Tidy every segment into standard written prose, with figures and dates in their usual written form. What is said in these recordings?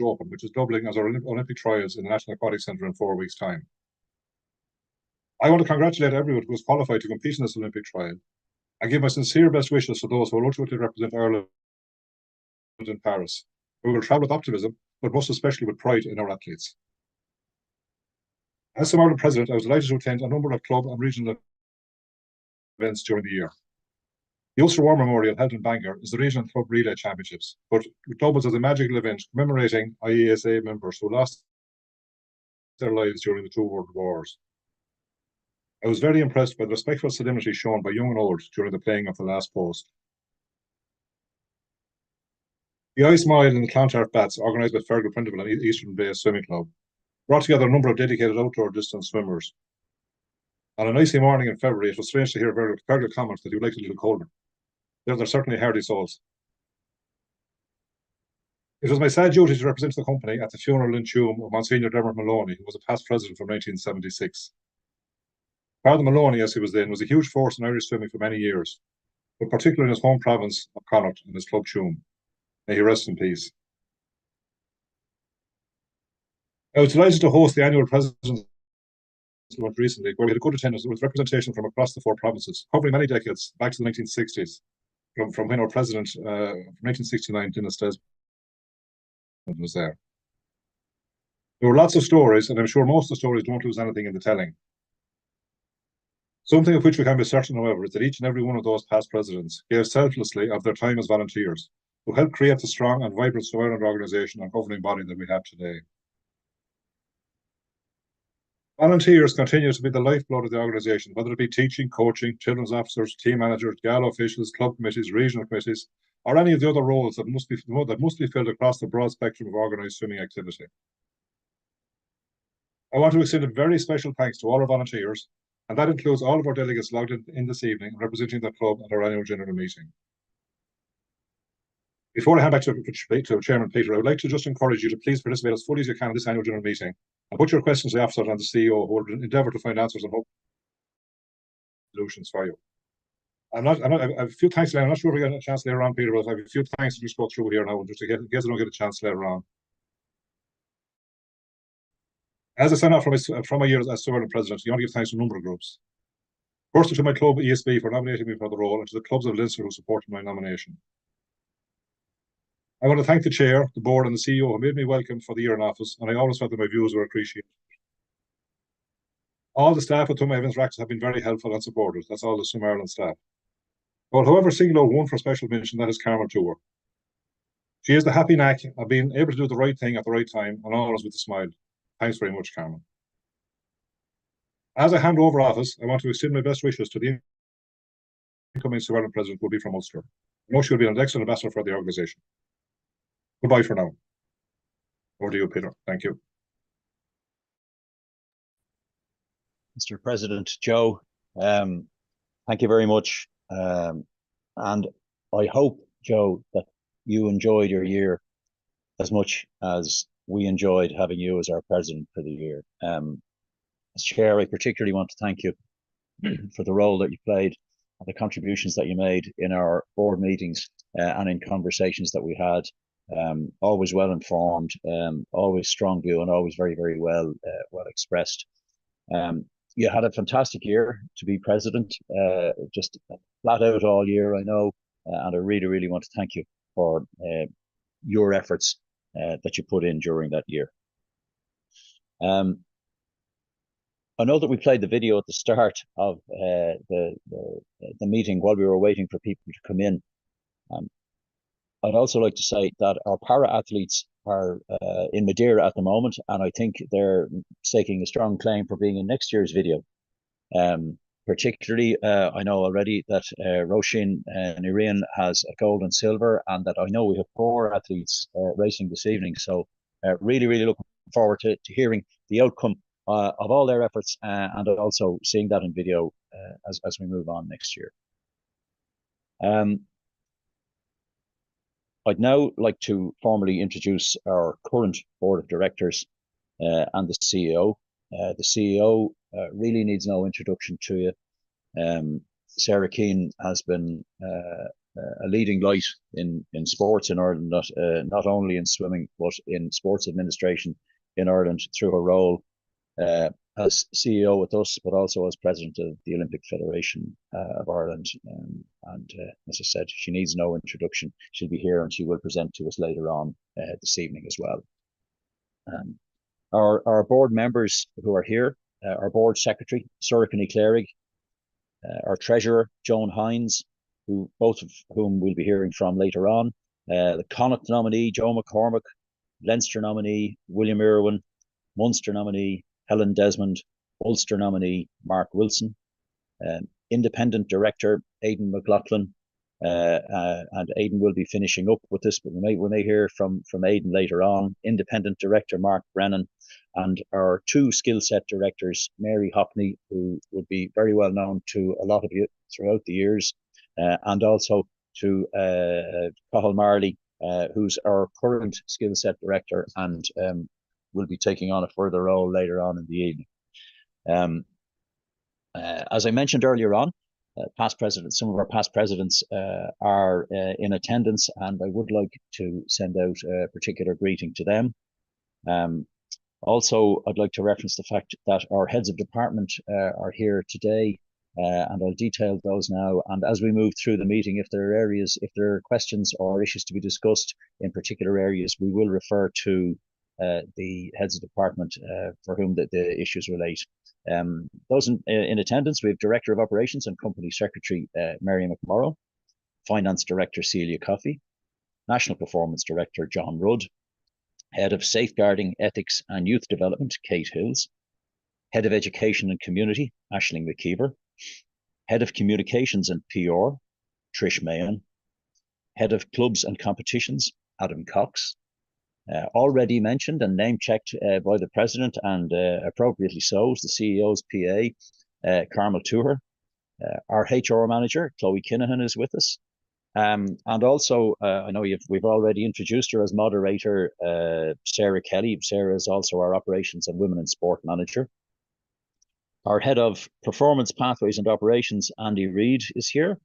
Open, which is doubling as our Olympic trials in the National Aquatic Centre in 4 weeks' time. I want to congratulate everyone who was qualified to compete in this Olympic trial and give my sincere best wishes to those who will ultimately represent Ireland in Paris. We will travel with optimism, but most especially with pride in our athletes. As Swim Ireland President, I was delighted to attend a number of club and regional events during the year. The Ulster War Memorial, held in Bangor, is the regional club relay championships, but it doubles as a magical event commemorating IESA members who lost their lives during the two world wars. I was very impressed by the respectful solemnity shown by young and old during the playing of the last post. The Ice Mile and the Clontarf Bats, organised by Fergal Printable and Eastern Bay Swimming Club, brought together a number of dedicated outdoor distance swimmers. On an icy morning in February, it was strange to hear Fergal comment that he would like it a little colder. They're certainly hardy souls. It was my sad duty to represent the company at the funeral in Tuam of Monsignor Dermot Maloney, who was a past president from 1976. Father Maloney, as he was then, was a huge force in Irish swimming for many years, but particularly in his home province of Connacht and his club Tuam. May he rest in peace. I was delighted to host the annual President's Lunch recently, where we had a good attendance with representation from across the 4 provinces, covering many decades back to the 1960s, from when our President, from 1969, Dennis Desmond was there. There were lots of stories, and I'm sure most of the stories don't lose anything in the telling. Something of which we can be certain, however, is that each and every one of those past presidents gave selflessly of their time as volunteers, who helped create the strong and vibrant Swim Ireland organisation and governing body that we have today. Volunteers continue to be the lifeblood of the organisation, whether it be teaching, coaching, children's officers, team managers, gala officials, club committees, regional committees, or any of the other roles that must be filled across the broad spectrum of organised swimming activity. I want to extend a very special thanks to all our volunteers, and that includes all of our delegates logged in this evening representing the club at our annual general meeting. Before I hand back to Chairman Peter, I would like to just encourage you to please participate as fully as you can in this annual general meeting and put your questions to the officer and the CEO, who will endeavour to find answers and hope solutions for you. I have a few thanks, I'm not sure if we get a chance later on, Peter, but I have a few thanks to just go through here now, just in case I don't get a chance later on. As I sign off from my year as Swim Ireland President, I want to give thanks to a number of groups. Firstly, to my club ESB for nominating me for the role, and to the clubs of Leinster who supported my nomination. I want to thank the Chair, the Board and the CEO who made me welcome for the year in office, and I always felt that my views were appreciated. All the staff with whom I have interacted have been very helpful and supportive. That's all the Swim Ireland staff. But however, single out one for special mention, that is Carmen Tour. She has the happy knack of being able to do the right thing at the right time, and always with a smile. Thanks very much, Carmen. As I hand over office, I want to extend my best wishes to the incoming Swim Ireland President, who will be from Ulster. I know she will be an excellent ambassador for the organisation. Goodbye for now. Over to you, Peter. Thank you. Mr. President, Joe, thank you very much. And I hope, Joe, that you enjoyed your year as much as we enjoyed having you as our president for the year. As chair, I particularly want to thank you for the role that you played and the contributions that you made in our board meetings and in conversations that we had. Always well informed, always strong view, and always very, very well expressed. You had a fantastic year to be president, just flat out all year, I know, and I really, really want to thank you for your efforts that you put in during that year. I know that we played the video at the start of the meeting while we were waiting for people to come in. I'd also like to say that our para-athletes are in Madeira at the moment, and I think they're staking a strong claim for being in next year's video. Particularly, I know already that Roisin Nirian has a gold and silver, and that I know we have 4 athletes racing this evening. So really, really looking forward to hearing the outcome of all their efforts and also seeing that in video as we move on next year. I'd now like to formally introduce our current board of directors and the CEO. The CEO really needs no introduction to you. Sarah Keane has been a leading light in sports in Ireland, not only in swimming, but in sports administration in Ireland through her role as CEO with us, but also as president of the Olympic Federation of Ireland. And as I said, she needs no introduction. She'll be here and she will present to us later on this evening as well. Our board members who are here, our board secretary, Sorcha Cleric, our treasurer, Joan Hines, both of whom we'll be hearing from later on, the Connacht nominee, Joe McCormick, Leinster nominee, William Irwin, Munster nominee, Helen Desmond, Ulster nominee, Mark Wilson, independent director, Aidan McLaughlin, and Aidan will be finishing up with this, but we may hear from Aidan later on, independent director, Mark Brennan, and our two skill set directors, Mary Hockney, who would be very well known to a lot of you throughout the years, and also to Cathal Marley, who's our current skill set director and will be taking on a further role later on in the evening. As I mentioned earlier on, past presidents, some of our past presidents are in attendance, and I would like to send out a particular greeting to them. Also, I'd like to reference the fact that our heads of department are here today, and I'll detail those now. And as we move through the meeting, if there are questions or issues to be discussed in particular areas, we will refer to the heads of department for whom the issues relate. Those in attendance, we have Director of Operations and Company Secretary Mary McMorrow, Finance Director Celia Coffey, National Performance Director John Rudd, Head of Safeguarding, Ethics and Youth Development Kate Hills, Head of Education and Community Aisling McKeever, Head of Communications and PR Trish Mahan, Head of Clubs and Competitions Adam Cox, already mentioned and name-checked by the President, and appropriately so, is the CEO's PA, Carmel Tuher. Our HR Manager, Chloe Kinahan, is with us. And also, I know we've already introduced her as moderator, Sarah Kelly. Sarah is also our Operations and Women in Sport Manager. Our Head of Performance Pathways and Operations, Andy Reid, is here.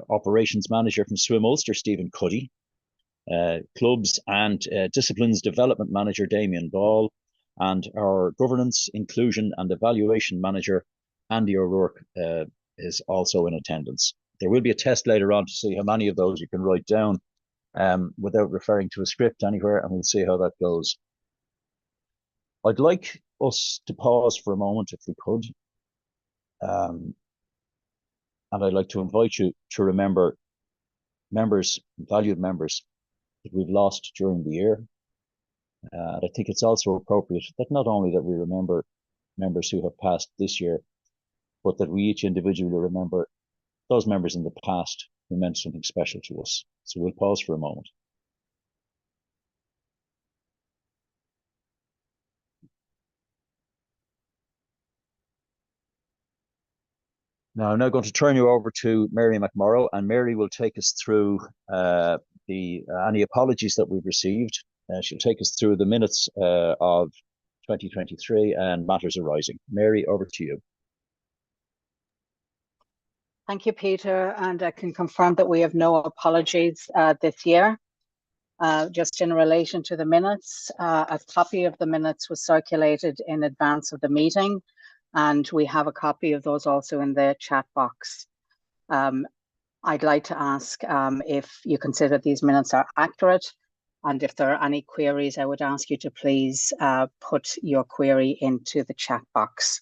Operations Manager from Swim Ulster, Stephen Cuddy. Clubs and Disciplines Development Manager, Damien Ball. And our Governance, Inclusion and Evaluation Manager, Andy O'Rourke, is also in attendance. There will be a test later on to see how many of those you can write down without referring to a script anywhere, and we'll see how that goes. I'd like us to pause for a moment if we could. And I'd like to invite you to remember valued members that we've lost during the year. And I think it's also appropriate that not only that we remember members who have passed this year, but that we each individually remember those members in the past who meant something special to us. So we'll pause for a moment. Now, I'm now going to turn you over to Mary McMorrow, and Mary will take us through any apologies that we've received. She'll take us through the minutes of 2023 and matters arising. Mary, over to you. Thank you, Peter, and I can confirm that we have no apologies this year. Just in relation to the minutes, a copy of the minutes was circulated in advance of the meeting, and we have a copy of those also in the chat box. I'd like to ask if you consider these minutes are accurate, and if there are any queries, I would ask you to please put your query into the chat box.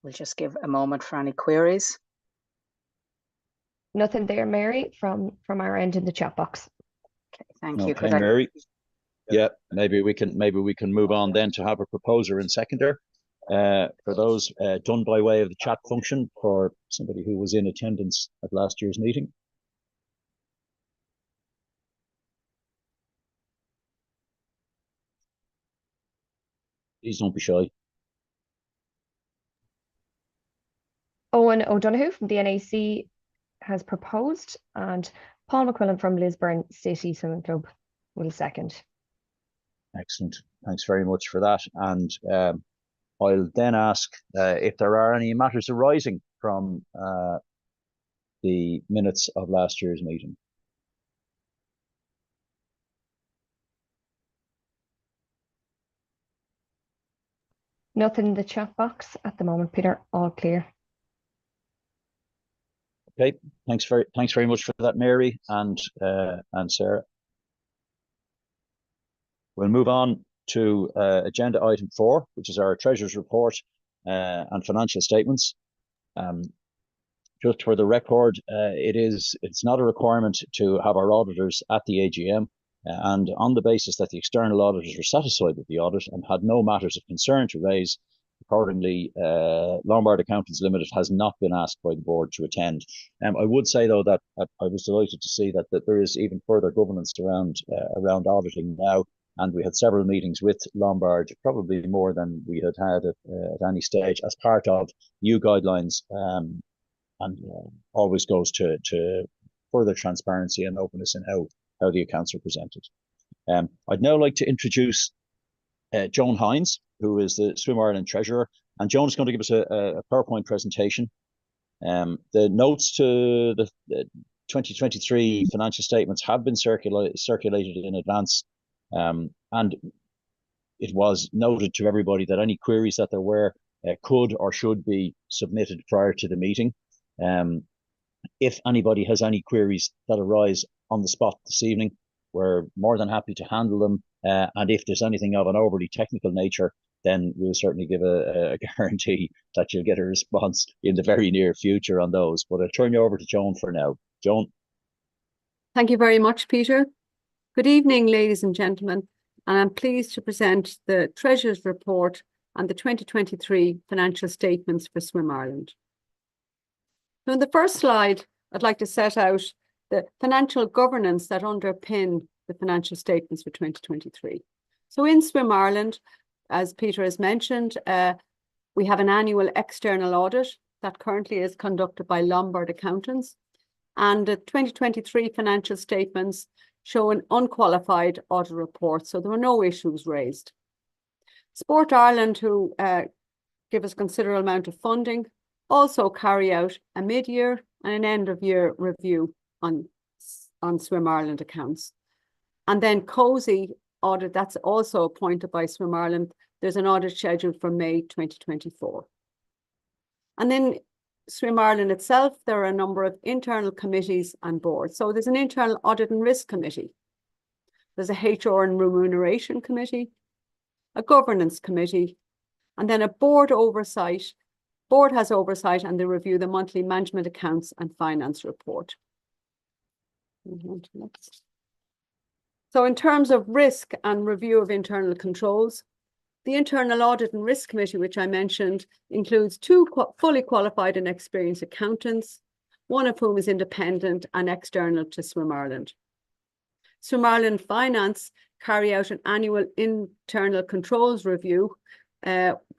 We'll just give a moment for any queries. Nothing there, Mary, from our end in the chat box. Okay, thank you. Okay, Mary. Yeah, maybe we can move on then to have a proposer and seconder for those done by way of the chat function for somebody who was in attendance at last year's meeting. Please don't be shy. Owen O'Donoghue from the NAC has proposed, and Paul McQuillan from Lisburn City Swimming Club will second. Excellent. Thanks very much for that. And I'll then ask if there are any matters arising from the minutes of last year's meeting. Nothing in the chat box at the moment, Peter. All clear. Okay, thanks very much for that, Mary and Sarah. We'll move on to agenda item 4, which is our Treasurer's Report and financial statements. Just for the record, it's not a requirement to have our auditors at the AGM, and on the basis that the external auditors were satisfied with the audit and had no matters of concern to raise, accordingly, Lombard Accountants Limited has not been asked by the board to attend. I would say, though, that I was delighted to see that there is even further governance around auditing now, and we had several meetings with Lombard, probably more than we had at any stage, as part of new guidelines, and always goes to further transparency and openness in how the accounts are presented. I'd now like to introduce Joan Hines, who is the Swim Ireland Treasurer, and Joan is going to give us a PowerPoint presentation. The notes to the 2023 financial statements have been circulated in advance, and it was noted to everybody that any queries that there were could or should be submitted prior to the meeting. If anybody has any queries that arise on the spot this evening, we're more than happy to handle them. And if there's anything of an overly technical nature, then we'll certainly give a guarantee that you'll get a response in the very near future on those. But I'll turn you over to Joan for now. Joan. Thank you very much, Peter. Good evening, ladies and gentlemen, and I'm pleased to present the Treasurer's Report and the 2023 financial statements for Swim Ireland. So in the first slide, I'd like to set out the financial governance that underpin the financial statements for 2023. So in Swim Ireland, as Peter has mentioned, we have an annual external audit that currently is conducted by Lombard Accountants, and the 2023 financial statements show an unqualified audit report, so there were no issues raised. Sport Ireland, who give us considerable amount of funding, also carry out a mid-year and an end-of-year review on Swim Ireland accounts. And then COSI audit, that's also appointed by Swim Ireland. There's an audit scheduled for May 2024. And then Swim Ireland itself, there are a number of internal committees and boards. So there's an internal audit and risk committee. There's a HR and remuneration committee, a governance committee, and then a board oversight. Board has oversight and they review the monthly management accounts and finance report. So in terms of risk and review of internal controls, the Internal Audit and Risk Committee, which I mentioned, includes 2 fully qualified and experienced accountants, one of whom is independent and external to Swim Ireland. Swim Ireland Finance carry out an annual internal controls review,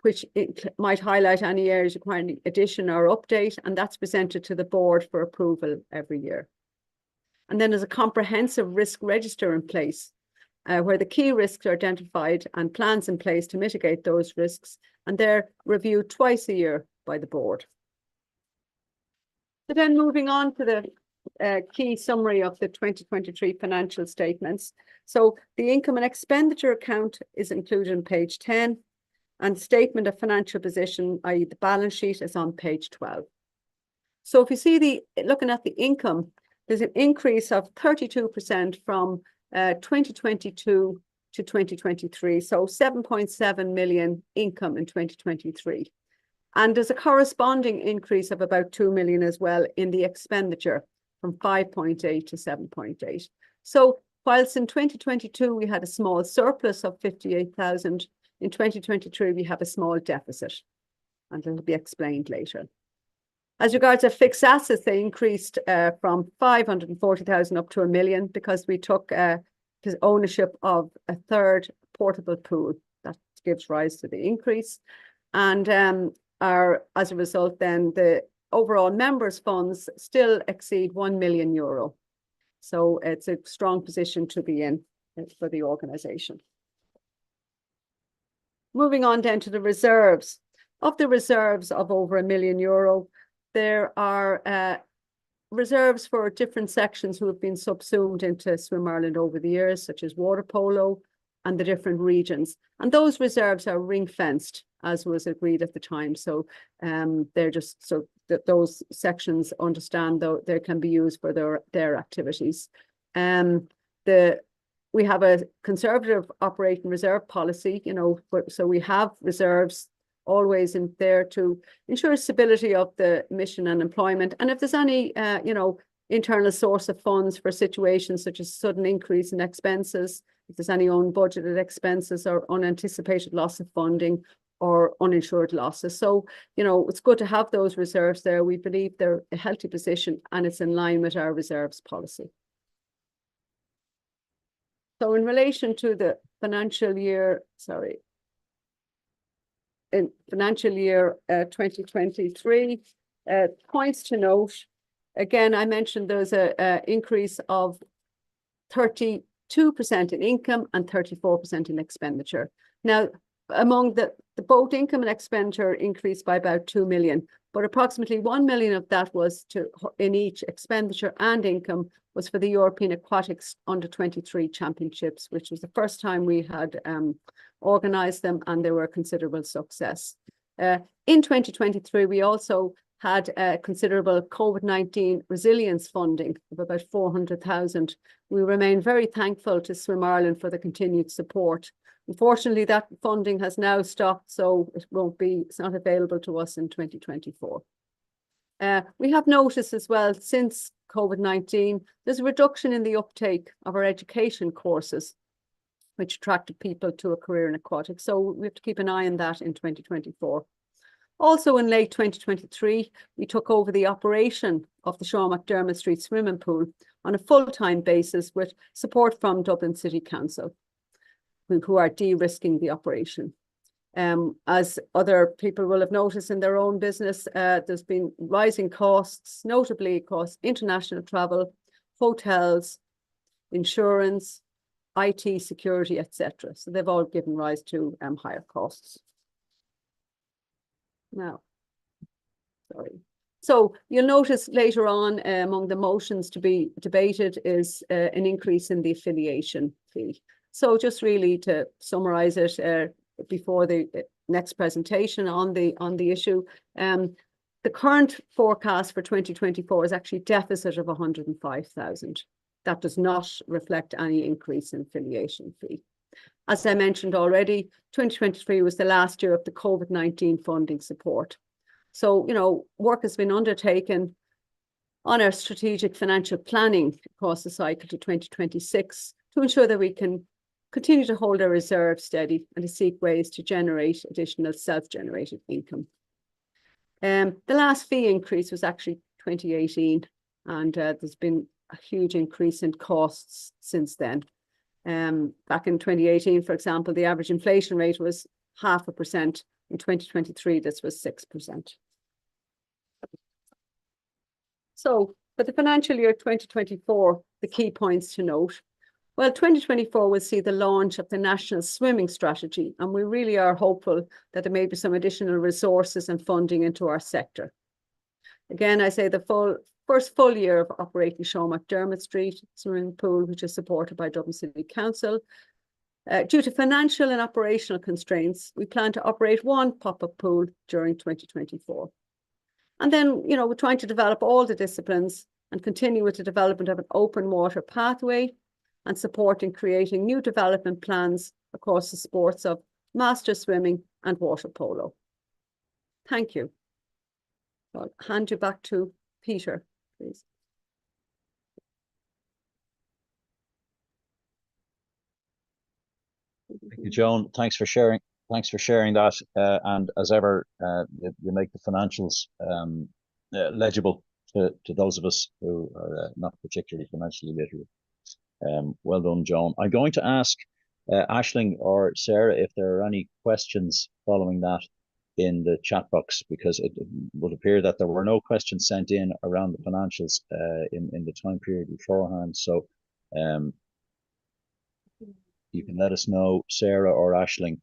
which might highlight any areas requiring addition or update, and that's presented to the board for approval every year. And then there's a comprehensive risk register in place, where the key risks are identified and plans in place to mitigate those risks, and they're reviewed twice a year by the board. So then moving on to the key summary of the 2023 financial statements. So the income and expenditure account is included on page 10, and statement of financial position, i.e. the balance sheet, is on page 12. So if you see looking at the income, there's an increase of 32% from 2022 to 2023, so 7.7 million income in 2023. And there's a corresponding increase of about 2 million as well in the expenditure, from 5.8 to 7.8. So whilst in 2022 we had a small surplus of 58,000, in 2023 we have a small deficit, and it'll be explained later. As regards to fixed assets, they increased from 540,000 up to 1 million because we took ownership of a third portable pool. That gives rise to the increase. And as a result, then the overall members' funds still exceed €1 million. So it's a strong position to be in for the organisation. Moving on then to the reserves. Of the reserves of over €1 million, there are reserves for different sections who have been subsumed into Swim Ireland over the years, such as water polo and the different regions. And those reserves are ring fenced, as was agreed at the time. So they're just so that those sections understand though they can be used for their activities. We have a conservative operating reserve policy, so we have reserves always in there to ensure stability of the mission and employment. And if there's any, internal source of funds for situations such as sudden increase in expenses, if there's any unbudgeted expenses or unanticipated loss of funding or uninsured losses. So, it's good to have those reserves there. We believe they're a healthy position and it's in line with our reserves policy. So in relation to the financial year, in financial year 2023, points to note, again, I mentioned there's a increase of 32% in income and 34% in expenditure. Now, among the both income and expenditure increased by about 2 million, but approximately 1 million of that was in each expenditure and income was for the European Aquatics Under-23 Championships, which was the first time we had organised them, and they were a considerable success. In 2023, we also had considerable COVID-19 resilience funding of about 400,000. We remain very thankful to Swim Ireland for the continued support. Unfortunately, that funding has now stopped, so it's not available to us in 2024. We have noticed as well, since COVID-19, there's a reduction in the uptake of our education courses, which attracted people to a career in aquatics. So we have to keep an eye on that in 2024. Also in late 2023, we took over the operation of the Sean McDermott Street swimming pool on a full-time basis with support from Dublin City Council, who are de-risking the operation. As other people will have noticed in their own business, there's been rising costs, notably across international travel, hotels, insurance, IT, security, etc. So they've all given rise to higher costs. Now, so you'll notice later on among the motions to be debated is an increase in the affiliation fee. So just really to summarise it before the next presentation on the issue, the current forecast for 2024 is actually deficit of 105,000. That does not reflect any increase in affiliation fee. As I mentioned already, 2023 was the last year of the COVID-19 funding support. So, work has been undertaken on our strategic financial planning across the cycle to 2026 to ensure that we can continue to hold our reserve steady and to seek ways to generate additional self-generated income. The last fee increase was actually 2018, and there's been a huge increase in costs since then. Back in 2018, for example, the average inflation rate was 0.5%. In 2023, this was 6%. So for the financial year 2024, the key points to note. Well, 2024 will see the launch of the National Swimming Strategy, and we really are hopeful that there may be some additional resources and funding into our sector. Again, I say the first full year of operating Sean McDermott Street swimming pool, which is supported by Dublin City Council. Due to financial and operational constraints, we plan to operate one pop-up pool during 2024. And then, we're trying to develop all the disciplines and continue with the development of an open water pathway and support in creating new development plans across the sports of master swimming and water polo. Thank you. I'll hand you back to Peter, please. Thank you, Joan. Thanks for sharing. Thanks for sharing that. And as ever, you make the financials legible to those of us who are not particularly financially literate. Well done, Joan. I'm going to ask Aisling or Sarah if there are any questions following that in the chat box, because it would appear that there were no questions sent in around the financials in the time period beforehand. So you can let us know, Sarah or Aisling,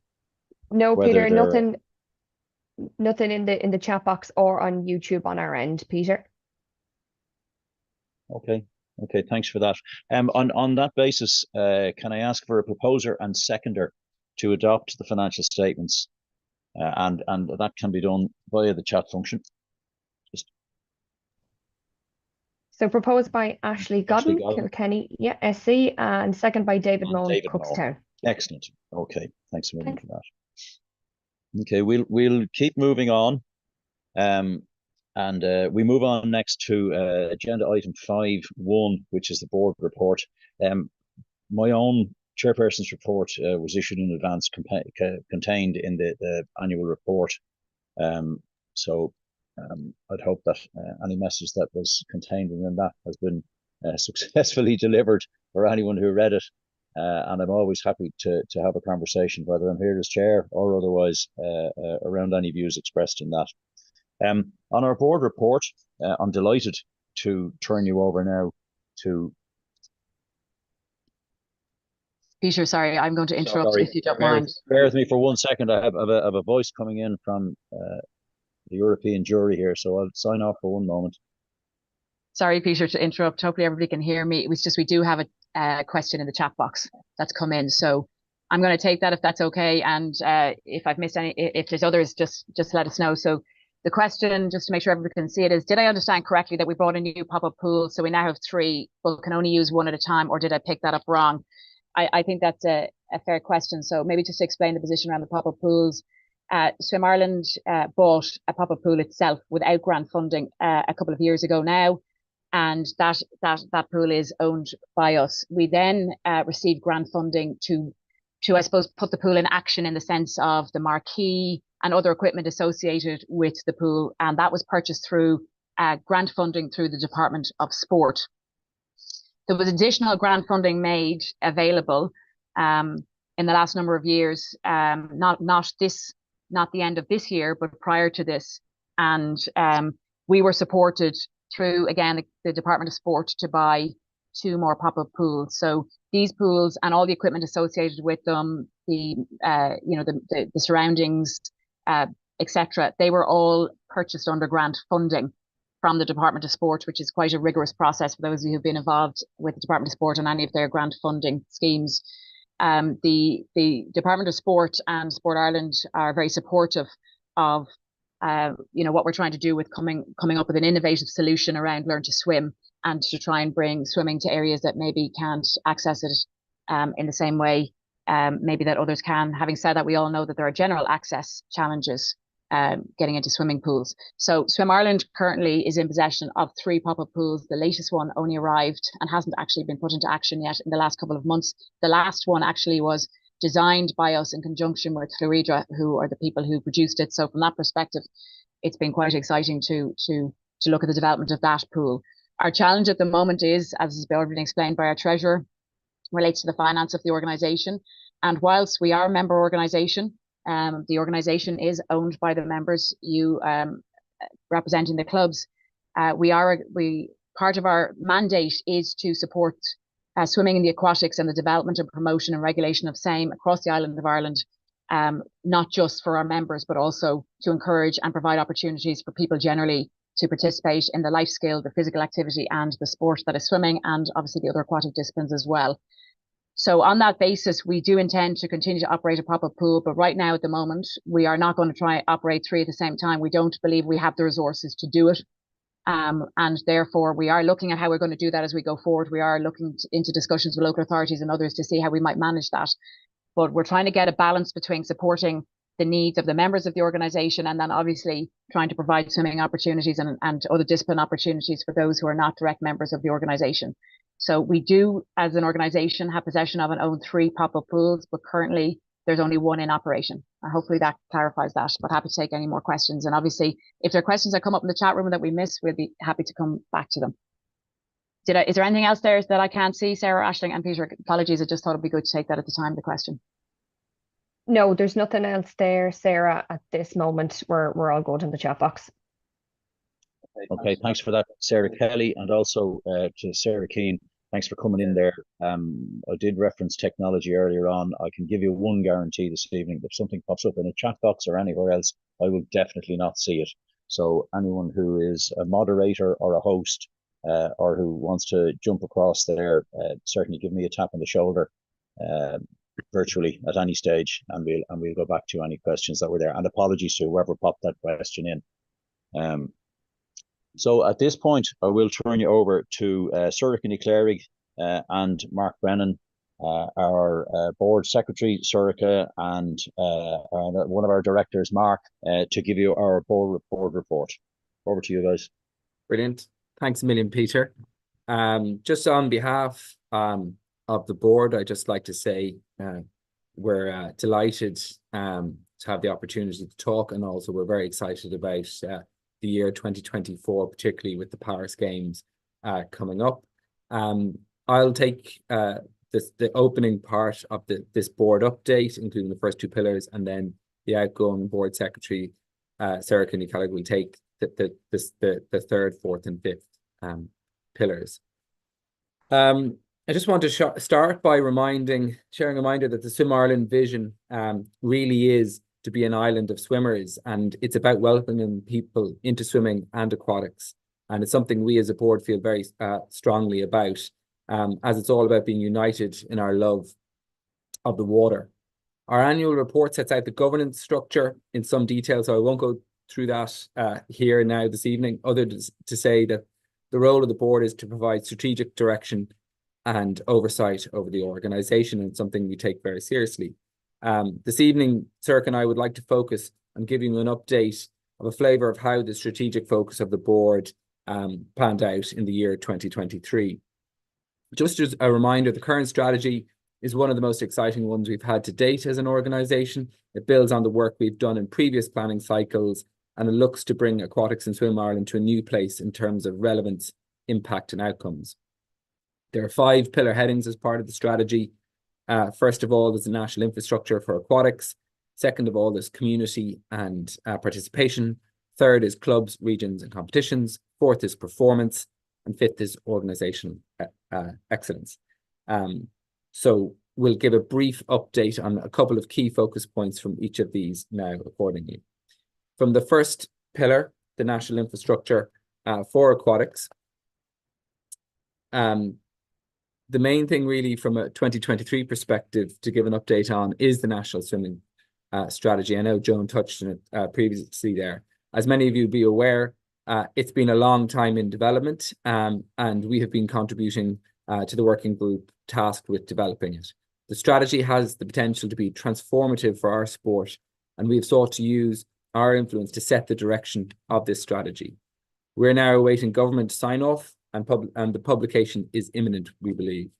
No, whether Peter, they're nothing in the chat box or on YouTube on our end, Peter. okay. Okay, thanks for that. On that basis, can I ask for a proposer and seconder to adopt the financial statements, and that can be done via the chat function. So proposed by Ashley Godden, Kilkenny, yeah, SC, and second by David Moan, Cookstown. Excellent. Okay, thanks a million for that. Okay, we'll keep moving on, and we move on next to agenda item 5.1, which is the board report. My own chairperson's report was issued in advance, contained in the annual report. So I'd hope that any message that was contained within that has been successfully delivered for anyone who read it. And I'm always happy to have a conversation, whether I'm here as chair or otherwise, around any views expressed in that. On our board report, I'm delighted to turn you over now to Peter. Sorry, I'm going to interrupt if you don't mind. Bear with me for 1 second. I have a voice coming in from the European jury here, so I'll sign off for 1 moment. Sorry, Peter, to interrupt. Hopefully everybody can hear me. It was just we do have a question in the chat box that's come in, so I'm going to take that if that's okay. And if I've missed any, if there's others, just let us know. So the question, just to make sure everybody can see it, is: did I understand correctly that we brought a new pop-up pool, so we now have 3, but can only use 1 at a time, or did I pick that up wrong? I think that's a fair question. So maybe just to explain the position around the pop-up pools. Swim Ireland bought a pop-up pool itself without grant funding a couple of years ago now, and that pool is owned by us. We then received grant funding to I suppose put the pool in action, in the sense of the marquee and other equipment associated with the pool, and that was purchased through grant funding through the Department of Sport. There was additional grant funding made available in the last number of years, not the end of this year, but prior to this. And we were supported through, again, the Department of Sport to buy 2 more pop-up pools. So these pools and all the equipment associated with them, the surroundings, etc., they were all purchased under grant funding from the Department of Sport, which is quite a rigorous process for those of you who've been involved with the Department of Sport and any of their grant funding schemes. The Department of Sport and Sport Ireland are very supportive of what we're trying to do with coming up with an innovative solution around Learn to Swim, and to try and bring swimming to areas that maybe can't access it in the same way maybe that others can. Having said that, we all know that there are general access challenges getting into swimming pools. So Swim Ireland currently is in possession of 3 pop-up pools. The latest one only arrived and hasn't actually been put into action yet in the last couple of months. The last one actually was designed by us in conjunction with Florida, who are the people who produced it. So from that perspective, it's been quite exciting to look at the development of that pool. Our challenge at the moment is, as has already been explained by our treasurer, relates to the finance of the organisation. And whilst we are a member organisation, the organisation is owned by the members, you representing the clubs. Part of our mandate is to support swimming in the aquatics and the development and promotion and regulation of same across the island of Ireland, not just for our members, but also to encourage and provide opportunities for people generally to participate in the life skill, the physical activity and the sport that is swimming, and obviously the other aquatic disciplines as well. So on that basis, we do intend to continue to operate a pop-up pool, but right now at the moment, we are not going to try and operate 3 at the same time. We don't believe we have the resources to do it. And therefore, we are looking at how we're going to do that as we go forward. We are looking into discussions with local authorities and others to see how we might manage that. But we're trying to get a balance between supporting the needs of the members of the organisation, and then obviously trying to provide swimming opportunities and other discipline opportunities for those who are not direct members of the organisation. So we do, as an organisation, have possession of and own 3 pop-up pools, but currently there's only 1 in operation. And hopefully that clarifies that, but happy to take any more questions. And obviously, if there are questions that come up in the chat room that we missed, we'll be happy to come back to them. Is there anything else there that I can't see, Sarah, Aisling and Peter? Apologies, I just thought it'd be good to take that at the time of the question. No, there's nothing else there, Sarah, at this moment. We're all good in the chat box. Okay, thanks for that, Sarah Kelly, and also to Sarah Keane Thanks for coming in there. I did reference technology earlier on. I can give you one guarantee this evening. If something pops up in a chat box or anywhere else, I will definitely not see it. So anyone who is a moderator or a host or who wants to jump across there, certainly give me a tap on the shoulder virtually at any stage, and we'll go back to any questions that were there. And apologies to whoever popped that question in. So at this point, I will turn you over to Sorcha Niclairig and Mark Brennan, our board secretary, Sorcha, and one of our directors, Mark, to give you our board report. Over to you guys. Brilliant. Thanks a million, Peter. Just on behalf of the board, I'd just like to say we're delighted to have the opportunity to talk, and also we're very excited about the year 2024, particularly with the Paris Games coming up. I'll take the opening part of this board update, including the first two pillars, and then the outgoing board secretary, Sorcha Niclairig, will take the third, fourth, and fifth pillars. I just want to start by sharing a reminder that the Swim Ireland vision really is to be an island of swimmers, and it's about welcoming people into swimming and aquatics. And it's something we as a board feel very strongly about, as it's all about being united in our love of the water. Our annual report sets out the governance structure in some detail, so I won't go through that here now this evening, other to say that the role of the board is to provide strategic direction and oversight over the organisation, and something we take very seriously. This evening, Sorcha and I would like to focus on giving you an update of a flavour of how the strategic focus of the board panned out in the year 2023. Just as a reminder, the current strategy is one of the most exciting ones we've had to date as an organisation. It builds on the work we've done in previous planning cycles, and it looks to bring aquatics and Swim Ireland to a new place in terms of relevance, impact and outcomes. There are 5 pillar headings as part of the strategy. First of all, there's the national infrastructure for aquatics. Second of all, there's community and participation. Third is clubs, regions and competitions. Fourth is performance. And fifth is organisational excellence. So we'll give a brief update on a couple of key focus points from each of these now accordingly. From the first pillar, the national infrastructure for aquatics, the main thing really from a 2023 perspective to give an update on is the national swimming strategy. I know Joan touched on it previously there. As many of you be aware, it's been a long time in development, and we have been contributing to the working group tasked with developing it. The strategy has the potential to be transformative for our sport, and we have sought to use our influence to set the direction of this strategy. We're now awaiting government sign-off, and the publication is imminent, we believe.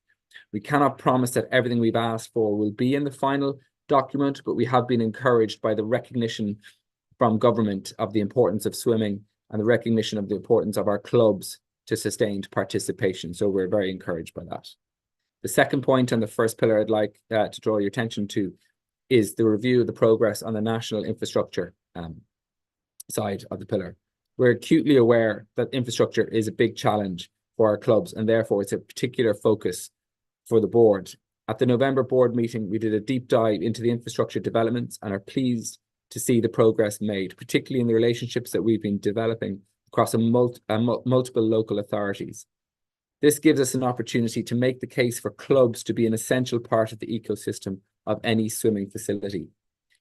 We cannot promise that everything we've asked for will be in the final document, but we have been encouraged by the recognition from government of the importance of swimming and the recognition of the importance of our clubs to sustained participation. So we're very encouraged by that. The second point on the first pillar I'd like to draw your attention to is the review of the progress on the national infrastructure side of the pillar. We're acutely aware that infrastructure is a big challenge for our clubs, and therefore it's a particular focus for the board. At the November board meeting, we did a deep dive into the infrastructure developments and are pleased to see the progress made, particularly in the relationships that we've been developing across multiple local authorities. This gives us an opportunity to make the case for clubs to be an essential part of the ecosystem of any swimming facility.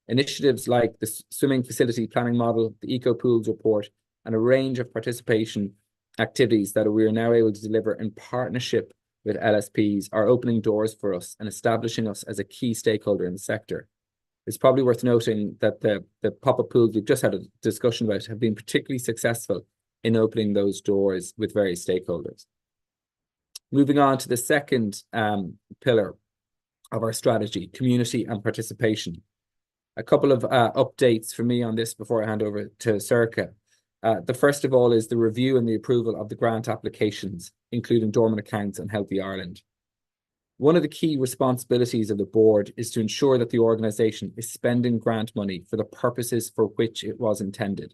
Initiatives like the Swimming Facility Planning Model, the Eco Pools Report, and a range of participation activities that we are now able to deliver in partnership with LSPs are opening doors for us and establishing us as a key stakeholder in the sector. It's probably worth noting that the pop-up pools we've just had a discussion about have been particularly successful in opening those doors with various stakeholders. Moving on to the second pillar of our strategy, community and participation. A couple of updates from me on this before I hand over to Sorcha. The first of all is the review and the approval of the grant applications, including dormant accounts and Healthy Ireland. One of the key responsibilities of the board is to ensure that the organisation is spending grant money for the purposes for which it was intended.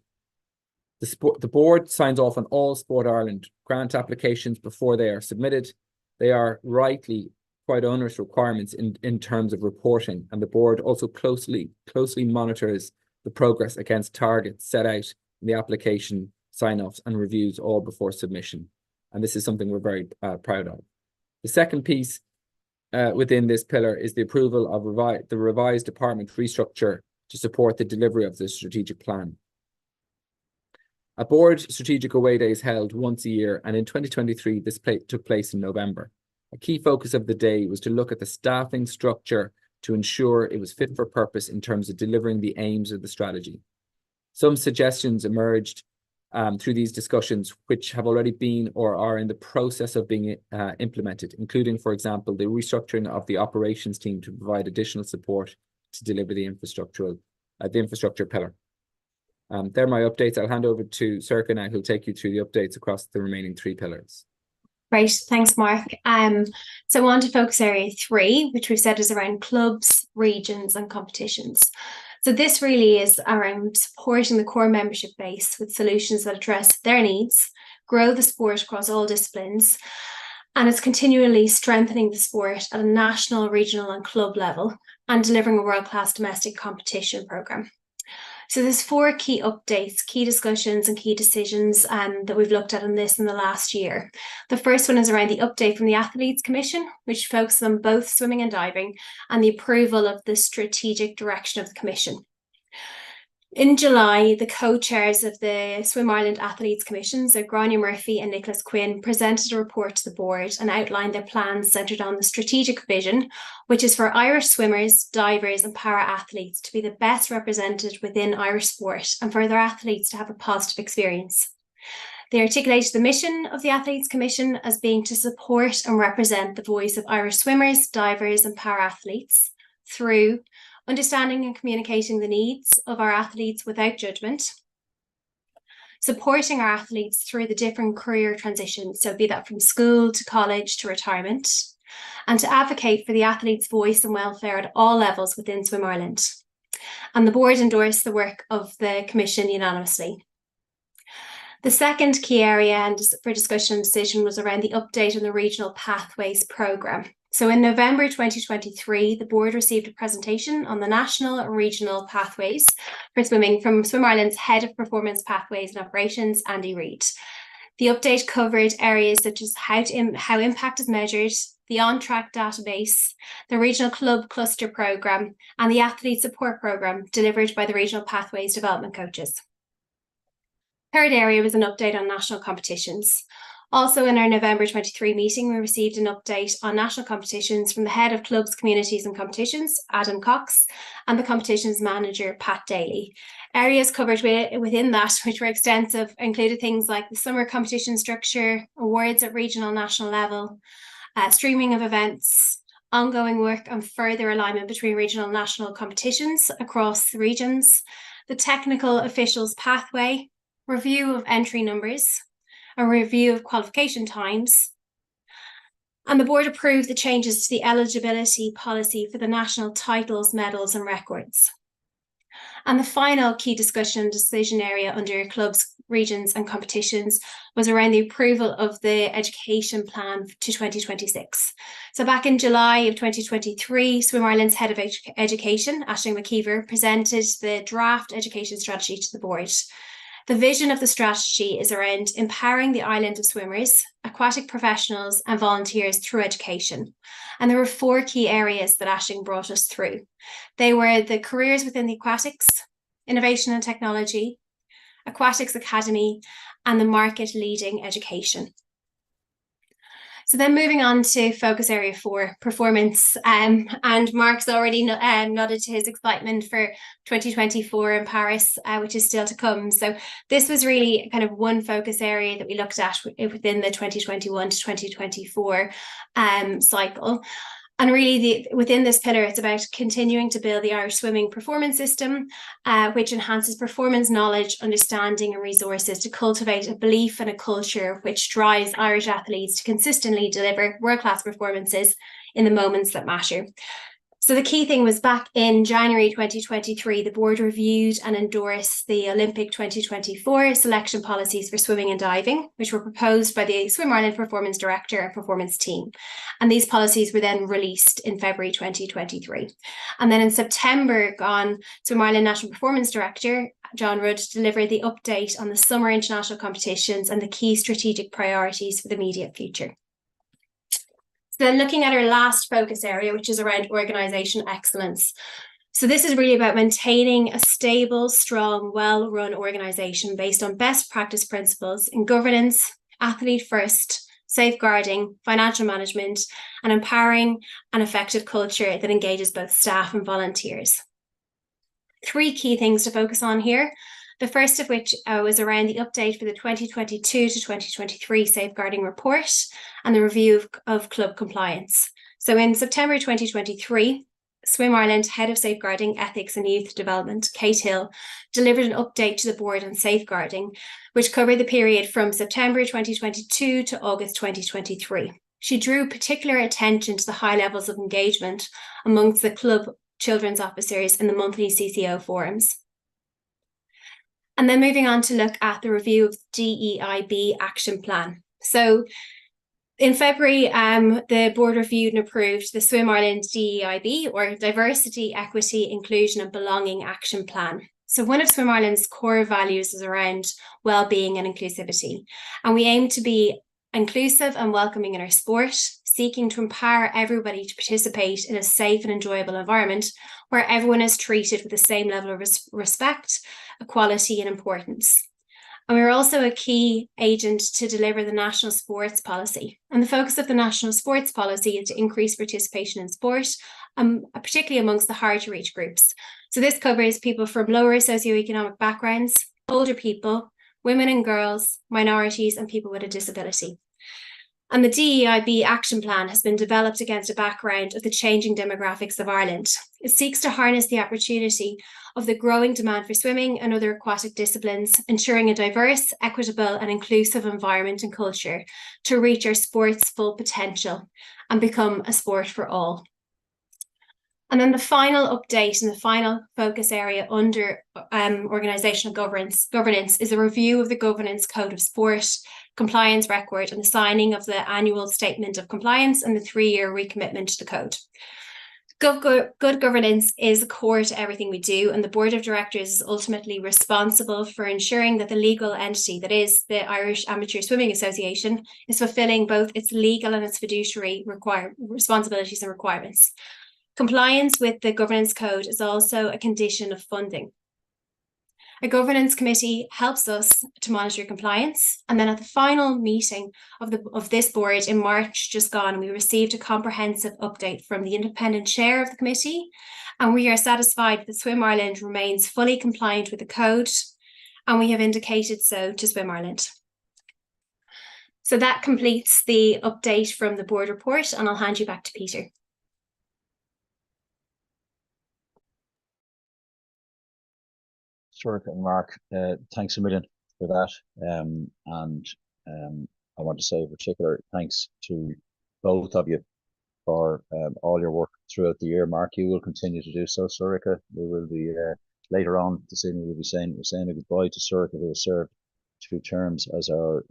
The board signs off on all Sport Ireland grant applications before they are submitted. They are rightly quite onerous requirements in terms of reporting, and the board also closely monitors the progress against targets set out in the application, sign-offs and reviews all before submission. And this is something we're very proud of. The second piece within this pillar is the approval of the revised department restructure to support the delivery of the strategic plan. A board strategic away day is held once a year, and in 2023 this took place in November. A key focus of the day was to look at the staffing structure to ensure it was fit for purpose in terms of delivering the aims of the strategy. Some suggestions emerged through these discussions, which have already been or are in the process of being implemented, including, for example, the restructuring of the operations team to provide additional support to deliver the infrastructure pillar. They're my updates. I'll hand over to Serka now, who'll take you through the updates across the remaining 3 pillars. Great, thanks, Mark. So on to focus area 3, which we've said is around clubs, regions and competitions. So this really is around supporting the core membership base with solutions that address their needs, grow the sport across all disciplines, and it's continually strengthening the sport at a national, regional and club level and delivering a world-class domestic competition programme. So there's 4 key updates, key discussions and key decisions that we've looked at on this in the last year. The first one is around the update from the Athletes Commission, which focuses on both swimming and diving, and the approval of the strategic direction of the Commission. In July, the co-chairs of the Swim Ireland Athletes Commission, so Grania Murphy and Nicholas Quinn, presented a report to the board and outlined their plans centred on the strategic vision, which is for Irish swimmers, divers and para-athletes to be the best represented within Irish sport and for their athletes to have a positive experience. They articulated the mission of the Athletes Commission as being to support and represent the voice of Irish swimmers, divers and para-athletes through understanding and communicating the needs of our athletes without judgment, supporting our athletes through the different career transitions, so be that from school to college to retirement, and to advocate for the athlete's voice and welfare at all levels within Swim Ireland. And the board endorsed the work of the Commission unanimously. The second key area for discussion and decision was around the update on the Regional Pathways programme. So in November 2023, the board received a presentation on the national and regional pathways for swimming from Swim Ireland's Head of Performance Pathways and Operations, Andy Reid. The update covered areas such as how impact is measured, the on-track database, the Regional Club Cluster Programme, and the Athlete Support Programme delivered by the Regional Pathways Development Coaches. Third area was an update on national competitions. Also in our November 23 meeting, we received an update on national competitions from the Head of Clubs, Communities and Competitions, Adam Cox, and the Competitions Manager, Pat Daly. Areas covered within that, which were extensive, included things like the summer competition structure, awards at regional and national level, streaming of events, ongoing work and further alignment between regional and national competitions across the regions, the technical officials pathway, review of entry numbers, a review of qualification times, and the board approved the changes to the eligibility policy for the national titles, medals and records. And the final key discussion and decision area under clubs, regions and competitions was around the approval of the education plan to 2026. So back in July of 2023, Swim Ireland's Head of Education, Aisling McKeever, presented the draft education strategy to the board. The vision of the strategy is around empowering the island of swimmers, aquatic professionals and volunteers through education. And there were 4 key areas that Aisling brought us through. They were the careers within the aquatics, innovation and technology, aquatics academy, and the market leading education. So then moving on to focus area 4, performance, and Mark's already nodded to his excitement for 2024 in Paris, which is still to come. So this was really kind of one focus area that we looked at within the 2021 to 2024 cycle. And really within this pillar, it's about continuing to build the Irish swimming performance system, which enhances performance knowledge, understanding and resources to cultivate a belief and a culture which drives Irish athletes to consistently deliver world-class performances in the moments that matter. So the key thing was back in January 2023, the board reviewed and endorsed the Olympic 2024 selection policies for swimming and diving, which were proposed by the Swim Ireland Performance Director and Performance Team. And these policies were then released in February 2023. And then in September gone, Swim Ireland National Performance Director, John Rudd, delivered the update on the summer international competitions and the key strategic priorities for the immediate future. So then looking at our last focus area, which is around organisation excellence. So this is really about maintaining a stable, strong, well-run organisation based on best practice principles in governance, athlete first, safeguarding, financial management, and empowering an effective culture that engages both staff and volunteers. 3 key things to focus on here. The first of which was around the update for the 2022 to 2023 safeguarding report and the review of club compliance. So in September 2023, Swim Ireland Head of Safeguarding, Ethics and Youth Development, Kate Hill, delivered an update to the board on safeguarding, which covered the period from September 2022 to August 2023. She drew particular attention to the high levels of engagement amongst the club children's officers in the monthly CCO forums. And then moving on to look at the review of the DEIB action plan. So in February, the board reviewed and approved the Swim Ireland DEIB, or Diversity, Equity, Inclusion and Belonging Action Plan. So one of Swim Ireland's core values is around well-being and inclusivity. And we aim to be inclusive and welcoming in our sport, seeking to empower everybody to participate in a safe and enjoyable environment where everyone is treated with the same level of respect, equality and importance. And we're also a key agent to deliver the National Sports Policy. And the focus of the National Sports Policy is to increase participation in sport, particularly amongst the hard to reach groups. So this covers people from lower socioeconomic backgrounds, older people, women and girls, minorities and people with a disability. And the DEIB action plan has been developed against a background of the changing demographics of Ireland. It seeks to harness the opportunity of the growing demand for swimming and other aquatic disciplines, ensuring a diverse, equitable and inclusive environment and culture to reach our sport's full potential and become a sport for all. And then the final update and the final focus area under organisational governance is a review of the Governance Code of Sport, compliance record and the signing of the annual statement of compliance and the 3-year recommitment to the code. Good governance is core to everything we do, and the board of directors is ultimately responsible for ensuring that the legal entity, that is the Irish Amateur Swimming Association, is fulfilling both its legal and its fiduciary responsibilities and requirements. Compliance with the governance code is also a condition of funding. A governance committee helps us to monitor compliance. And then at the final meeting of this board in March just gone, we received a comprehensive update from the independent chair of the committee. And we are satisfied that Swim Ireland remains fully compliant with the code. And we have indicated so to Swim Ireland. So that completes the update from the board report, and I'll hand you back to Peter. Sure, Mark, thanks a million for that. I want to say in particular thanks to both of you for all your work throughout the year. Mark, you will continue to do so. Sorika, we will be later on this evening. We'll be saying a goodbye to Sorika, who has served 2 terms as our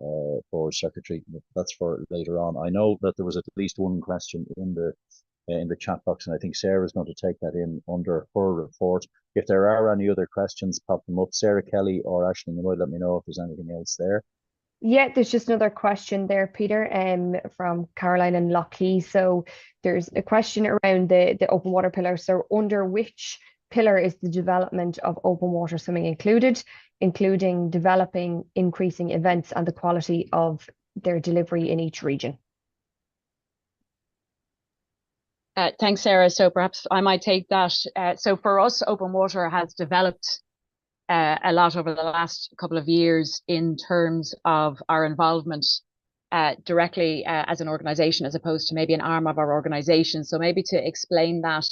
board secretary. That's for later on. I know that there was at least one question in the chat box, and I think Sarah is going to take that in under her report. If there are any other questions, pop them up. Sarah, Kelly or Aisling, you might let me know if there's anything else there. Yeah, there's just another question there, Peter, from Caroline and Lockheed. So there's a question around the open water pillar. So under which pillar is the development of open water swimming included, including developing, increasing events and the quality of their delivery in each region? Thanks, Sarah. So perhaps I might take that. So for us, open water has developed a lot over the last couple of years in terms of our involvement directly as an organisation, as opposed to maybe an arm of our organisation. So maybe to explain that,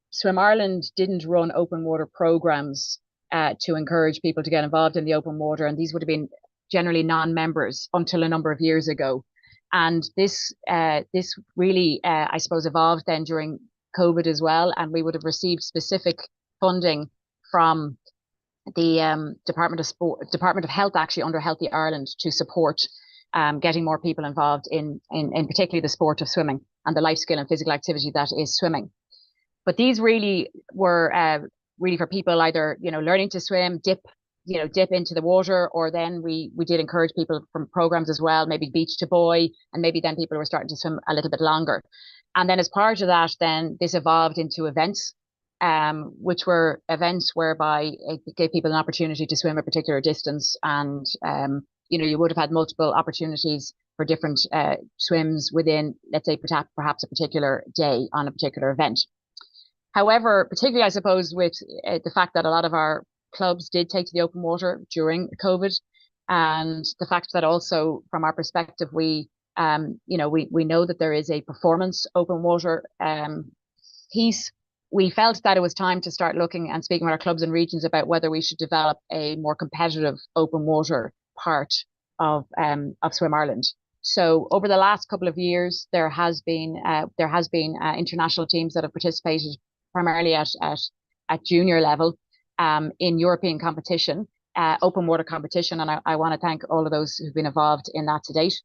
Swim Ireland didn't run open water programmes to encourage people to get involved in the open water, and these would have been generally non-members until a number of years ago. And this really, I suppose, evolved then during COVID as well, and we would have received specific funding from the Department of Health, actually under Healthy Ireland, to support getting more people involved in particularly the sport of swimming and the life skill and physical activity that is swimming. But these really were really for people either, you know, learning to swim, dip into the water, or then we did encourage people from programs as well, maybe beach to buoy, and maybe then people were starting to swim a little bit longer. And then as part of that, then this evolved into events, which were events whereby it gave people an opportunity to swim a particular distance. And, you know, you would have had multiple opportunities for different swims within, let's say, perhaps a particular day on a particular event. However, particularly, I suppose, with the fact that a lot of our clubs did take to the open water during COVID, and the fact that also from our perspective, we know that there is a performance open water piece. We felt that it was time to start looking and speaking with our clubs and regions about whether we should develop a more competitive open water part of Swim Ireland. So over the last couple of years, there has been international teams that have participated primarily at junior level in European competition, open water competition, and I want to thank all of those who've been involved in that to date.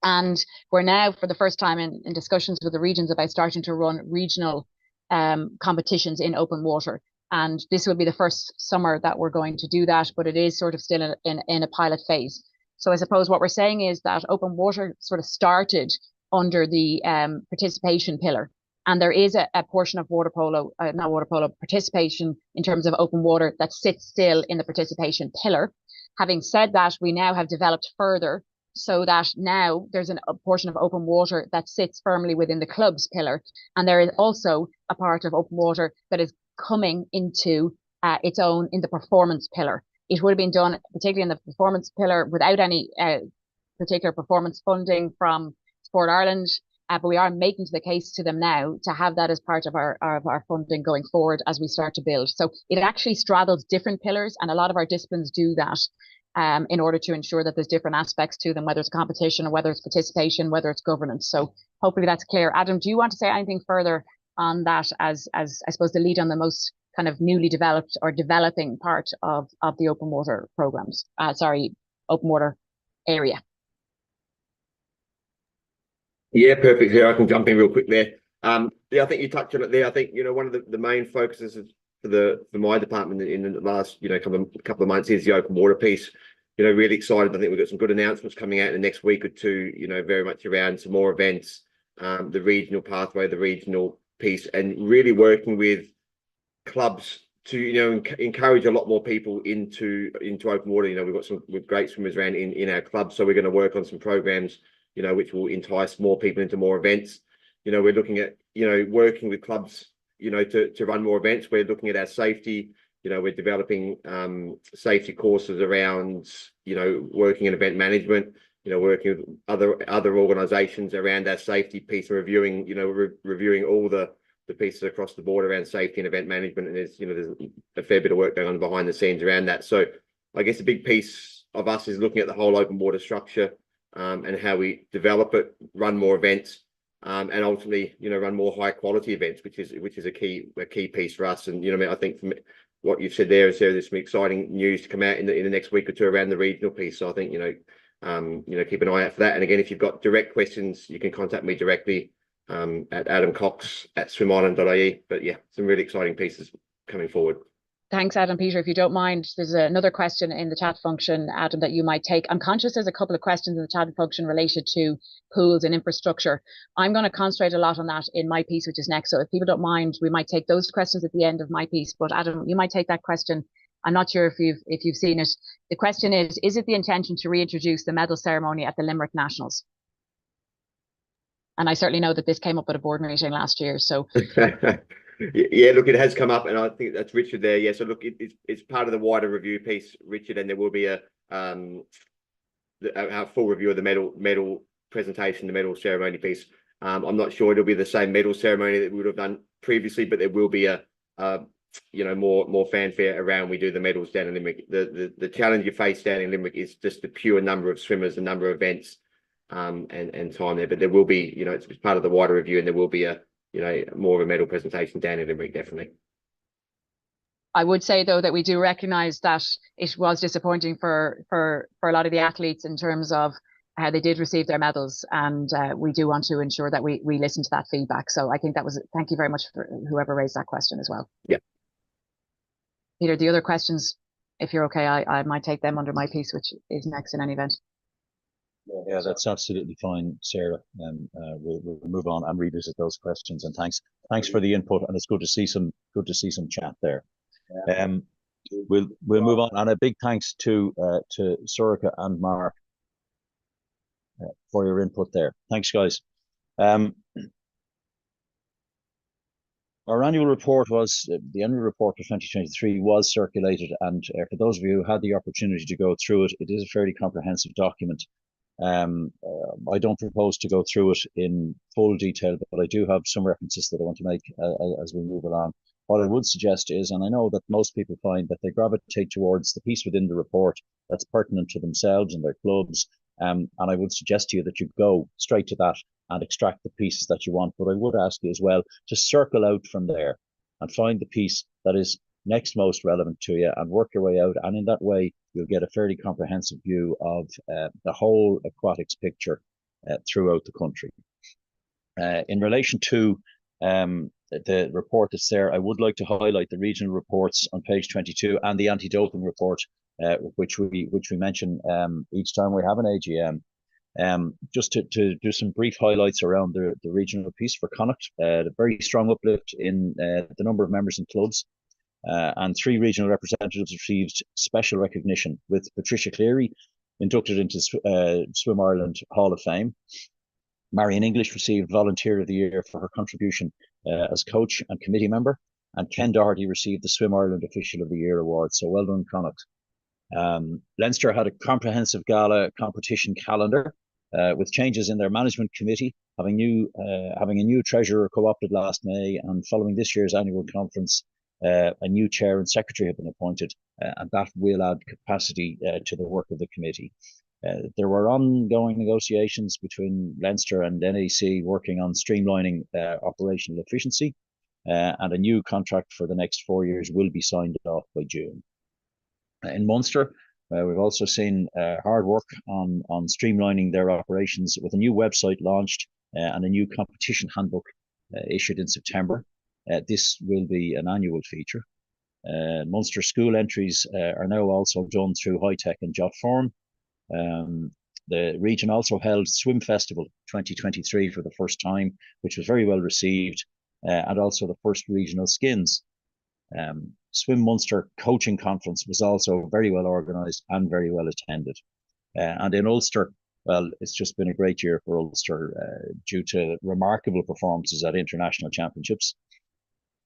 And we're now, for the first time, in discussions with the regions about starting to run regional competitions in open water. And this will be the first summer that we're going to do that, but it is sort of still in a pilot phase. So I suppose what we're saying is that open water sort of started under the participation pillar. And there is a portion of participation in terms of open water that sits still in the participation pillar. Having said that, we now have developed further so that now there's a portion of open water that sits firmly within the club's pillar. And there is also a part of open water that is coming into its own in the performance pillar. It would have been done, particularly in the performance pillar, without any particular performance funding from Sport Ireland. But we are making the case to them now to have that as part of our funding going forward as we start to build. So it actually straddles different pillars, and a lot of our disciplines do that in order to ensure that there's different aspects to them, whether it's competition or whether it's participation, whether it's governance. So hopefully that's clear. Adam, do you want to say anything further on that as I suppose the lead on the most kind of newly developed or developing part of the open water programs? Open water area. Yeah, perfect. Here, I can jump in real quick there. Yeah, I think you touched on it there. I think, you know, one of the main focuses for my department in the last, you know, couple of months is the open water piece. You know, really excited. I think we've got some good announcements coming out in the next week or two, you know, very much around some more events, the regional pathway, the regional piece, and really working with clubs to, you know, encourage a lot more people into open water. You know, we've got some great swimmers around in our club, so we're going to work on some programs, you know, which will entice more people into more events. You know, we're looking at, you know, working with clubs, you know, to run more events. We're looking at our safety. You know, we're developing safety courses around, you know, working in event management. You know, working with other organisations around our safety piece, reviewing, you know, reviewing all the pieces across the board around safety and event management. And there's, you know, there's a fair bit of work going on behind the scenes around that. So I guess a big piece of us is looking at the whole open water structure and how we develop it, run more events, and ultimately, you know, run more high quality events, which is a key piece for us. And, you know, I mean, I think from what you've said there's some exciting news to come out in the next week or two around the regional piece. So I think, you know, keep an eye out for that. And again, if you've got direct questions, you can contact me directly at adamcox@swimireland.ie. But yeah, some really exciting pieces coming forward. Thanks, Adam. Peter, if you don't mind, there's another question in the chat function, Adam, that you might take. I'm conscious there's a couple of questions in the chat function related to pools and infrastructure. I'm going to concentrate a lot on that in my piece, which is next. So if people don't mind, we might take those questions at the end of my piece. But Adam, you might take that question. I'm not sure if you've seen it. The question is it the intention to reintroduce the medal ceremony at the Limerick Nationals? And I certainly know that this came up at a board meeting last year. So yeah, look, it has come up, and I think that's Richard there. Yeah, so look, it's part of the wider review piece, Richard, and there will be a full review of the medal presentation, the medal ceremony piece. I'm not sure it'll be the same medal ceremony that we would have done previously, but there will be a you know, more fanfare around we do the medals down in Limerick. The challenge you face down in Limerick is just the pure number of swimmers, the number of events, and time there. But there will be, you know, it's part of the wider review, and there will be a you know, more of a medal presentation down in Limerick, definitely. I would say though that we do recognise that it was disappointing for a lot of the athletes in terms of how they did receive their medals, and we do want to ensure that we listen to that feedback. So I think that was, thank you very much for whoever raised that question as well. Yeah. Peter, the other questions, if you're okay, I might take them under my piece, which is next in any event. Yeah, that's absolutely fine, Sarah. We'll move on and revisit those questions. And thanks for the input. And it's good to see some chat there. We'll move on, and a big thanks to Sorika and Mark for your input there. Thanks, guys. Our annual report for 2023 was circulated, and for those of you who had the opportunity to go through it, it is a fairly comprehensive document. I don't propose to go through it in full detail, but I do have some references that I want to make as we move along. What I would suggest is, and I know that most people find that they gravitate towards the piece within the report that's pertinent to themselves and their clubs, and I would suggest to you that you go straight to that and extract the pieces that you want. But I would ask you as well to circle out from there and find the piece that is next most relevant to you and work your way out. And in that way, you'll get a fairly comprehensive view of the whole aquatics picture throughout the country. In relation to the report that's there, I would like to highlight the regional reports on page 22 and the anti-doping report, which we mention each time we have an AGM. Just to do some brief highlights around the regional piece for Connacht, the very strong uplift in the number of members and clubs, and 3 regional representatives received special recognition, with Patricia Cleary inducted into Swim Ireland Hall of Fame. Marion English received Volunteer of the Year for her contribution as coach and committee member, and Ken Doherty received the Swim Ireland Official of the Year award. So well done, Connacht. Leinster had a comprehensive gala competition calendar with changes in their management committee, having a new treasurer co-opted last May, and following this year's annual conference, a new chair and secretary have been appointed, and that will add capacity to the work of the committee. There were ongoing negotiations between Leinster and NAC working on streamlining operational efficiency, and a new contract for the next 4 years will be signed off by June. In Munster, we've also seen hard work on streamlining their operations, with a new website launched and a new competition handbook issued in September. This will be an annual feature. Munster school entries are now also done through High Tech and Jotform. The region also held Swim Festival 2023 for the first time, which was very well received, and also the first regional skins. Swim Munster Coaching Conference was also very well organised and very well attended. And in Ulster, well, it's just been a great year for Ulster due to remarkable performances at international championships.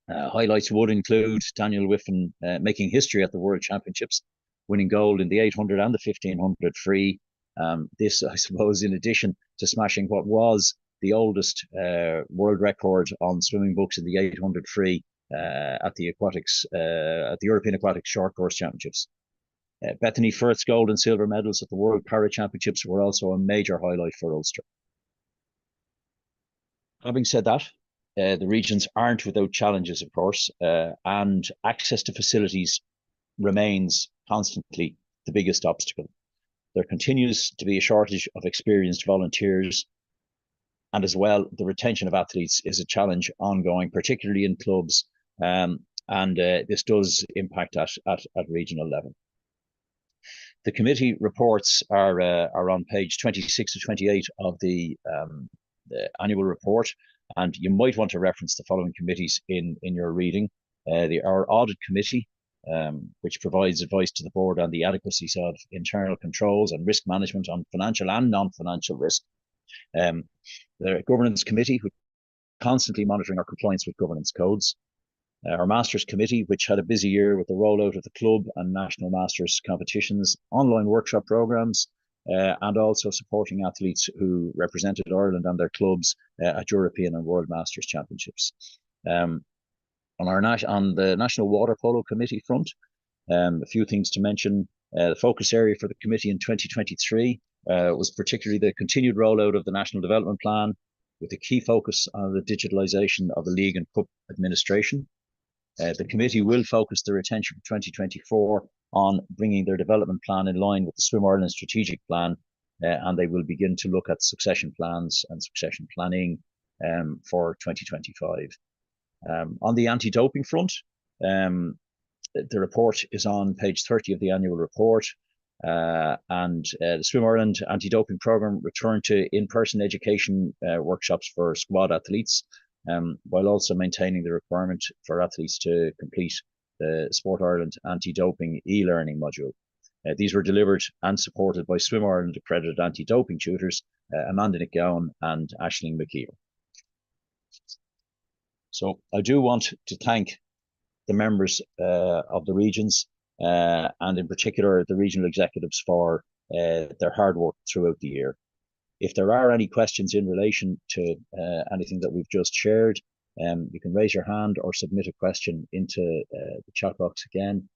Highlights would include Daniel Whiffen making history at the World Championships, winning gold in the 800 and the 1500 free. This, I suppose, in addition to smashing what was the oldest world record on swimming books in the 800 free at the European Aquatics Short Course Championships. Bethany Firth's gold and silver medals at the World Para Championships were also a major highlight for Ulster. Having said that, the regions aren't without challenges, of course, and access to facilities remains constantly the biggest obstacle. There continues to be a shortage of experienced volunteers, and as well, the retention of athletes is a challenge ongoing, particularly in clubs, and this does impact at regional level. The committee reports are on page 26 to 28 of the annual report, and you might want to reference the following committees in your reading. Our audit committee, which provides advice to the board on the adequacies of internal controls and risk management on financial and non-financial risk. The governance committee, which is constantly monitoring our compliance with governance codes. Our Masters Committee, which had a busy year with the rollout of the club and national Masters competitions, online workshop programs, and also supporting athletes who represented Ireland and their clubs at European and World Masters Championships. On the National Water Polo Committee front, a few things to mention. The focus area for the committee in 2023 was particularly the continued rollout of the National Development Plan, with a key focus on the digitalisation of the league and cup administration. The committee will focus their attention for 2024 on bringing their development plan in line with the Swim Ireland strategic plan, and they will begin to look at succession plans and succession planning for 2025. On the anti-doping front, the report is on page 30 of the annual report, and the Swim Ireland anti-doping programme returned to in-person education workshops for squad athletes, while also maintaining the requirement for athletes to complete the Sport Ireland anti-doping e-learning module. These were delivered and supported by Swim Ireland accredited anti-doping tutors, Amanda McGowan and Aisling McKeever. So I do want to thank the members of the regions, and in particular the regional executives, for their hard work throughout the year. If there are any questions in relation to anything that we've just shared, you can raise your hand or submit a question into the chat box again.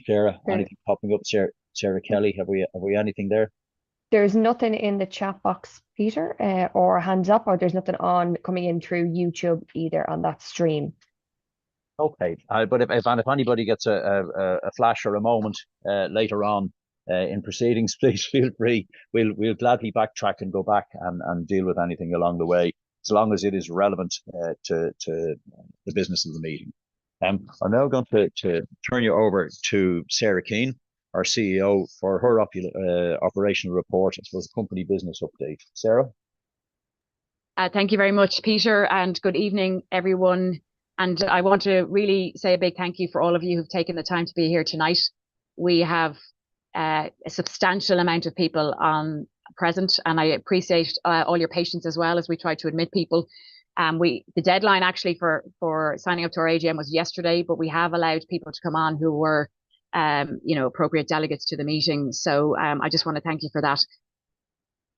Sarah, anything popping up? Sarah Kelly, have we anything there? There's nothing in the chat box, Peter, or hands up, or there's nothing coming in through YouTube either on that stream. Okay, but if anybody gets a flash or a moment later on in proceedings, please feel free. We'll gladly backtrack and go back and deal with anything along the way, as long as it is relevant to the business of the meeting. I'm now going to turn you over to Sarah Keane, our CEO, for her operational report, I suppose, company business update. Sarah? Thank you very much, Peter, and good evening, everyone. And I want to really say a big thank you for all of you who've taken the time to be here tonight. We have a substantial amount of people present, and I appreciate all your patience as well as we try to admit people. The deadline actually for signing up to our AGM was yesterday, but we have allowed people to come on who were appropriate delegates to the meeting. So I just want to thank you for that.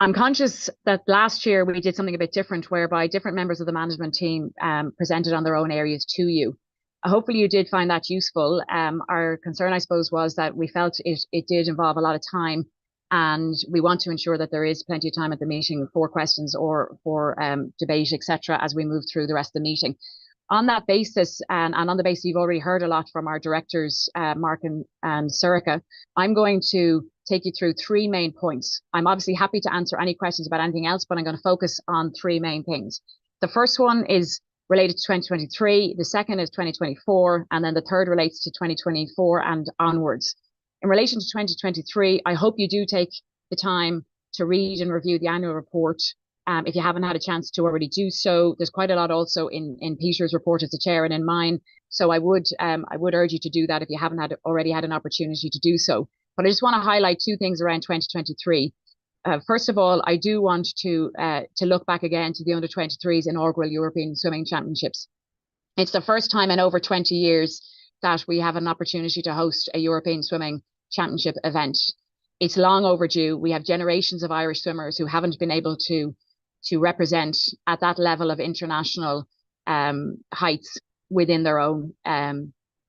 I'm conscious that last year we did something a bit different, whereby different members of the management team presented on their own areas to you. Hopefully you did find that useful. Our concern, I suppose, was that we felt it did involve a lot of time, and we want to ensure that there is plenty of time at the meeting for questions or for debate, etc., as we move through the rest of the meeting. On that basis, and on the basis you've already heard a lot from our directors, Mark and Sorcha, I'm going to take you through three main points. I'm obviously happy to answer any questions about anything else, but I'm going to focus on three main things. The first one is related to 2023, the second is 2024, and then the third relates to 2024 and onwards. In relation to 2023, I hope you do take the time to read and review the annual report. If you haven't had a chance to already do so, there's quite a lot also in Peter's report as the chair and in mine. So I would urge you to do that if you haven't already had an opportunity to do so. But I just want to highlight two things around 2023. First of all, I do want to look back again to the Under-23's inaugural European Swimming Championships. It's the first time in over 20 years that we have an opportunity to host a European Swimming Championship event. It's long overdue. We have generations of Irish swimmers who haven't been able to represent at that level of international heights within their own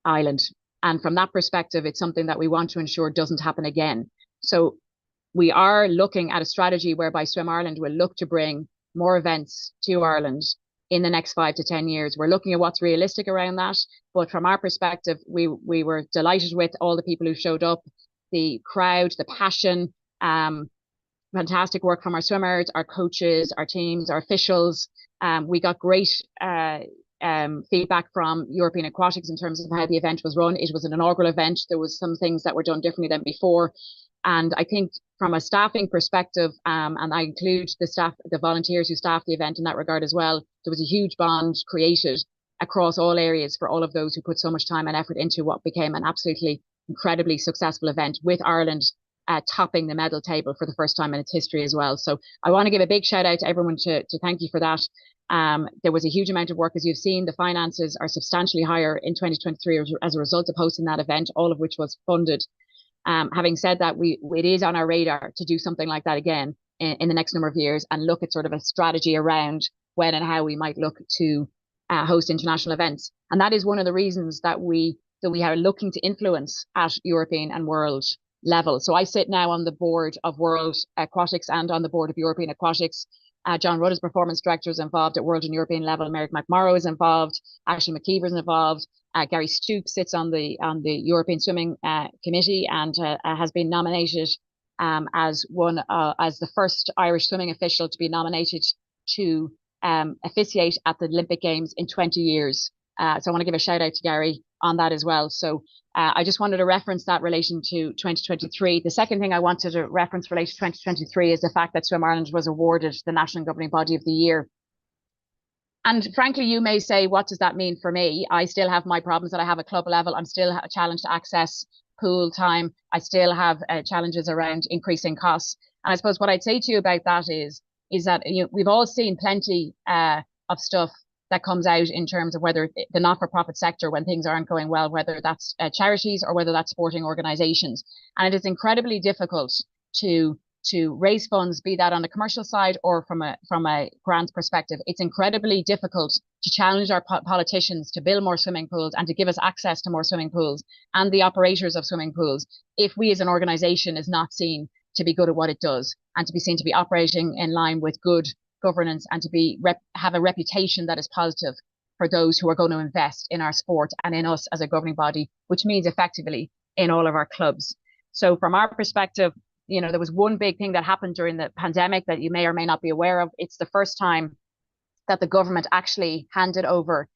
island. And from that perspective, it's something that we want to ensure doesn't happen again. So we are looking at a strategy whereby Swim Ireland will look to bring more events to Ireland in the next 5 to 10 years. We're looking at what's realistic around that. But from our perspective, we were delighted with all the people who showed up, the crowd, the passion, fantastic work from our swimmers, our coaches, our teams, our officials. We got great feedback from European Aquatics in terms of how the event was run. It was an inaugural event. There was some things that were done differently than before. And I think from a staffing perspective, and I include the volunteers who staffed the event in that regard as well, there was a huge bond created across all areas for all of those who put so much time and effort into what became an absolutely incredibly successful event, with Ireland topping the medal table for the first time in its history as well. So I want to give a big shout out to everyone to thank you for that. There was a huge amount of work, as you've seen. The finances are substantially higher in 2023 as a result of hosting that event, all of which was funded. Having said that, it is on our radar to do something like that again in the next number of years, and look at sort of a strategy around when and how we might look to host international events. And that is one of the reasons that we are looking to influence at European and world level. So I sit now on the board of World Aquatics and on the board of European Aquatics. John Rudd is performance director, is involved at world and European level. Merrick McMorrow is involved. Ashley McKeever is involved. Gary Stoops sits on the European Swimming Committee and has been nominated as the first Irish swimming official to be nominated to officiate at the Olympic Games in 20 years. So I want to give a shout out to Gary on that as well. So I just wanted to reference that relation to 2023. The second thing I wanted to reference related to 2023 is the fact that Swim Ireland was awarded the National Governing Body of the Year. And frankly, you may say, what does that mean for me? I still have my problems that I have at club level. I'm still challenged to access pool time. I still have challenges around increasing costs. And I suppose what I'd say to you about that is that we've all seen plenty of stuff that comes out in terms of whether the not-for-profit sector, when things aren't going well, whether that's charities or whether that's sporting organisations. And it is incredibly difficult to raise funds, be that on the commercial side or from a grant perspective. It's incredibly difficult to challenge our politicians to build more swimming pools and to give us access to more swimming pools and the operators of swimming pools if we as an organisation is not seen to be good at what it does and to be seen to be operating in line with good governance and to have a reputation that is positive for those who are going to invest in our sport and in us as a governing body, which means effectively in all of our clubs. So from our perspective, there was one big thing that happened during the pandemic that you may or may not be aware of. It's the first time that the government actually handed over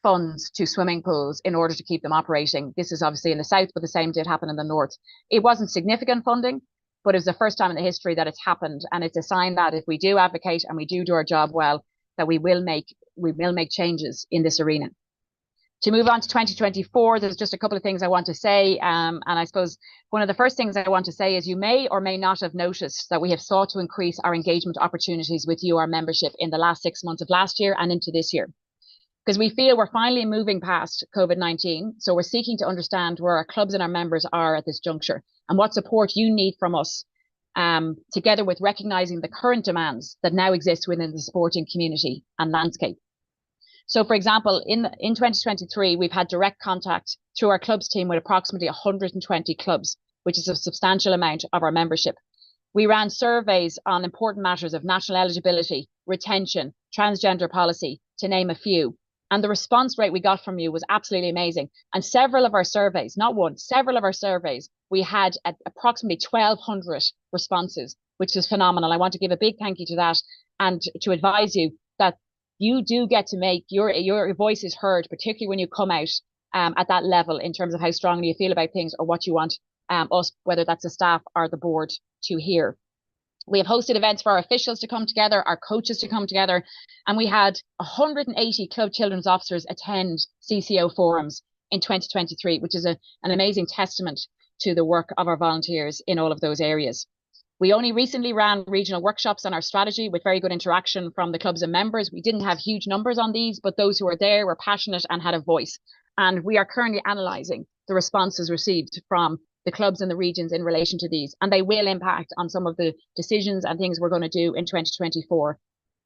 funds to swimming pools in order to keep them operating. This is obviously in the south, but the same did happen in the north. It wasn't significant funding, but it was the first time in the history that it's happened. And it's a sign that if we do advocate and we do our job well, that we will make changes in this arena. To move on to 2024, there's just a couple of things I want to say. And I suppose one of the first things I want to say is you may or may not have noticed that we have sought to increase our engagement opportunities with you, our membership, in the last 6 months of last year and into this year. Because we feel we're finally moving past COVID-19. So we're seeking to understand where our clubs and our members are at this juncture and what support you need from us, together with recognising the current demands that now exist within the sporting community and landscape. So, for example, in 2023, we've had direct contact through our clubs team with approximately 120 clubs, which is a substantial amount of our membership. We ran surveys on important matters of national eligibility, retention, transgender policy, to name a few. And the response rate we got from you was absolutely amazing. And several of our surveys, not one, several of our surveys, we had approximately 1,200 responses, which is phenomenal. I want to give a big thank you to that and to advise you that you do get to make your voice is heard, particularly when you come out at that level in terms of how strongly you feel about things or what you want us, whether that's the staff or the board, to hear. We have hosted events for our officials to come together, our coaches to come together, and we had 180 club children's officers attend CCO forums in 2023, which is an amazing testament to the work of our volunteers in all of those areas. We only recently ran regional workshops on our strategy with very good interaction from the clubs and members. We didn't have huge numbers on these, but those who were there were passionate and had a voice. And we are currently analysing the responses received from the clubs and the regions in relation to these, and they will impact on some of the decisions and things we're going to do in 2024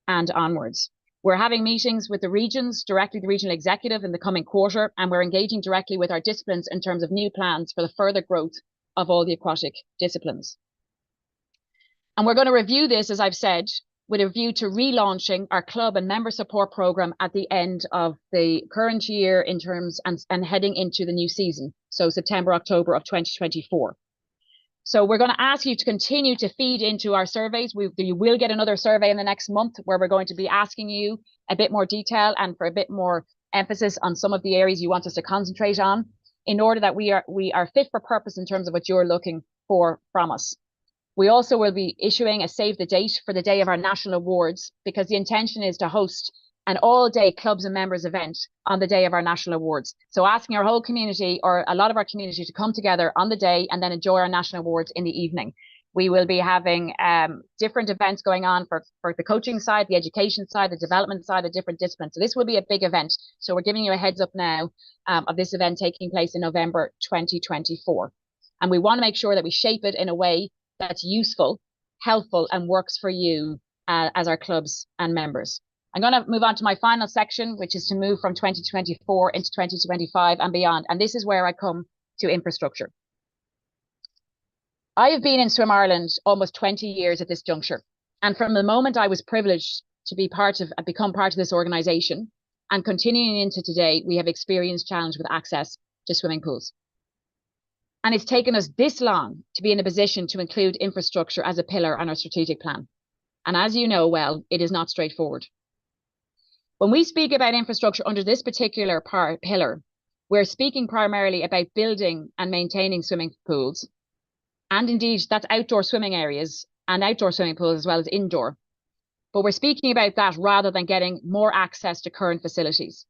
and onwards. We're having meetings with the regions, directly the regional executive in the coming quarter, and we're engaging directly with our disciplines in terms of new plans for the further growth of all the aquatic disciplines. And we're going to review this, as I've said, with a view to relaunching our club and member support programme at the end of the current year in terms and heading into the new season. So September, October of 2024. So we're going to ask you to continue to feed into our surveys. You will get another survey in the next month where we're going to be asking you a bit more detail and for a bit more emphasis on some of the areas you want us to concentrate on in order that we are fit for purpose in terms of what you're looking for from us. We also will be issuing a save the date for the day of our national awards, because the intention is to host an all-day clubs and members event on the day of our national awards. So asking our whole community, or a lot of our community, to come together on the day and then enjoy our national awards in the evening. We will be having different events going on for the coaching side, the education side, the development side, the different disciplines. So this will be a big event. So we're giving you a heads up now of this event taking place in November 2024. And we want to make sure that we shape it in a way that's useful, helpful, and works for you as our clubs and members. I'm going to move on to my final section, which is to move from 2024 into 2025 and beyond. And this is where I come to infrastructure. I have been in Swim Ireland almost 20 years at this juncture. And from the moment I was privileged to become part of this organisation and continuing into today, we have experienced challenge with access to swimming pools. And it's taken us this long to be in a position to include infrastructure as a pillar on our strategic plan. And as you know well, it is not straightforward. When we speak about infrastructure under this particular pillar, we're speaking primarily about building and maintaining swimming pools. And indeed, that's outdoor swimming areas and outdoor swimming pools as well as indoor. But we're speaking about that rather than getting more access to current facilities.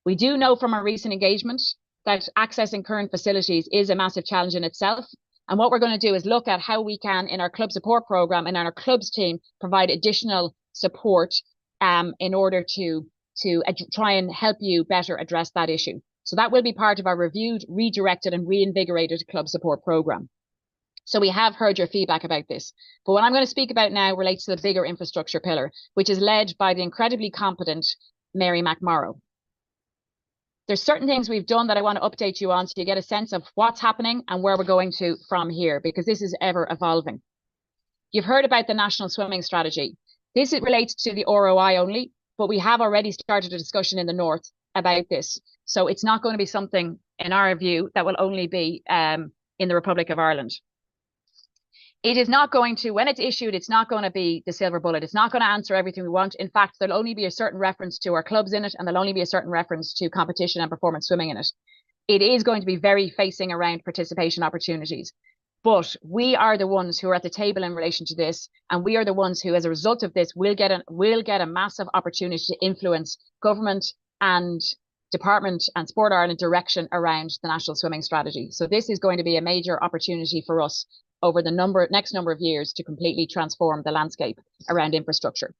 We do know from our recent engagement that accessing current facilities is a massive challenge in itself. And what we're going to do is look at how we can, in our club support programme and in our clubs team, provide additional support in order to try and help you better address that issue. So that will be part of our reviewed, redirected and reinvigorated club support programme. So we have heard your feedback about this. But what I'm going to speak about now relates to the bigger infrastructure pillar, which is led by the incredibly competent Mary McMorrow. There's certain things we've done that I want to update you on so you get a sense of what's happening and where we're going to from here, because this is ever evolving. You've heard about the National Swimming Strategy. This relates to the ROI only, but we have already started a discussion in the North about this. So it's not going to be something, in our view, that will only be in the Republic of Ireland. It is not going to, when it's issued, it's not going to be the silver bullet. It's not going to answer everything we want. In fact, there'll only be a certain reference to our clubs in it, and there'll only be a certain reference to competition and performance swimming in it. It is going to be very facing around participation opportunities. But we are the ones who are at the table in relation to this, and we are the ones who, as a result of this, will get a massive opportunity to influence government and Department and Sport Ireland direction around the National Swimming Strategy. So this is going to be a major opportunity for us over the next number of years to completely transform the landscape around infrastructure.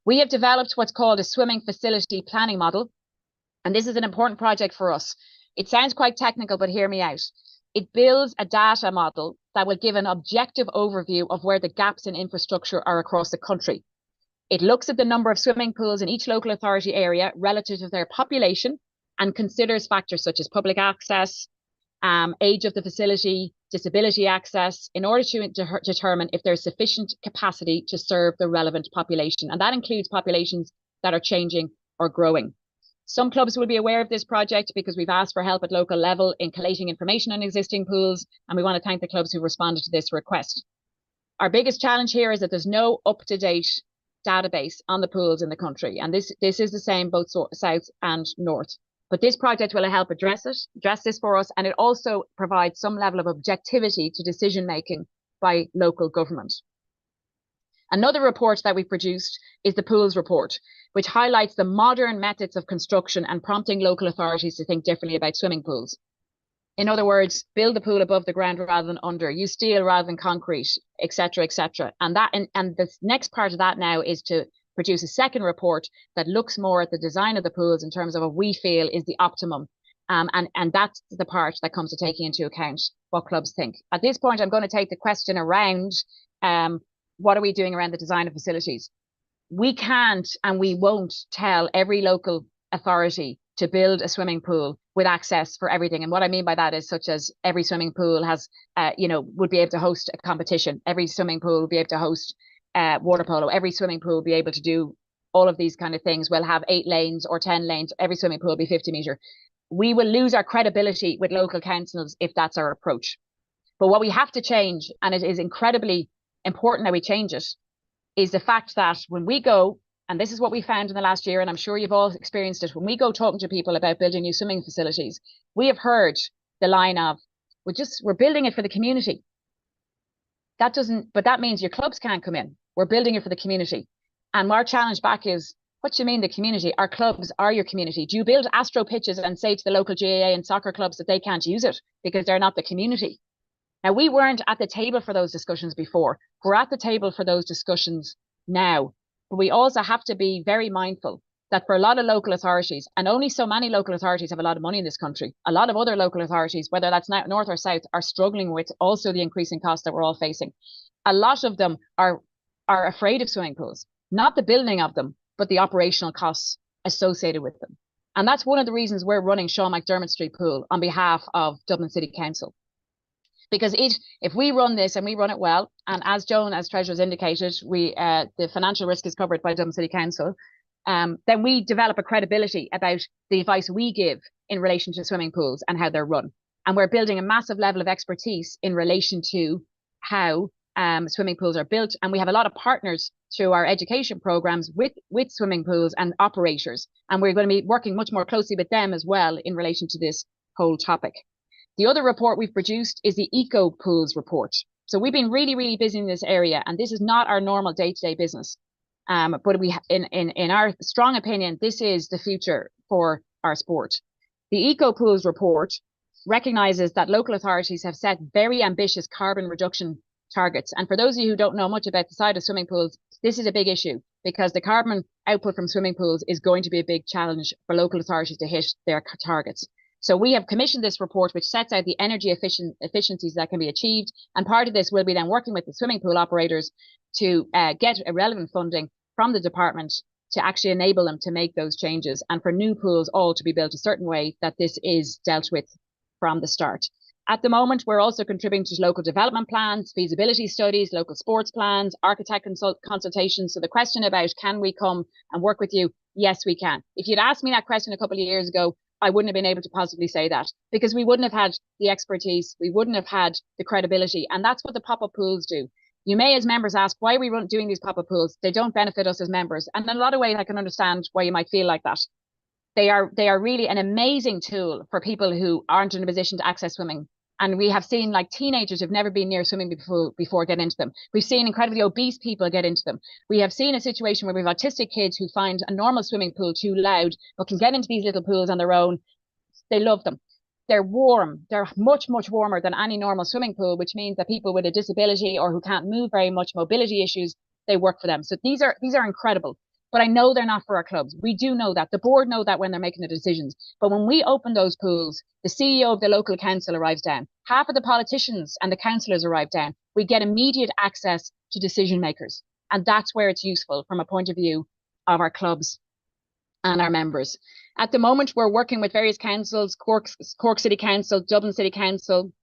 We have developed what's called a swimming facility planning model, and this is an important project for us. It sounds quite technical, but hear me out. It builds a data model that will give an objective overview of where the gaps in infrastructure are across the country. It looks at the number of swimming pools in each local authority area relative to their population and considers factors such as public access, age of the facility, disability access, in order to determine if there's sufficient capacity to serve the relevant population. And that includes populations that are changing or growing. Some clubs will be aware of this project because we've asked for help at local level in collating information on existing pools, and we want to thank the clubs who responded to this request. Our biggest challenge here is that there's no up-to-date database on the pools in the country, and this is the same both south and north. But this project will help address this for us, and it also provides some level of objectivity to decision making by local government. Another report that we produced is the Pools Report, which highlights the modern methods of construction and prompting local authorities to think differently about swimming pools. In other words, build the pool above the ground rather than under, use steel rather than concrete, etc., etc. And the next part of that now is to produce a second report that looks more at the design of the pools in terms of what we feel is the optimum. And that's the part that comes to taking into account what clubs think. At this point, I'm going to take the question around what are we doing around the design of facilities? We can't and we won't tell every local authority to build a swimming pool with access for everything. And what I mean by that is such as every swimming pool has, would be able to host a competition. Every swimming pool will be able to host water polo. Every swimming pool will be able to do all of these kind of things. We'll have 8 lanes or 10 lanes. Every swimming pool will be 50 metre. We will lose our credibility with local councils if that's our approach. But what we have to change, and it is incredibly important that we change it, is the fact that when we go, and this is what we found in the last year, and I'm sure you've all experienced it, when we go talking to people about building new swimming facilities, we have heard the line of, we're building it for the community. But that means your clubs can't come in. We're building it for the community. And our challenge back is, what do you mean the community? Our clubs are your community. Do you build astro pitches and say to the local GAA and soccer clubs that they can't use it because they're not the community? Now, we weren't at the table for those discussions before. We're at the table for those discussions now. But we also have to be very mindful that for a lot of local authorities, and only so many local authorities have a lot of money in this country, a lot of other local authorities, whether that's north or south, are struggling with also the increasing costs that we're all facing. A lot of them are afraid of swimming pools, not the building of them, but the operational costs associated with them. And that's one of the reasons we're running Sean McDermott Street Pool on behalf of Dublin City Council. Because if we run this and we run it well, and as Joan, as Treasurer, has indicated, the financial risk is covered by Dublin City Council, then we develop a credibility about the advice we give in relation to swimming pools and how they're run. And we're building a massive level of expertise in relation to how swimming pools are built. And we have a lot of partners through our education programs with swimming pools and operators. And we're going to be working much more closely with them as well in relation to this whole topic. The other report we've produced is the Eco Pools report. So we've been really, really busy in this area, and this is not our normal day-to-day business. But in our strong opinion, this is the future for our sport. The Eco Pools report recognises that local authorities have set very ambitious carbon reduction targets. And for those of you who don't know much about the side of swimming pools, this is a big issue because the carbon output from swimming pools is going to be a big challenge for local authorities to hit their targets. So we have commissioned this report, which sets out the energy efficiencies that can be achieved. And part of this will be then working with the swimming pool operators to get relevant funding from the department to actually enable them to make those changes, and for new pools all to be built a certain way that this is dealt with from the start. At the moment, we're also contributing to local development plans, feasibility studies, local sports plans, architect consultations. So the question about can we come and work with you? Yes, we can. If you'd asked me that question a couple of years ago, I wouldn't have been able to possibly say that because we wouldn't have had the expertise, we wouldn't have had the credibility, and that's what the pop-up pools do. You may, as members, ask why are we doing these pop-up pools? They don't benefit us as members, and in a lot of ways, I can understand why you might feel like that. They are really an amazing tool for people who aren't in a position to access swimming. And we have seen like teenagers who've never been near swimming before get into them. We've seen incredibly obese people get into them. We have seen a situation where we have autistic kids who find a normal swimming pool too loud, but can get into these little pools on their own. They love them. They're warm. They're much, much warmer than any normal swimming pool, which means that people with a disability or who can't move very much, mobility issues, they work for them. So these are incredible. But I know they're not for our clubs. We do know that. The board know that when they're making the decisions. But when we open those pools, the CEO of the local council arrives down. Half of the politicians and the councillors arrive down. We get immediate access to decision makers. And that's where it's useful from a point of view of our clubs and our members. At the moment, we're working with various councils, Cork City Council, Dublin City Council,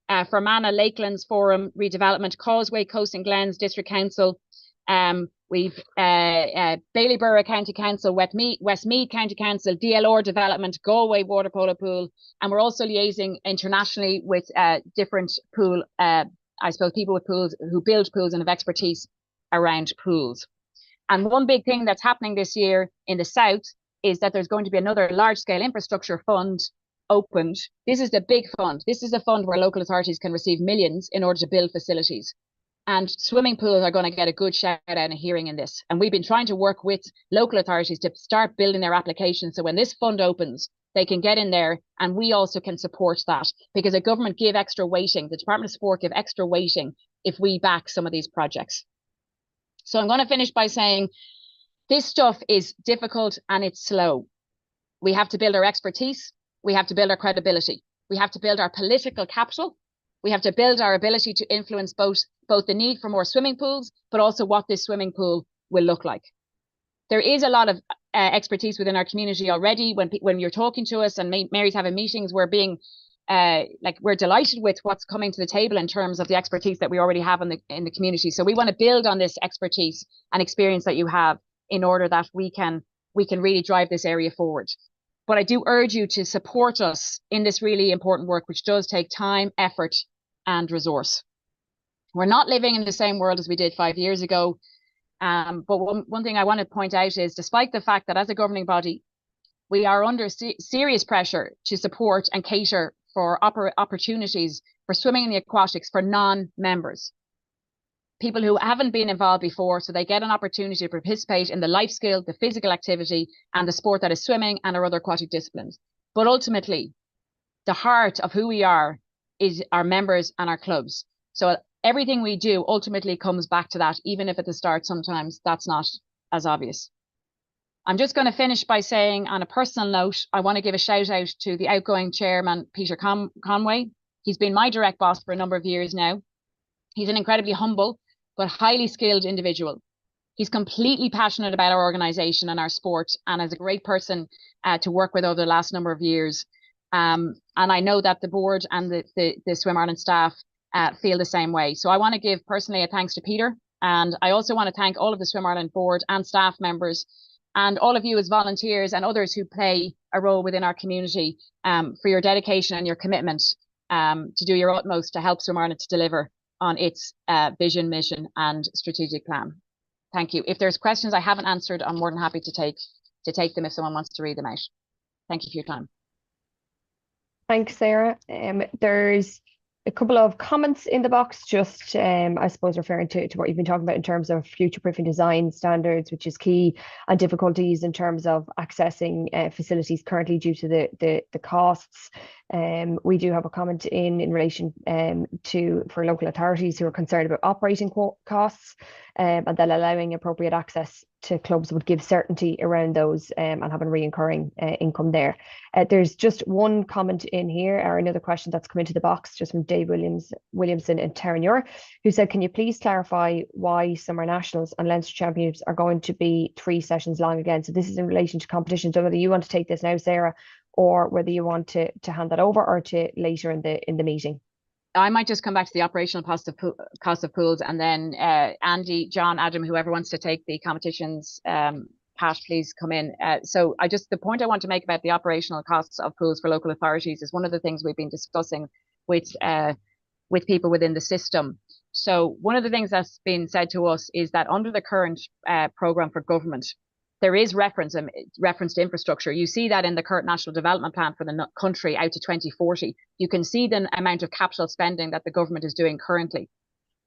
Fermanagh Lakelands Forum, Redevelopment, Causeway, Coast and Glens District Council. We've Ballyborough County Council, Westmeath County Council, DLR Development, Galway Water Polo Pool, and we're also liaising internationally with different pool, people with pools who build pools and have expertise around pools. And one big thing that's happening this year in the south is that there's going to be another large-scale infrastructure fund opened. This is the big fund. This is a fund where local authorities can receive millions in order to build facilities. And swimming pools are going to get a good shout out and a hearing in this. And we've been trying to work with local authorities to start building their applications. So when this fund opens, they can get in there and we also can support that because the government give extra weighting. The Department of Sport give extra weighting if we back some of these projects. So I'm going to finish by saying this stuff is difficult and it's slow. We have to build our expertise. We have to build our credibility. We have to build our political capital. We have to build our ability to influence both the need for more swimming pools, but also what this swimming pool will look like. There is a lot of expertise within our community already. When you're talking to us and Mary's having meetings, we're being we're delighted with what's coming to the table in terms of the expertise that we already have in the community. So we want to build on this expertise and experience that you have in order that we can really drive this area forward. But I do urge you to support us in this really important work, which does take time, effort, and resource. We're not living in the same world as we did 5 years ago. But one thing I want to point out is, despite the fact that as a governing body, we are under serious pressure to support and cater for opportunities for swimming in the aquatics for non-members. People who haven't been involved before, so they get an opportunity to participate in the life skill, the physical activity, and the sport that is swimming and our other aquatic disciplines. But ultimately, the heart of who we are is our members and our clubs. So everything we do ultimately comes back to that, even if at the start sometimes that's not as obvious. I'm just going to finish by saying, on a personal note, I want to give a shout out to the outgoing chairman, Peter Conway. He's been my direct boss for a number of years now. He's an incredibly humble but highly skilled individual. He's completely passionate about our organisation and our sport, and is a great person to work with over the last number of years. And I know that the board and the Swim Ireland staff feel the same way. So I want to give personally a thanks to Peter, and I also want to thank all of the Swim Ireland board and staff members, and all of you as volunteers and others who play a role within our community, for your dedication and your commitment to do your utmost to help Swim Ireland to deliver on its vision, mission and strategic plan. Thank you. If there's questions I haven't answered, I'm more than happy to take them if someone wants to read them out. Thank you for your time. Thanks, Sarah. There's a couple of comments in the box, just I suppose referring to what you've been talking about in terms of future-proofing design standards, which is key, and difficulties in terms of accessing facilities currently due to the costs. We do have a comment in relation for local authorities who are concerned about operating costs, and that allowing appropriate access to clubs would give certainty around those, and having recurring income there. There's just one comment in here, or another question that's come into the box, just from Dave Williamson in Terranure, who said, can you please clarify why Summer Nationals and Leinster Championships are going to be 3 sessions long again? So this is in relation to competitions. So whether you want to take this now, Sarah, or whether you want to hand that over or to later in the meeting. I might just come back to the operational cost of pools, and then Andy, John, Adam, whoever wants to take the competitions, Pat, please come in. So the point I want to make about the operational costs of pools for local authorities is one of the things we've been discussing with people within the system. So one of the things that's been said to us is that under the current programme for government, there is reference to infrastructure. You see that in the current national development plan for the country out to 2040. You can see the amount of capital spending that the government is doing currently,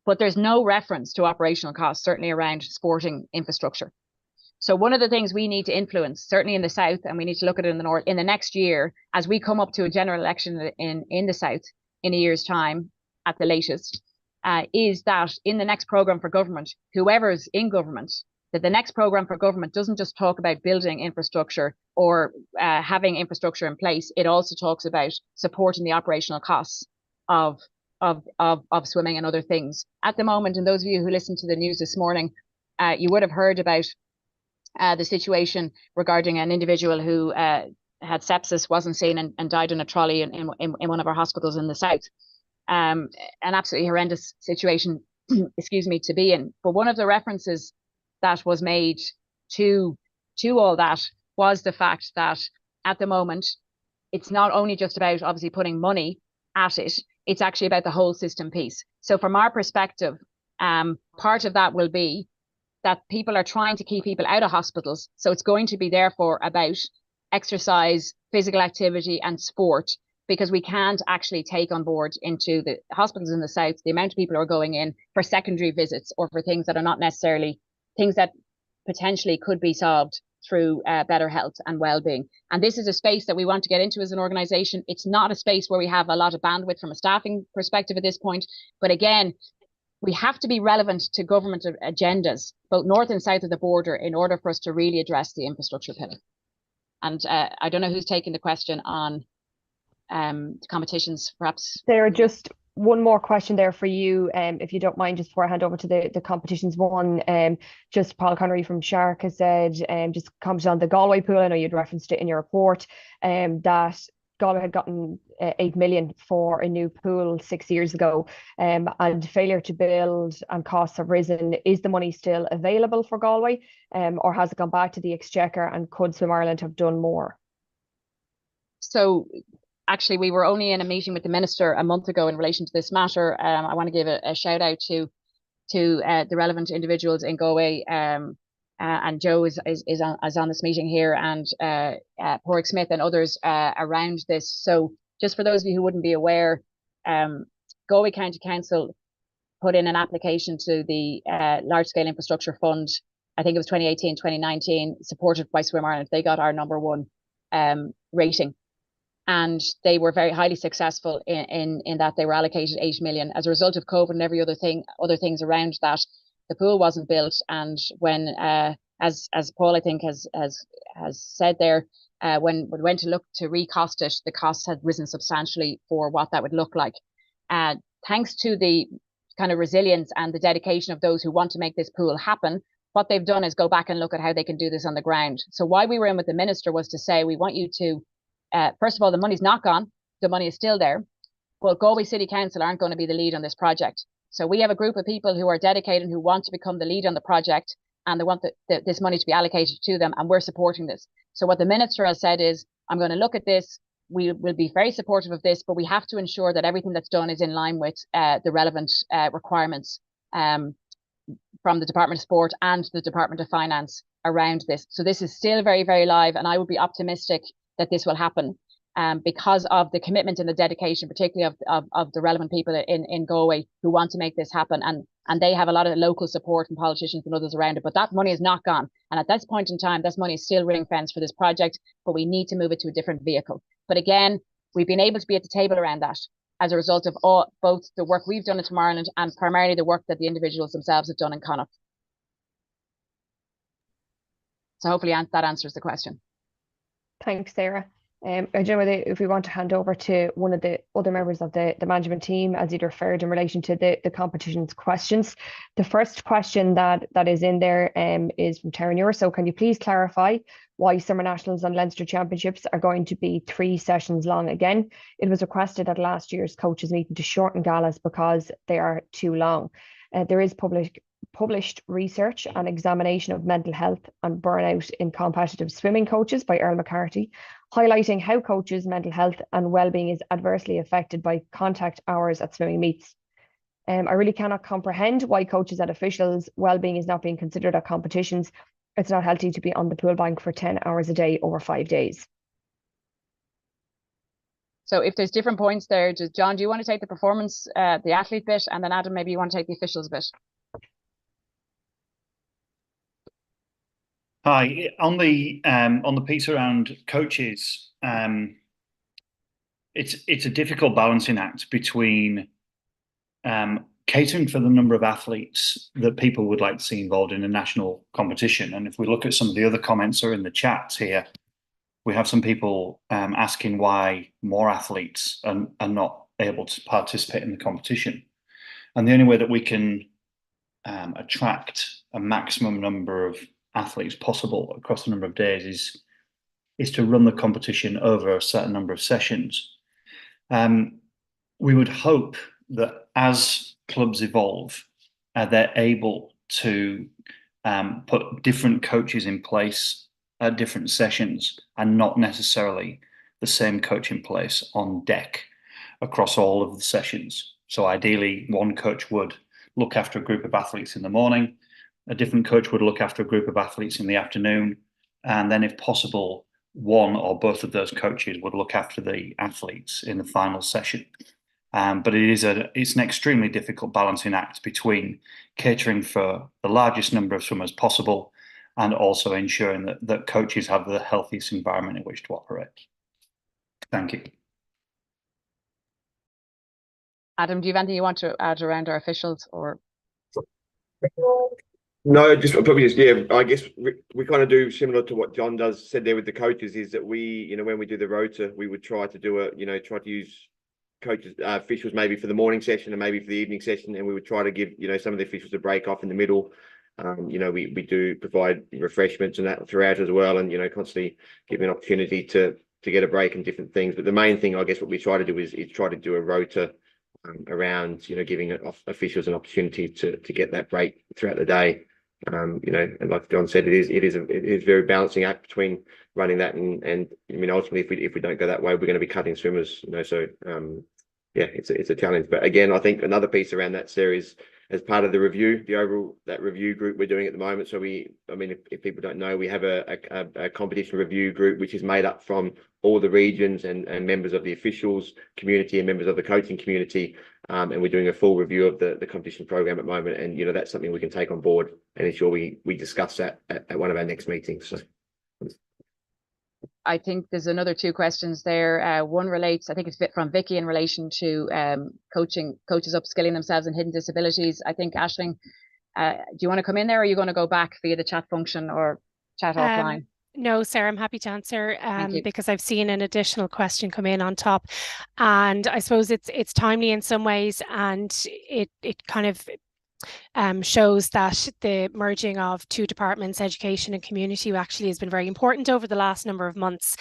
but there's no reference to operational costs, certainly around sporting infrastructure. So one of the things we need to influence, certainly in the south, and we need to look at it in the north, in the next year, as we come up to a general election in the south in a year's time at the latest, is that in the next programme for government, whoever's in government, that the next programme for government doesn't just talk about building infrastructure or having infrastructure in place. It also talks about supporting the operational costs of swimming and other things. At the moment, and those of you who listened to the news this morning, you would have heard about the situation regarding an individual who had sepsis, wasn't seen, and died in a trolley in one of our hospitals in the south. An absolutely horrendous situation, excuse me, to be in. But one of the references that was made to all that was the fact that at the moment, it's not only just about obviously putting money at it, it's actually about the whole system piece. So from our perspective, part of that will be that people are trying to keep people out of hospitals. So it's going to be therefore about exercise, physical activity and sport, because we can't actually take on board into the hospitals in the south the amount of people who are going in for secondary visits or for things that are not necessarily things that potentially could be solved through better health and well-being. And this is a space that we want to get into as an organisation. It's not a space where we have a lot of bandwidth from a staffing perspective at this point. But again, we have to be relevant to government agendas, both north and south of the border, in order for us to really address the infrastructure pillar. And I don't know who's taking the question on competitions, perhaps. Sarah, just one more question there for you, if you don't mind, just before I hand over to the competitions one. Just Paul Connery from Shark has said, just commented on the Galway pool. I know you'd referenced it in your report, that Galway had gotten 8 million for a new pool 6 years ago, and failure to build and costs have risen. Is the money still available for Galway, or has it gone back to the Exchequer, and could Swim Ireland have done more? So actually, we were only in a meeting with the Minister a month ago in relation to this matter. I want to give a shout out to the relevant individuals in Galway, and Joe is on this meeting here, and Porrick Smith and others around this. So just for those of you who wouldn't be aware, Galway County Council put in an application to the Large Scale Infrastructure Fund, I think it was 2018, 2019, supported by Swim Ireland. They got our #1 rating. And they were very highly successful in that they were allocated 8 million. As a result of COVID and every other things around that, the pool wasn't built. And when, as Paul I think has said there, when we went to look to recost it, the costs had risen substantially for what that would look like. Thanks to the kind of resilience and the dedication of those who want to make this pool happen, what they've done is go back and look at how they can do this on the ground. So why we were in with the Minister was to say, we want you to, first of all, the money's not gone. The money is still there. but Galway City Council aren't going to be the lead on this project. So we have a group of people who are dedicated, who want to become the lead on the project, and they want this money to be allocated to them, and we're supporting this. So what the Minister has said is, I'm going to look at this. We will be very supportive of this, but we have to ensure that everything that's done is in line with the relevant requirements from the Department of Sport and the Department of Finance around this. So this is still very, very live, and I would be optimistic that this will happen because of the commitment and the dedication, particularly of the relevant people in Galway who want to make this happen. And they have a lot of local support and politicians and others around it. But that money is not gone. And at this point in time, this money is still ring fenced for this project, but we need to move it to a different vehicle. But again, we've been able to be at the table around that as a result of both the work we've done in Swim Ireland and primarily the work that the individuals themselves have done in Connacht. So hopefully that answers the question. Thanks, Sarah. I don't know whether if we want to hand over to one of the other members of the management team, as you'd referred in relation to the competition's questions. The first question that is in there is from Taryn Ure. So can you please clarify why Summer Nationals and Leinster Championships are going to be 3 sessions long again? It was requested at last year's coaches meeting to shorten galas because they are too long. There is published research and examination of mental health and burnout in competitive swimming coaches by Earl McCarthy, highlighting how coaches' mental health and well-being is adversely affected by contact hours at swimming meets. I really cannot comprehend why coaches and officials' well-being is not being considered at competitions. It's not healthy to be on the pool bank for 10 hours a day over 5 days. So if there's different points there, John, do you want to take the performance, the athlete bit, and then Adam, maybe you want to take the officials bit? Hi, on the piece around coaches, it's a difficult balancing act between catering for the number of athletes that people would like to see involved in a national competition. And if we look at some of the other comments or in the chats here, we have some people asking why more athletes are not able to participate in the competition. And the only way that we can attract a maximum number of athletes possible across a number of days is to run the competition over a certain number of sessions. We would hope that as clubs evolve, they're able to put different coaches in place at different sessions and not necessarily the same coach in place on deck across all of the sessions. So ideally, one coach would look after a group of athletes in the morning, a different coach would look after a group of athletes in the afternoon, and then if possible, one or both of those coaches would look after the athletes in the final session. But it's an extremely difficult balancing act between catering for the largest number of swimmers possible and also ensuring that coaches have the healthiest environment in which to operate. Thank you. Adam, do you have anything you want to add around our officials or? No, I guess we kind of do similar to what John said there with the coaches, is that we, when we do the rota, we would try to do try to use coaches, officials maybe for the morning session and maybe for the evening session, and we would try to give, some of the officials a break off in the middle. We do provide refreshments and that throughout as well, and, constantly give an opportunity to get a break and different things. But the main thing, I guess, what we try to do is try to do a rota around, giving officials an opportunity to get that break throughout the day. And like John said, it is very balancing act between running that and ultimately if we don't go that way, we're going to be cutting swimmers, so it's a challenge. But again, I think another piece around that series, as part of the review, that review group we're doing at the moment. So if people don't know, we have a competition review group which is made up from all the regions and members of the officials community and members of the coaching community, and we're doing a full review of the competition program at the moment. And that's something we can take on board and ensure we discuss that at one of our next meetings. So. I think there's another 2 questions there. One relates, I think it's from Vicky, in relation to coaches upskilling themselves in hidden disabilities. I think, Aisling, do you want to come in there, or are you going to go back via the chat function or chat offline? No, Sarah, I'm happy to answer because I've seen an additional question come in on top, and I suppose it's timely in some ways, and it kind of shows that the merging of 2 departments, education and community, actually has been very important over the last number of months.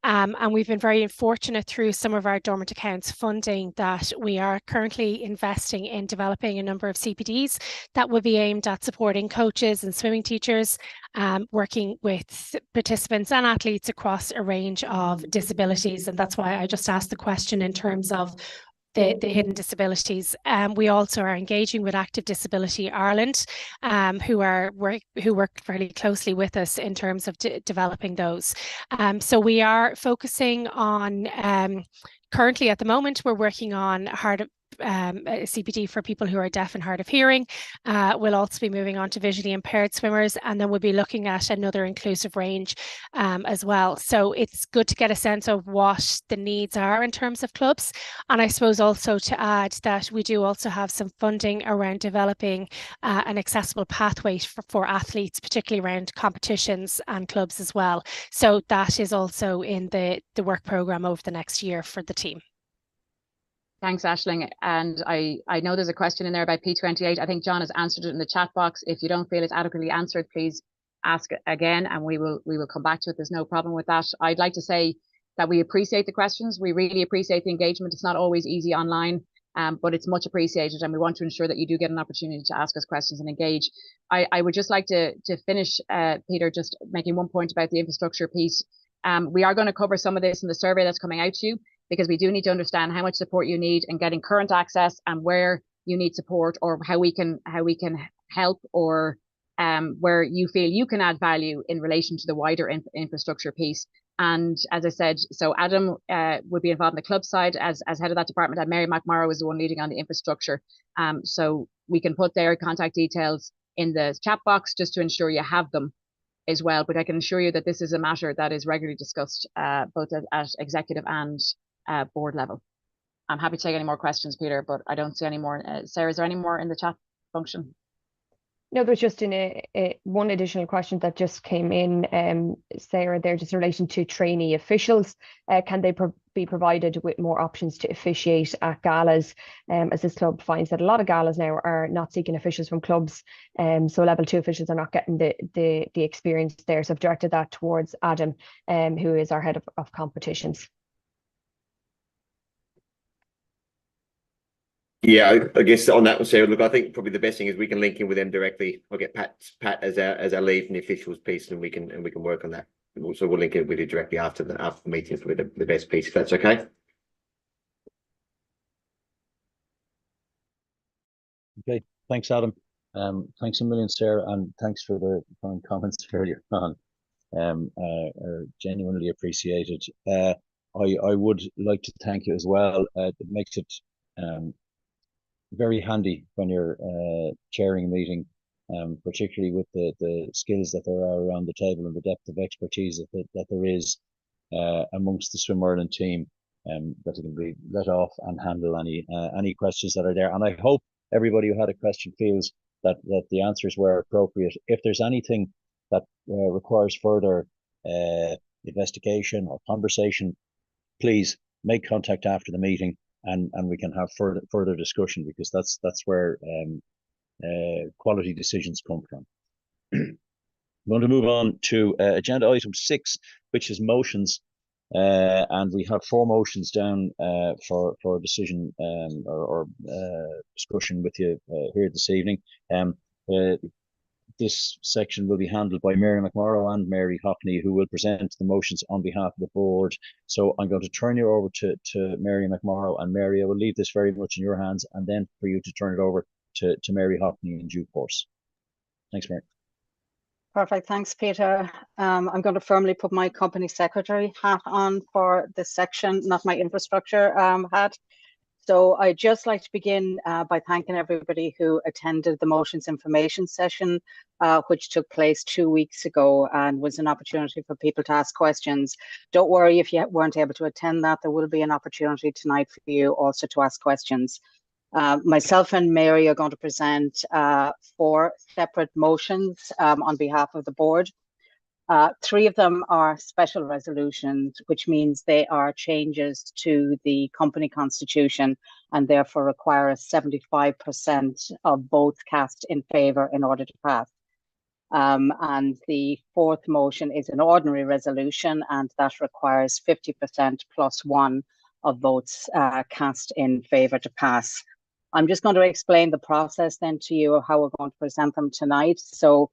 And we've been very fortunate through some of our dormant accounts funding that we are currently investing in developing a number of CPDs that will be aimed at supporting coaches and swimming teachers, working with participants and athletes across a range of disabilities. And that's why I just asked the question in terms of the hidden disabilities. We also are engaging with Active Disability Ireland, who work fairly closely with us in terms of developing those. So we are focusing on, currently at the moment, we're working on a CPD for people who are deaf and hard of hearing. We'll also be moving on to visually impaired swimmers, and then we'll be looking at another inclusive range as well. So it's good to get a sense of what the needs are in terms of clubs. And I suppose also to add that we do also have some funding around developing an accessible pathway for athletes, particularly around competitions and clubs as well. So that is also in the work programme over the next year for the team. Thanks, Aisling. And I know there's a question in there about P28. I think John has answered it in the chat box. If you don't feel it's adequately answered, please ask again and we will come back to it. There's no problem with that. I'd like to say that we appreciate the questions. We really appreciate the engagement. It's not always easy online, but it's much appreciated, and we want to ensure that you do get an opportunity to ask us questions and engage. I would just like to finish, Peter, just making one point about the infrastructure piece. We are going to cover some of this in the survey that's coming out to you, because we do need to understand how much support you need in getting current access and where you need support, or how we can help, or where you feel you can add value in relation to the wider infrastructure piece. And as I said, so Adam would be involved in the club side as head of that department, and Mary McMorrow is the one leading on the infrastructure. So we can put their contact details in the chat box just to ensure you have them as well. But I can assure you that this is a matter that is regularly discussed both at executive and board level. I'm happy to take any more questions, Peter, but I don't see any more. Sarah, is there any more in the chat function? No, there's just one additional question that just came in, Sarah, there, just in relation to trainee officials. Can they be provided with more options to officiate at galas, as this club finds that a lot of galas now are not seeking officials from clubs, so level 2 officials are not getting the experience there. So I've directed that towards Adam, who is our head of competitions. Yeah, I guess on that one, Sarah, look, I think probably the best thing is we can link in with them directly. I'll get Pat as our lead in the officials piece, and we can work on that. So we'll link in with you directly after the meeting for the best piece, if that's okay. Okay, thanks, Adam. Thanks a million, Sarah, and thanks for the kind comments earlier on. Genuinely appreciated. I would like to thank you as well. It makes it very handy when you're chairing a meeting, particularly with the skills that there are around the table and the depth of expertise that there is amongst the Swim Ireland team, that it can be let off and handle any questions that are there. And I hope everybody who had a question feels that the answers were appropriate. If there's anything that requires further investigation or conversation, please make contact after the meeting, and we can have further discussion, because that's where quality decisions come from. I'm going to move on to agenda item 6, which is motions, and we have 4 motions down for decision or discussion with you here this evening. This section will be handled by Mary McMorrow and Mary Hockney, who will present the motions on behalf of the board. So I'm going to turn you over to Mary McMorrow, and Mary, I will leave this very much in your hands, and then for you to turn it over to Mary Hockney in due course. Thanks, Mary. Perfect. Thanks, Peter. I'm going to firmly put my company secretary hat on for this section, not my infrastructure hat. So I'd just like to begin by thanking everybody who attended the motions information session, which took place 2 weeks ago and was an opportunity for people to ask questions. Don't worry if you weren't able to attend that. There will be an opportunity tonight for you also to ask questions. Myself and Mary are going to present 4 separate motions on behalf of the board. 3 of them are special resolutions, which means they are changes to the company constitution and therefore require a 75% of votes cast in favour in order to pass. And the fourth motion is an ordinary resolution, and that requires 50% plus one of votes cast in favour to pass. I'm just going to explain the process then to you, how we're going to present them tonight. So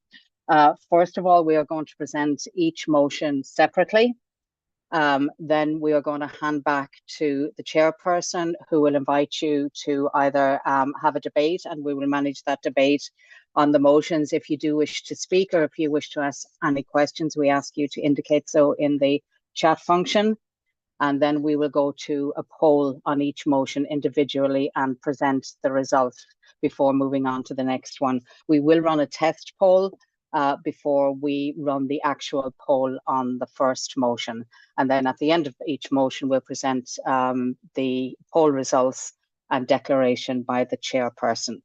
first of all, we are going to present each motion separately. Then we are going to hand back to the chairperson, who will invite you to either have a debate, and we will manage that debate on the motions. If you do wish to speak, or if you wish to ask any questions, we ask you to indicate so in the chat function. And then we will go to a poll on each motion individually and present the results before moving on to the next one. We will run a test poll before we run the actual poll on the first motion. And then at the end of each motion, we'll present the poll results and declaration by the chairperson.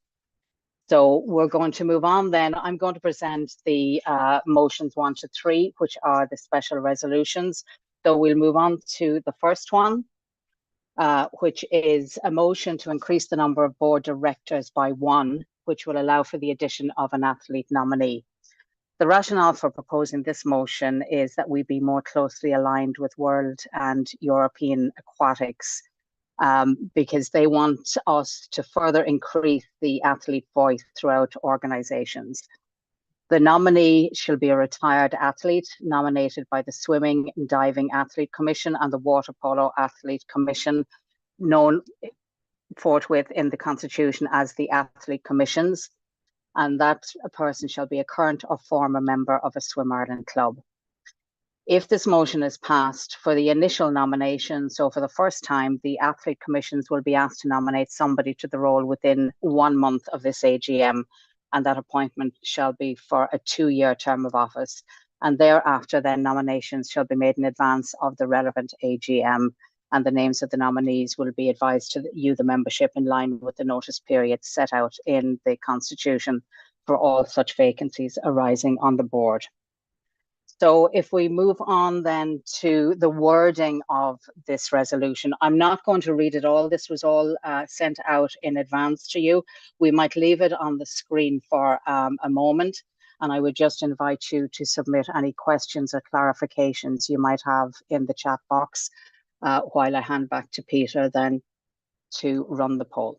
So we're going to move on then. I'm going to present the motions 1 to 3, which are the special resolutions. So we'll move on to the first one, which is a motion to increase the number of board directors by 1, which will allow for the addition of an athlete nominee. The rationale for proposing this motion is that we be more closely aligned with world and European aquatics, because they want us to further increase the athlete voice throughout organisations. The nominee shall be a retired athlete nominated by the Swimming and Diving Athlete Commission and the Water Polo Athlete Commission, known forthwith in the Constitution as the Athlete Commissions, and that a person shall be a current or former member of a Swim Ireland club. If this motion is passed, for the initial nomination, so for the first time, the athlete commissions will be asked to nominate somebody to the role within 1 month of this AGM, and that appointment shall be for a 2-year term of office. And thereafter, then nominations shall be made in advance of the relevant AGM, and the names of the nominees will be advised to you, the membership, in line with the notice period set out in the Constitution for all such vacancies arising on the board. So if we move on then to the wording of this resolution, I'm not going to read it all. This was all sent out in advance to you. We might leave it on the screen for a moment, and I would just invite you to submit any questions or clarifications you might have in the chat box while I hand back to Peter then to run the poll.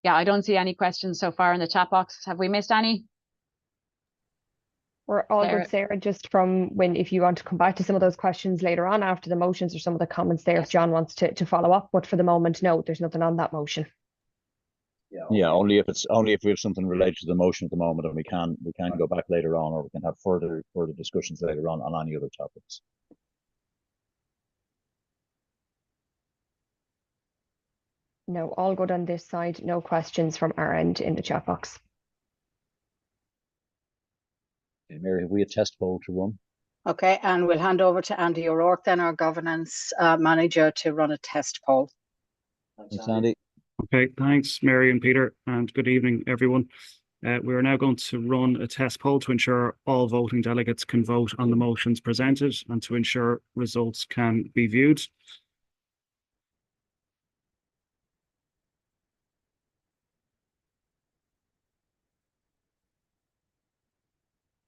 Yeah, I don't see any questions so far in the chat box. Have we missed any? We're all Sarah. good, Sarah, just from when, if you want to come back to some of those questions later on after the motions or some of the comments there, if John wants to follow up, but for the moment, no, there's nothing on that motion. Yeah, only if we have something related to the motion at the moment, and we can go back later on, or we can have further discussions later on any other topics. No, all good on this side. No questions from our end in the chat box. Okay, Mary, have we a test poll to run? Okay, and we'll hand over to Andy O'Rourke, then our governance manager, to run a test poll. Thanks, Andy. Okay, thanks, Mary and Peter, and good evening, everyone. We are now going to run a test poll to ensure all voting delegates can vote on the motions presented and to ensure results can be viewed.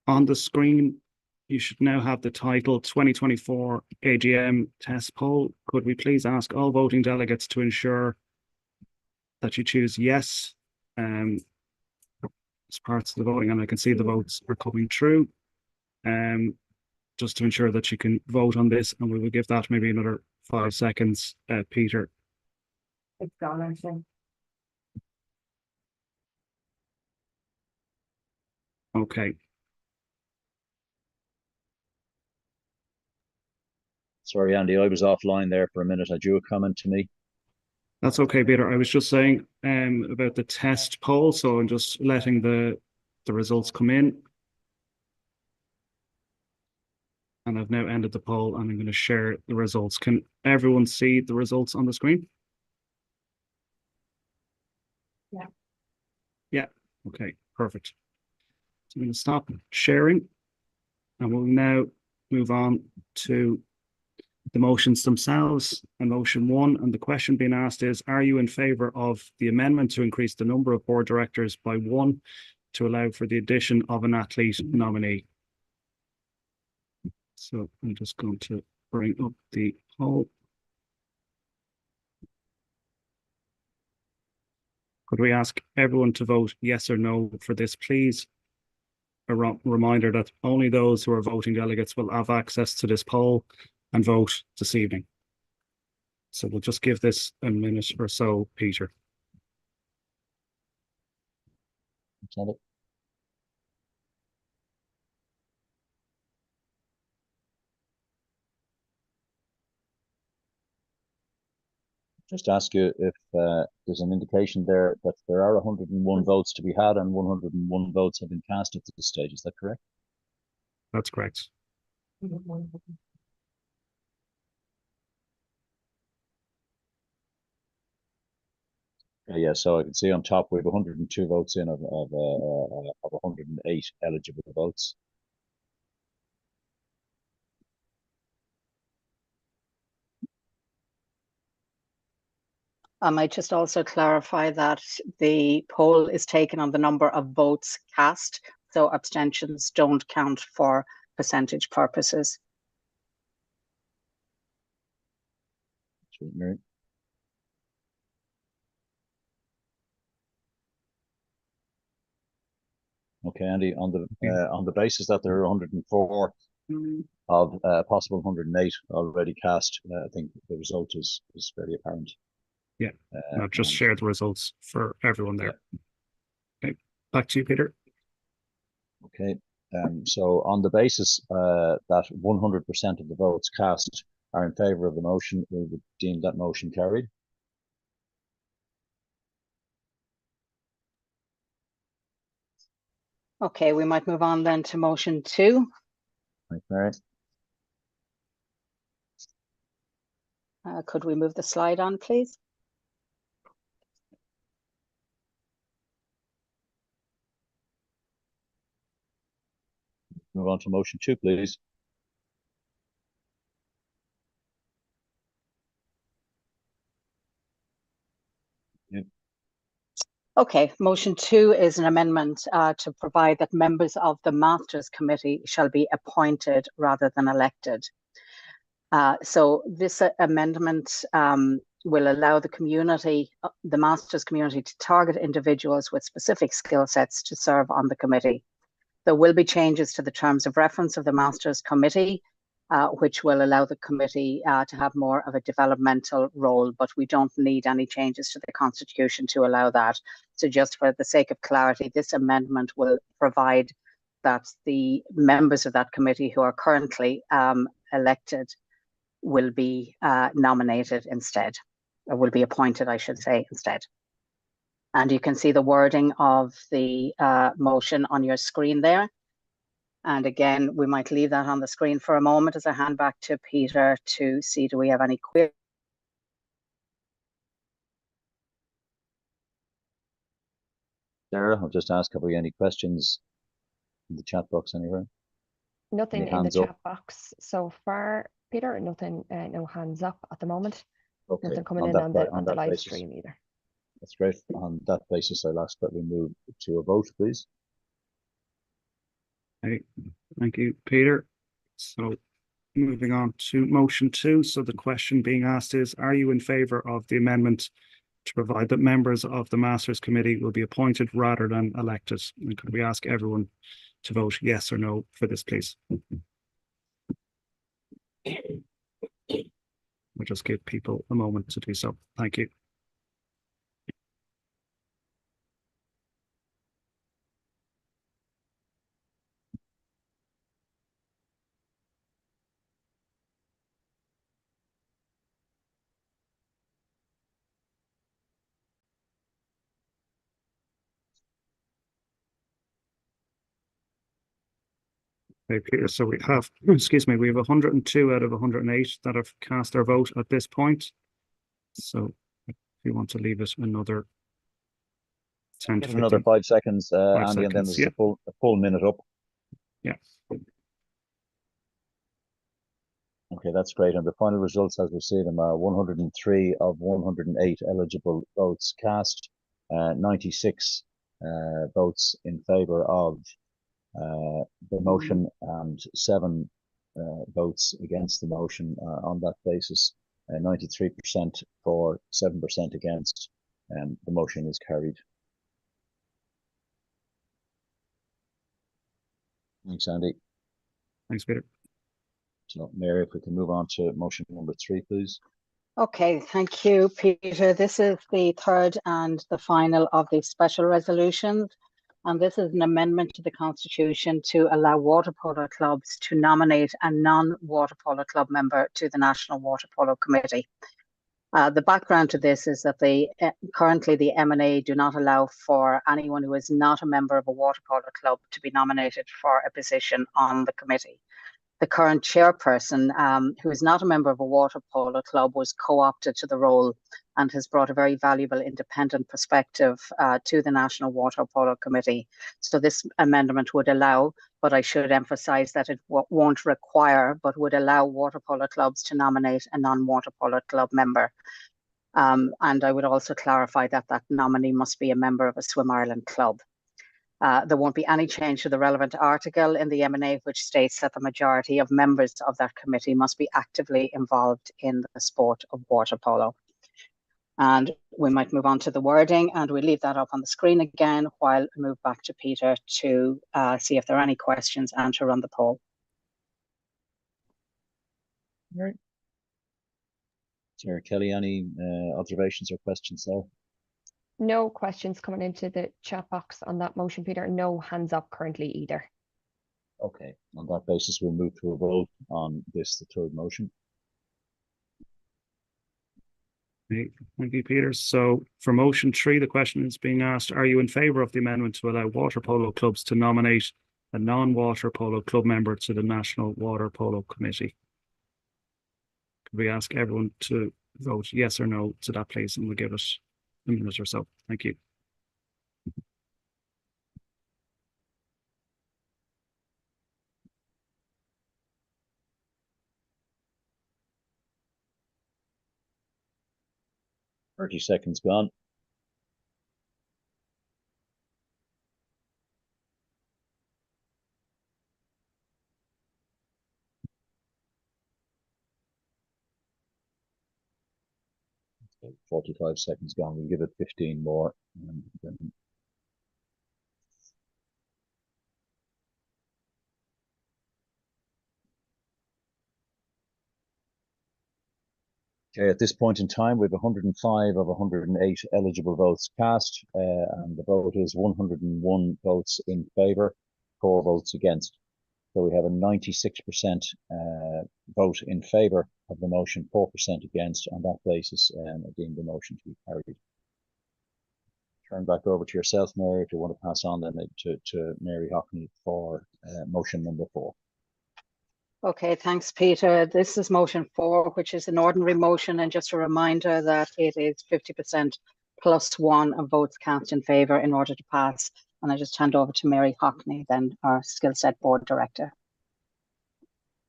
On the screen, you should now have the title 2024 AGM test poll. Could we please ask all voting delegates to ensure that you choose yes as parts of the voting, and I can see the votes are coming through. Just to ensure that you can vote on this, and we will give that maybe another 5 seconds, Peter. It's gone, I think. Okay. Sorry, Andy, I was offline there for a minute. Had you a comment to me? That's okay, Peter. I was just saying about the test poll, so I'm just letting the results come in. And I've now ended the poll, and I'm going to share the results. Can everyone see the results on the screen? Yeah. Yeah, okay, perfect. So I'm going to stop sharing, and we'll now move on to the motions themselves. And motion 1, and the question being asked is, are you in favour of the amendment to increase the number of board directors by 1 to allow for the addition of an athlete nominee? So I'm just going to bring up the poll. Could we ask everyone to vote yes or no for this, please? A reminder that only those who are voting delegates will have access to this poll and vote this evening. So we'll just give this a minute or so, Peter. Just ask you if there's an indication there that there are 101 votes to be had and 101 votes have been cast at this stage. Is that correct? That's correct. Yeah, so I can see on top we have 102 votes in of 108 eligible votes. I might just also clarify that the poll is taken on the number of votes cast, so abstentions don't count for percentage purposes. Sweet, Mary. Okay, Andy, on the basis that there are 104 of possible 108 already cast, I think the result is fairly apparent. Yeah, I've just shared the results for everyone there. Yeah. Okay, back to you, Peter. Okay, so on the basis that 100% of the votes cast are in favour of the motion, we would deem that motion carried. Okay, we might move on then to motion 2. Thanks, Mary. Could we move the slide on, please? Move on to motion 2, please. Yep. Okay, motion 2 is an amendment to provide that members of the Masters Committee shall be appointed rather than elected. So this amendment will allow the community, the Masters community, to target individuals with specific skill sets to serve on the committee. There will be changes to the terms of reference of the Masters Committee, which will allow the committee to have more of a developmental role, but we don't need any changes to the Constitution to allow that. So just for the sake of clarity, this amendment will provide that the members of that committee who are currently elected will be nominated instead, or will be appointed, I should say, instead. And you can see the wording of the motion on your screen there. And again, we might leave that on the screen for a moment as I hand back to Peter to see, do we have any queries? Sarah, I'll just ask, have we any questions in the chat box anywhere? Nothing in the chat box so far, Peter. Nothing, no hands up at the moment. Okay. Nothing coming in on the live stream either. That's great. On that basis, I'll ask that we move to a vote, please. Okay, thank you, Peter. So moving on to motion 2. So the question being asked is, are you in favour of the amendment to provide that members of the Masters Committee will be appointed rather than elected? And could we ask everyone to vote yes or no for this, please? We'll just give people a moment to do so. Thank you. Okay, Peter, so we have, excuse me, we have 102 out of 108 that have cast their vote at this point. So if you want to leave it another 10 to 15. Another 5 seconds, 5 Andy, seconds, and then there's yeah. a full minute up. Yeah. Okay, that's great. And the final results as we see them are 103 of 108 eligible votes cast, 96 votes in favour of the motion and 7 votes against the motion on that basis. 93% for, 7% against, and the motion is carried. Thanks, Andy. Thanks, Peter. So, Mary, if we can move on to motion number 3, please. Okay, thank you, Peter. This is the third and the final of the special resolutions. And this is an amendment to the Constitution to allow water polo clubs to nominate a non-water polo club member to the National Water Polo Committee. The background to this is that currently the M&A do not allow for anyone who is not a member of a water polo club to be nominated for a position on the committee. The current chairperson, who is not a member of a water polo club, was co-opted to the role and has brought a very valuable independent perspective to the National Water Polo Committee. So this amendment would allow, but I should emphasise that it won't require, but would allow water polo clubs to nominate a non-water polo club member. And I would also clarify that that nominee must be a member of a Swim Ireland club. There won't be any change to the relevant article in the M&A, which states that the majority of members of that committee must be actively involved in the sport of water polo. And we might move on to the wording, and we leave that up on the screen again while I move back to Peter to see if there are any questions and to run the poll. All right. Sarah Kelly, any observations or questions there? No questions coming into the chat box on that motion, Peter. No hands up currently either. Okay, on that basis, we'll move to a vote on this, the third motion. Thank you, Peter. So for motion 3, the question is being asked, are you in favour of the amendment to allow water polo clubs to nominate a non-water polo club member to the National Water Polo Committee? Could we ask everyone to vote yes or no to that, please, and we'll give it a minute or so. Thank you. Thirty seconds gone. Okay, 45 seconds gone. We'll give it 15 more. And then okay, at this point in time, we have 105 of 108 eligible votes cast, and the vote is 101 votes in favour, 4 votes against. So we have a 96% vote in favour of the motion, 4% against. On that basis, I deem the motion to be carried. Turn back over to yourself, Mary, if you want to pass on then to Mary Hockney for motion number 4. Okay, thanks, Peter. This is motion 4, which is an ordinary motion, and just a reminder that it is 50% plus 1 of votes cast in favour in order to pass. And I just hand over to Mary Hockney, then our Skill Set Board Director.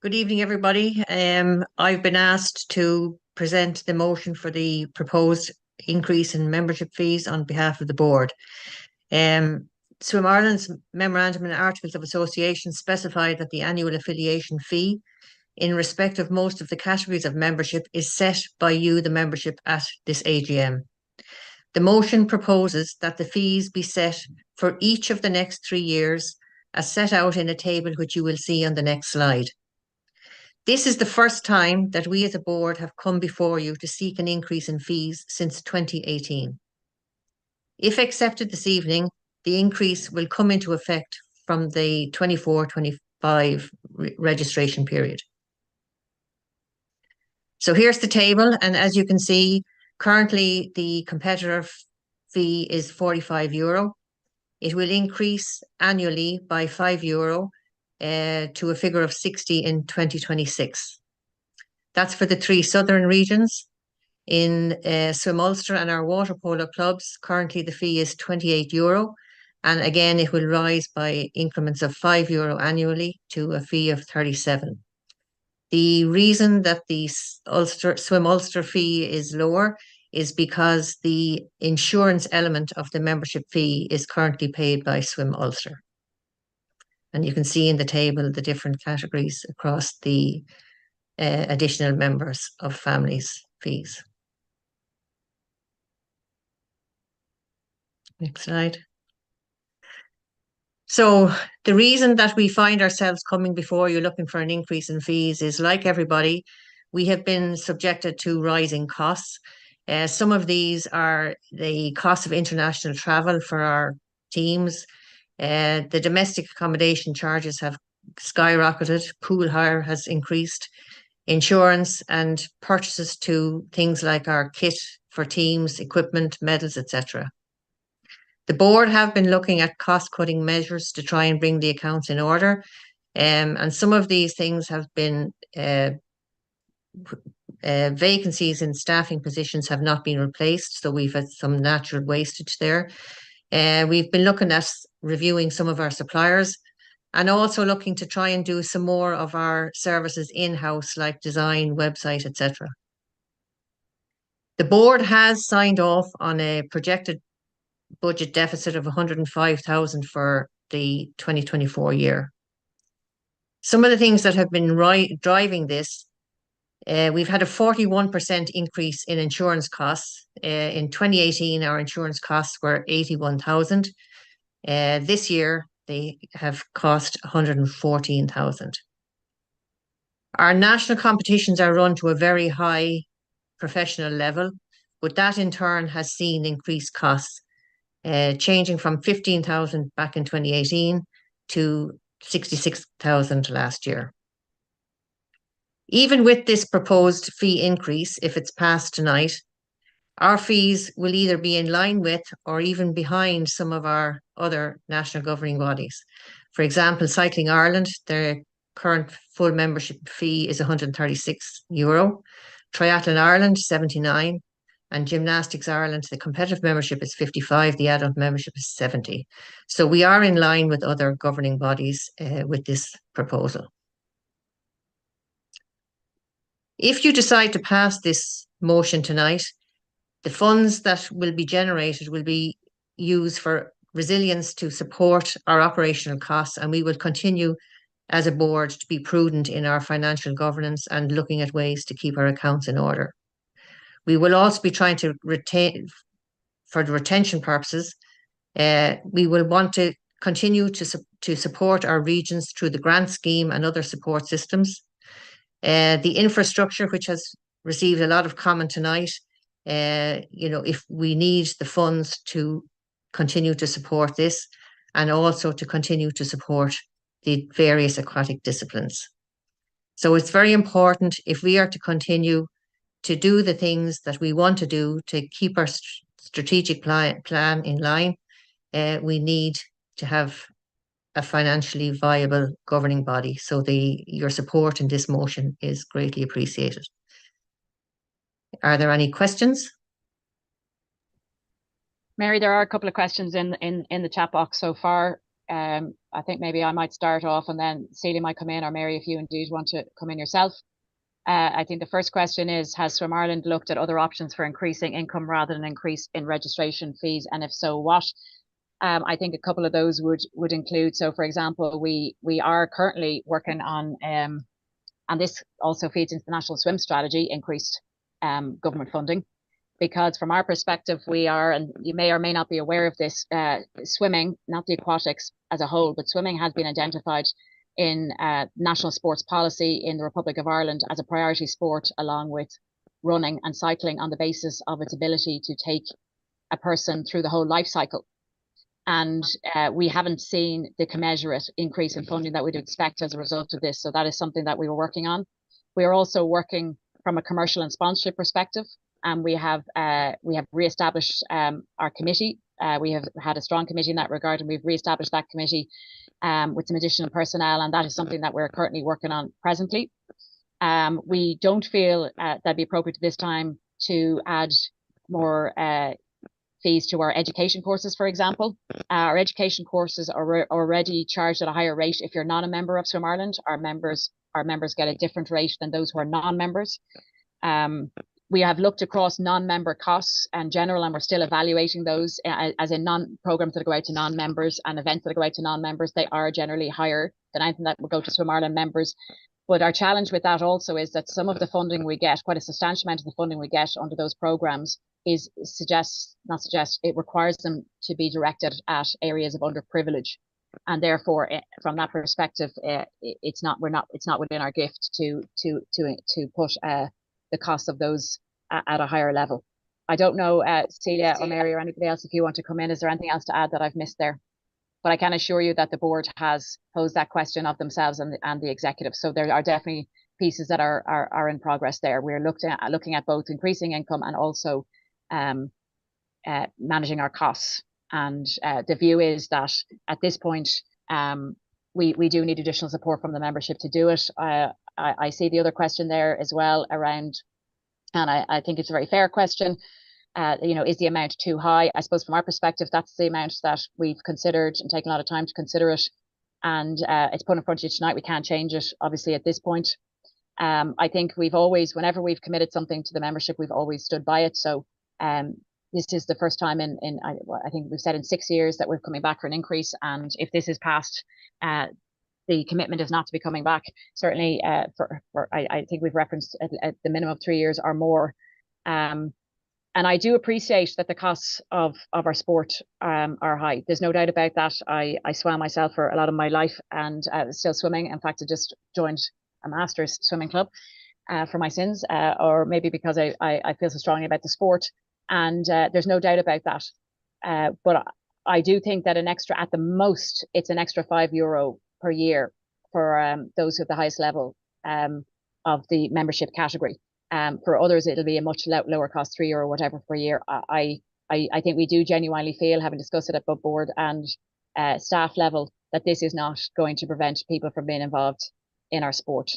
Good evening, everybody. I've been asked to present the motion for the proposed increase in membership fees on behalf of the board. Swim Ireland's Memorandum and Articles of Association specify that the annual affiliation fee in respect of most of the categories of membership is set by you, the membership, at this AGM. The motion proposes that the fees be set for each of the next 3 years, as set out in a table which you will see on the next slide. This is the first time that we as a board have come before you to seek an increase in fees since 2018. If accepted this evening, the increase will come into effect from the 24-25 registration period. So here's the table, and as you can see, currently the competitor fee is €45. It will increase annually by €5 to a figure of 60 in 2026. That's for the 3 southern regions. In Swim Ulster and our water polo clubs, currently the fee is €28. And again, it will rise by increments of €5 annually to a fee of 37. The reason that the Swim Ulster fee is lower is because the insurance element of the membership fee is currently paid by Swim Ulster. And you can see in the table the different categories across the additional members of families' fees. Next slide. So the reason that we find ourselves coming before you looking for an increase in fees is, like everybody, we have been subjected to rising costs. Some of these are the cost of international travel for our teams. The domestic accommodation charges have skyrocketed. Pool hire has increased. Insurance and purchases to things like our kit for teams, equipment, medals, etc. The board have been looking at cost-cutting measures to try and bring the accounts in order. And some of these things have been vacancies in staffing positions have not been replaced, so we've had some natural wastage there. We've been looking at reviewing some of our suppliers and also looking to try and do some more of our services in-house, like design, website, etc. The board has signed off on a projected budget deficit of 105,000 for the 2024 year. Some of the things that have been driving this, we've had a 41% increase in insurance costs. In 2018, our insurance costs were 81,000. This year, they have cost 114,000. Our national competitions are run to a very high professional level, but that in turn has seen increased costs, changing from 15,000 back in 2018 to 66,000 last year. Even with this proposed fee increase, if it's passed tonight, our fees will either be in line with or even behind some of our other national governing bodies. For example, Cycling Ireland, their current full membership fee is €136. Triathlon Ireland, 79. And Gymnastics Ireland, the competitive membership is 55, the adult membership is 70. So we are in line with other governing bodies with this proposal. If you decide to pass this motion tonight, the funds that will be generated will be used for resilience to support our operational costs, and we will continue as a board to be prudent in our financial governance and looking at ways to keep our accounts in order. We will also be trying to retain, for the retention purposes, we will want to continue to support our regions through the grant scheme and other support systems. The infrastructure, which has received a lot of comment tonight, if we need the funds to continue to support this and also to continue to support the various aquatic disciplines. So it's very important, if we are to continue to do the things that we want to do to keep our strategic plan in line, we need to have a financially viable governing body. So your support in this motion is greatly appreciated. Are there any questions? Mary, there are a couple of questions in the chat box so far. I think maybe I might start off and then Celia might come in, or Mary, if you indeed want to come in yourself. I think the first question is, has Swim Ireland looked at other options for increasing income rather than increase in registration fees? And if so, what? I think a couple of those would include, so for example, we are currently working on, and this also feeds into the National Swim Strategy, increased government funding, because from our perspective, we are, and you may or may not be aware of this, swimming, not the aquatics as a whole, but swimming has been identified in national sports policy in the Republic of Ireland as a priority sport, along with running and cycling, on the basis of its ability to take a person through the whole life cycle. And we haven't seen the commensurate increase in funding that we'd expect as a result of this. So that is something that we were working on. We are also working from a commercial and sponsorship perspective, and we have re-established our committee. We have had a strong committee in that regard, and we've re-established that committee with some additional personnel, and that is something that we're currently working on presently. We don't feel that'd be appropriate at this time to add more fees to our education courses, for example. Our education courses are already charged at a higher rate if you're not a member of Swim Ireland. Our members our members get a different rate than those who are non-members. We have looked across non-member costs in general, and we're still evaluating those as in programs that go out to non-members and events that go out to non-members. They are generally higher than anything that would go to Swim Ireland members. But our challenge with that also is that some of the funding we get, quite a substantial amount of the funding we get under those programs, it requires them to be directed at areas of underprivilege, and therefore, from that perspective, it's not within our gift to put the cost of those at a higher level. I don't know, Celia or Mary or anybody else, if you want to come in. Is there anything else to add that I've missed there? But I can assure you that the board has posed that question of themselves and the executive. So there are definitely pieces that are in progress there. We're looking at both increasing income and also managing our costs. And the view is that at this point, we do need additional support from the membership to do it. I see the other question there as well around, and I think it's a very fair question. Is the amount too high? I suppose from our perspective, that's the amount that we've considered and taken a lot of time to consider it. And it's put in front of you tonight. We can't change it, obviously, at this point. I think we've always, whenever we've committed something to the membership, we've always stood by it. So this is the first time I think we've said in 6 years that we're coming back for an increase. And if this is passed, the commitment is not to be coming back. Certainly, I think we've referenced at the minimum of 3 years or more. And I do appreciate that the costs of our sport are high. There's no doubt about that. I swam myself for a lot of my life and still swimming. In fact, I just joined a master's swimming club for my sins, or maybe because I feel so strongly about the sport. And there's no doubt about that. But I do think that at the most, it's an extra €5 per year for those who have the highest level of the membership category. For others, it'll be a much lower cost, €3 or whatever per year. I think we do genuinely feel, having discussed it at both board and staff level, that this is not going to prevent people from being involved in our sport.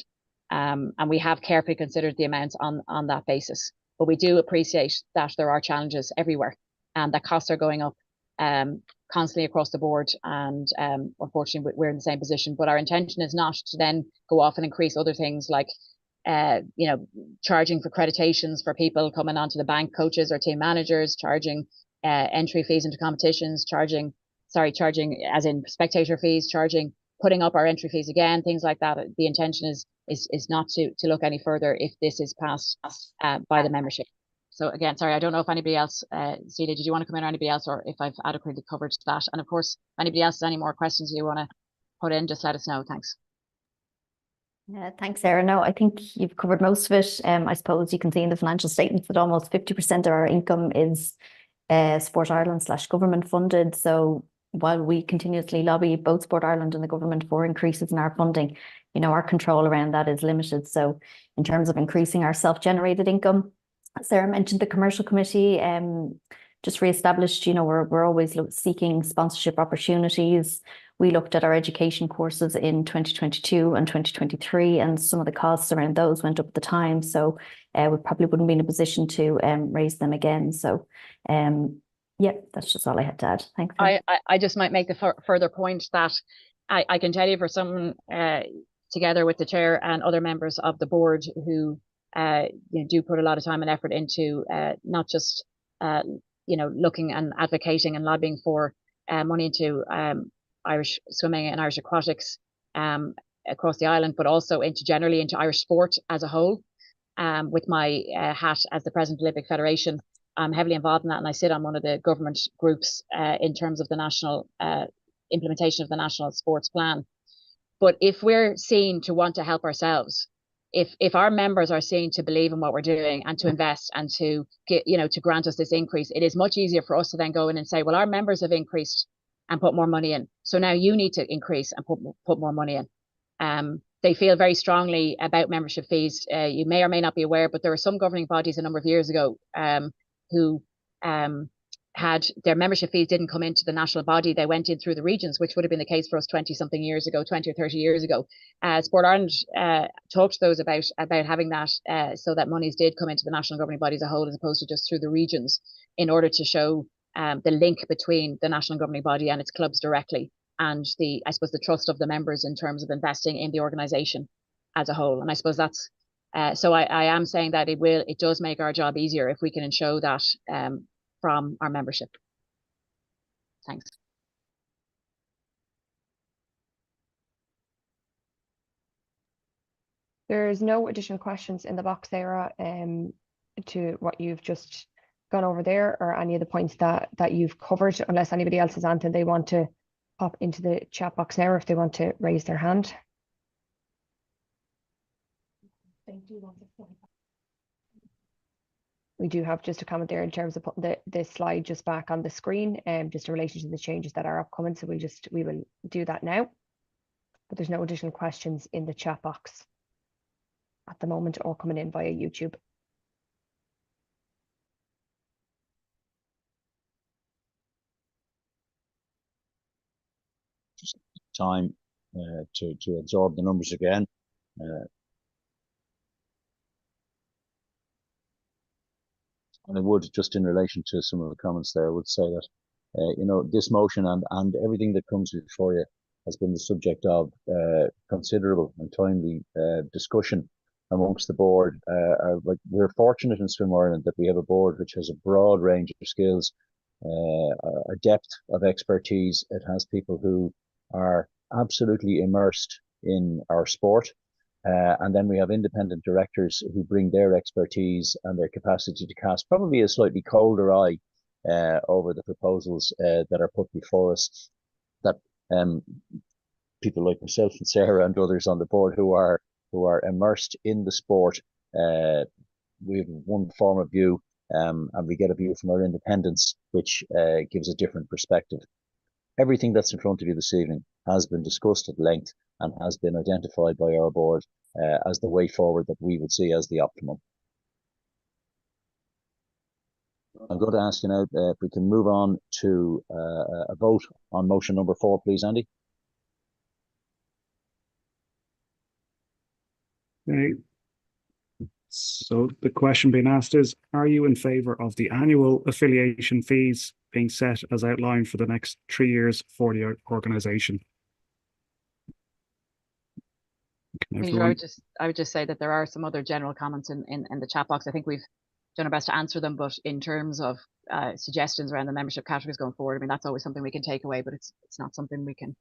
And we have carefully considered the amounts on that basis. But we do appreciate that there are challenges everywhere and that costs are going up constantly across the board. And unfortunately, we're in the same position. But our intention is not to then go off and increase other things like charging for accreditations for people coming onto the bank, coaches or team managers, charging entry fees into competitions, charging as in spectator fees, putting up our entry fees again, things like that. The intention is not to look any further if this is passed by the membership. So again, sorry, I don't know if anybody else, Celia, did you want to come in or anybody else, or if I've adequately covered that? And of course, if anybody else has any more questions you want to put in, just let us know. Thanks. Thanks, Sarah. No, I think you've covered most of it. I suppose you can see in the financial statements that almost 50% of our income is Sport Ireland / government funded. So while we continuously lobby both Sport Ireland and the government for increases in our funding, our control around that is limited. So in terms of increasing our self-generated income, Sarah mentioned the commercial committee just re-established, we're always seeking sponsorship opportunities. We looked at our education courses in 2022 and 2023, and some of the costs around those went up at the time. So we probably wouldn't be in a position to raise them again. So yeah, that's just all I had to add. Thanks. I just might make the further point that I can tell you, for someone together with the chair and other members of the board who do put a lot of time and effort into not just looking and advocating and lobbying for money into Irish swimming and Irish aquatics across the island, but also generally into Irish sport as a whole. With my hat as the President of the Olympic Federation, I'm heavily involved in that, and I sit on one of the government groups in terms of the national implementation of the national sports plan. But if we're seen to want to help ourselves, if our members are seen to believe in what we're doing and to invest and to get, to grant us this increase, it is much easier for us to then go in and say, well, our members have increased and put more money in, so now you need to increase and put more money in. They feel very strongly about membership fees. You may or may not be aware, but there were some governing bodies a number of years ago who had their membership fees didn't come into the national body. They went in through the regions, which would have been the case for us 20 or 30 years ago. Sport Ireland talked to those about having that so that monies did come into the national governing body as a whole, as opposed to just through the regions, in order to show the link between the national governing body and its clubs directly, and the trust of the members in terms of investing in the organisation. as a whole. And I suppose that's so I am saying that it does make our job easier if we can ensure that from our membership. Thanks. There's no additional questions in the box there to what you've just gone over there, or any of the points that you've covered, unless anybody else has anything they want to pop into the chat box now, or if they want to raise their hand. We do have just a comment there in terms of putting the slide just back on the screen, just in relation to the changes that are upcoming. So we will do that now. But there's no additional questions in the chat box at the moment, or coming in via YouTube. Just time to absorb the numbers again. And I would, just in relation to some of the comments there, I would say that, you know, this motion and everything that comes before you has been the subject of considerable and timely discussion amongst the board. We're fortunate in Swim Ireland that we have a board which has a broad range of skills, a depth of expertise. It has people who are absolutely immersed in our sport. And then we have independent directors who bring their expertise and their capacity to cast probably a slightly colder eye over the proposals that are put before us. That people like myself and Sarah and others on the board who are immersed in the sport, we have one form of view, and we get a view from our independents, which gives a different perspective. Everything that's in front of you this evening has been discussed at length and has been identified by our board as the way forward that we would see as the optimum. I'm going to ask you now if we can move on to a vote on motion number 4, please, Andy. Okay. So the question being asked is, are you in favour of the annual affiliation fees being set as outlined for the next 3 years for the organisation? Peter, I would just say that there are some other general comments in the chat box. I think we've done our best to answer them, but in terms of suggestions around the membership categories going forward, I mean, that's always something we can take away, but it's not something we can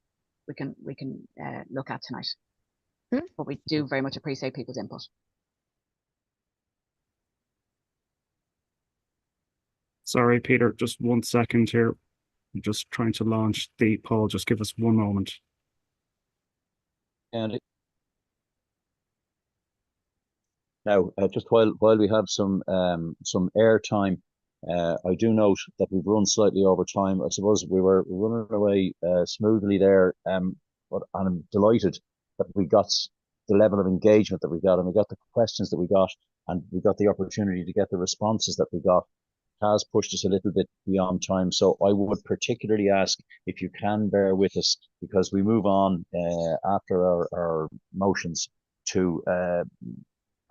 look at tonight. But we do very much appreciate people's input. Sorry, Peter, just 1 second here. I'm just trying to launch the poll. Just give us 1 moment. Andy. Now, just while we have some air time, I do note that we've run slightly over time. I suppose we were running away smoothly there, but I'm delighted that we got the level of engagement that we got, and we got the questions that we got, and we got the opportunity to get the responses that we got. It has pushed us a little bit beyond time, so I would particularly ask if you can bear with us, because we move on after our motions to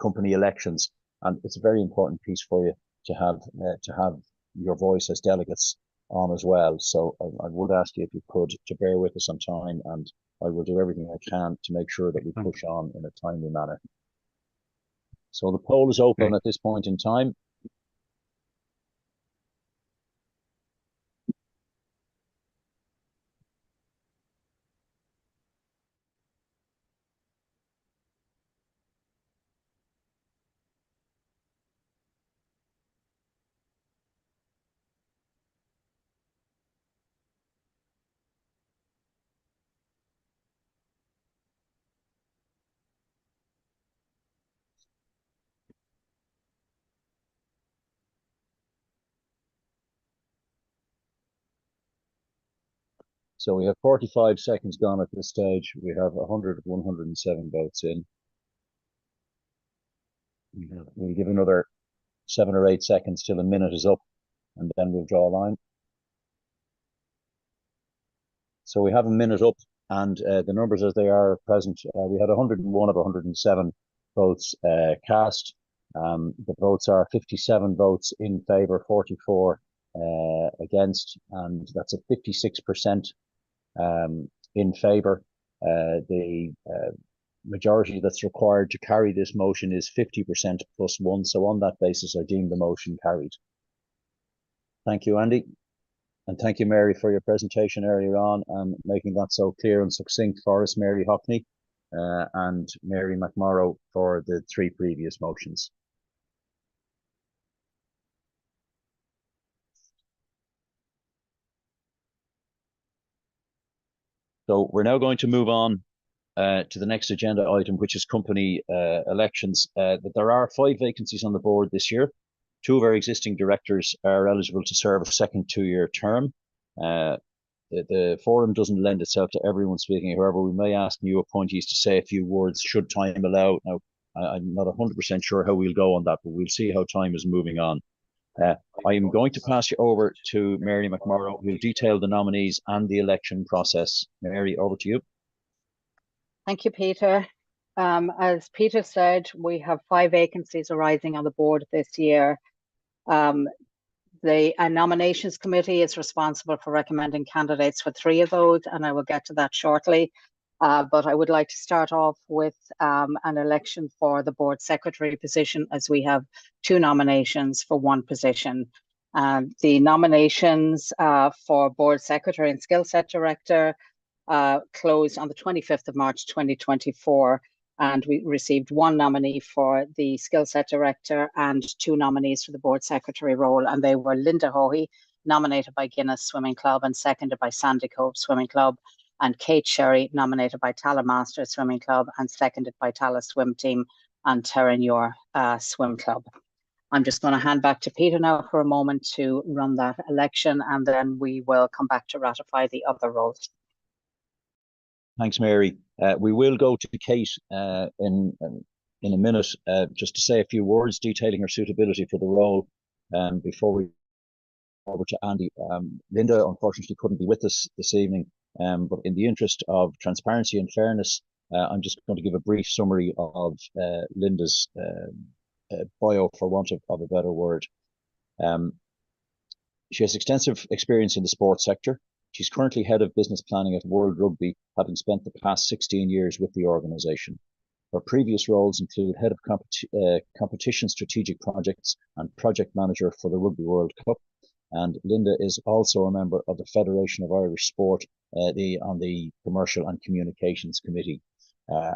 company elections, and it's a very important piece for you to have your voice as delegates on as well. So I would ask you if you could to bear with us on time, and I will do everything I can to make sure that we push on in a timely manner. So the poll is open at this point in time. So we have 45 seconds gone at this stage. We have 107 votes in. We'll give another 7 or 8 seconds till a minute is up, and then we'll draw a line. So we have a minute up, and the numbers as they are present, we had 101 of 107 votes cast. The votes are 57 votes in favour, 44 against, and that's a 56% in favour. The majority that's required to carry this motion is 50% plus one. So on that basis, I deem the motion carried. Thank you, Andy. And thank you, Mary, for your presentation earlier on and making that so clear and succinct for us, Mary Hockney and Mary McMorrow for the 3 previous motions. So we're now going to move on to the next agenda item, which is company elections. There are 5 vacancies on the board this year. 2 of our existing directors are eligible to serve a second 2-year term. The forum doesn't lend itself to everyone speaking. However, we may ask new appointees to say a few words should time allow. Now, I'm not 100% sure how we'll go on that, but we'll see how time is moving on. I'm going to pass you over to Mary McMorrow, who will detail the nominees and the election process. Mary, over to you. Thank you, Peter. As Peter said, we have 5 vacancies arising on the board this year. The nominations committee is responsible for recommending candidates for 3 of those, and I will get to that shortly. But I would like to start off with an election for the board secretary position, as we have 2 nominations for 1 position. The nominations for board secretary and skill set director closed on the 25th of March 2024. And we received 1 nominee for the skill set director and 2 nominees for the board secretary role. And they were Linda Hohey, nominated by Guinness Swimming Club and seconded by Sandy Cove Swimming Club, and Kate Sherry, nominated by Tala Masters Swimming Club and seconded by Tala Swim Team and Terranure Swim Club. I'm just going to hand back to Peter now for a moment to run that election, and then we will come back to ratify the other roles. Thanks, Mary. We will go to Kate in a minute, just to say a few words detailing her suitability for the role before we go over to Andy. Linda, unfortunately, couldn't be with us this evening, but in the interest of transparency and fairness, I'm just going to give a brief summary of Linda's bio, for want of a better word. She has extensive experience in the sports sector. She's currently head of business planning at World Rugby, having spent the past 16 years with the organisation. Her previous roles include head of competition strategic projects and project manager for the Rugby World Cup. And Linda is also a member of the Federation of Irish Sport on the Commercial and Communications Committee.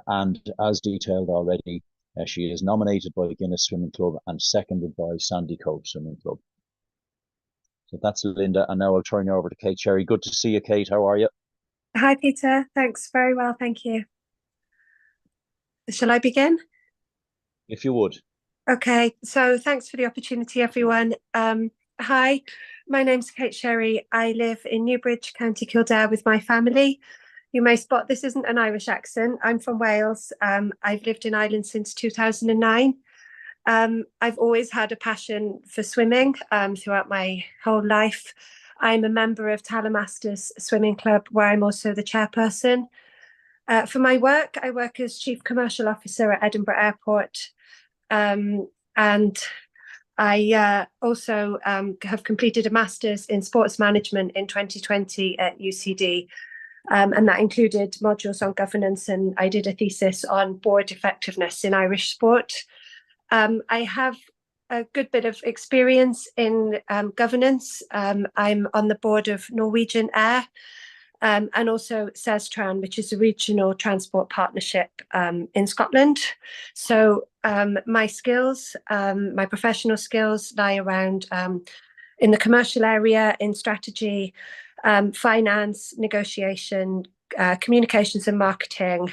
And as detailed already, she is nominated by the Guinness Swimming Club and seconded by Sandy Cove Swimming Club. So that's Linda, and now I'll turn you over to Kate Sherry. Good to see you, Kate. How are you? Hi, Peter. Thanks. Very well, thank you. Shall I begin? If you would. Okay, so thanks for the opportunity, everyone. Hi, my name's Kate Sherry. I live in Newbridge, County Kildare with my family. You may spot this isn't an Irish accent. I'm from Wales. I've lived in Ireland since 2009. I've always had a passion for swimming throughout my whole life. I'm a member of Tala Masters Swimming Club, where I'm also the chairperson. For my work, I work as Chief Commercial Officer at Edinburgh Airport. And I also have completed a Master's in Sports Management in 2020 at UCD. And that included modules on governance, and I did a thesis on board effectiveness in Irish sport. I have a good bit of experience in governance. I'm on the board of Norwegian Air and also Sestran, which is a regional transport partnership in Scotland. So my skills, my professional skills lie around in the commercial area, in strategy, finance, negotiation, communications and marketing.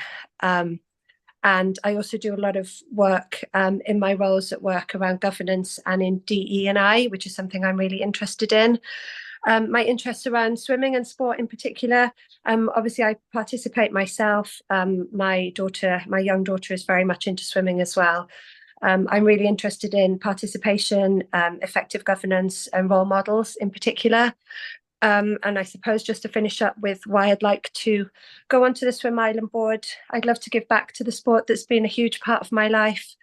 And I also do a lot of work in my roles at work around governance and in DE&I, which is something I'm really interested in. My interests around swimming and sport in particular. Obviously, I participate myself. My young daughter is very much into swimming as well. I'm really interested in participation, effective governance and role models in particular. And I suppose just to finish up with why I'd like to go onto the Swim Ireland board, I'd love to give back to the sport that's been a huge part of my life.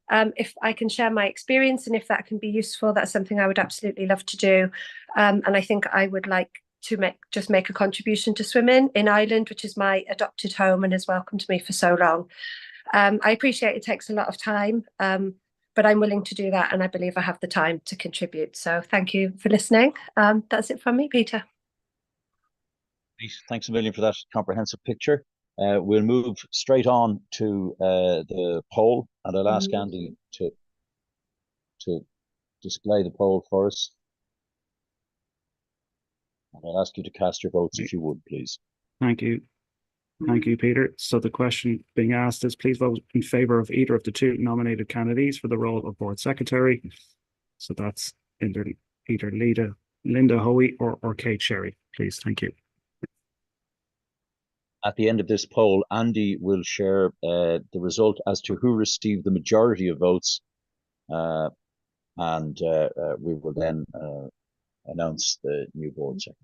If I can share my experience and if that can be useful, that's something I would absolutely love to do. And I think I would like to make a contribution to Swim in Ireland, which is my adopted home and has welcomed me for so long. I appreciate it takes a lot of time, but I'm willing to do that, and I believe I have the time to contribute. So thank you for listening. That's it from me, Peter. Thanks a million for that comprehensive picture. We'll move straight on to the poll, and I'll ask Andy to display the poll for us. And I'll ask you to cast your votes if you would, please. Thank you. Thank you, Peter. So the question being asked is, please vote in favour of either of the two nominated candidates for the role of Board Secretary. So that's either Linda Hoey or Kate Sherry, please. Thank you. At the end of this poll, Andy will share the result as to who received the majority of votes, and we will then announce the new board secretary.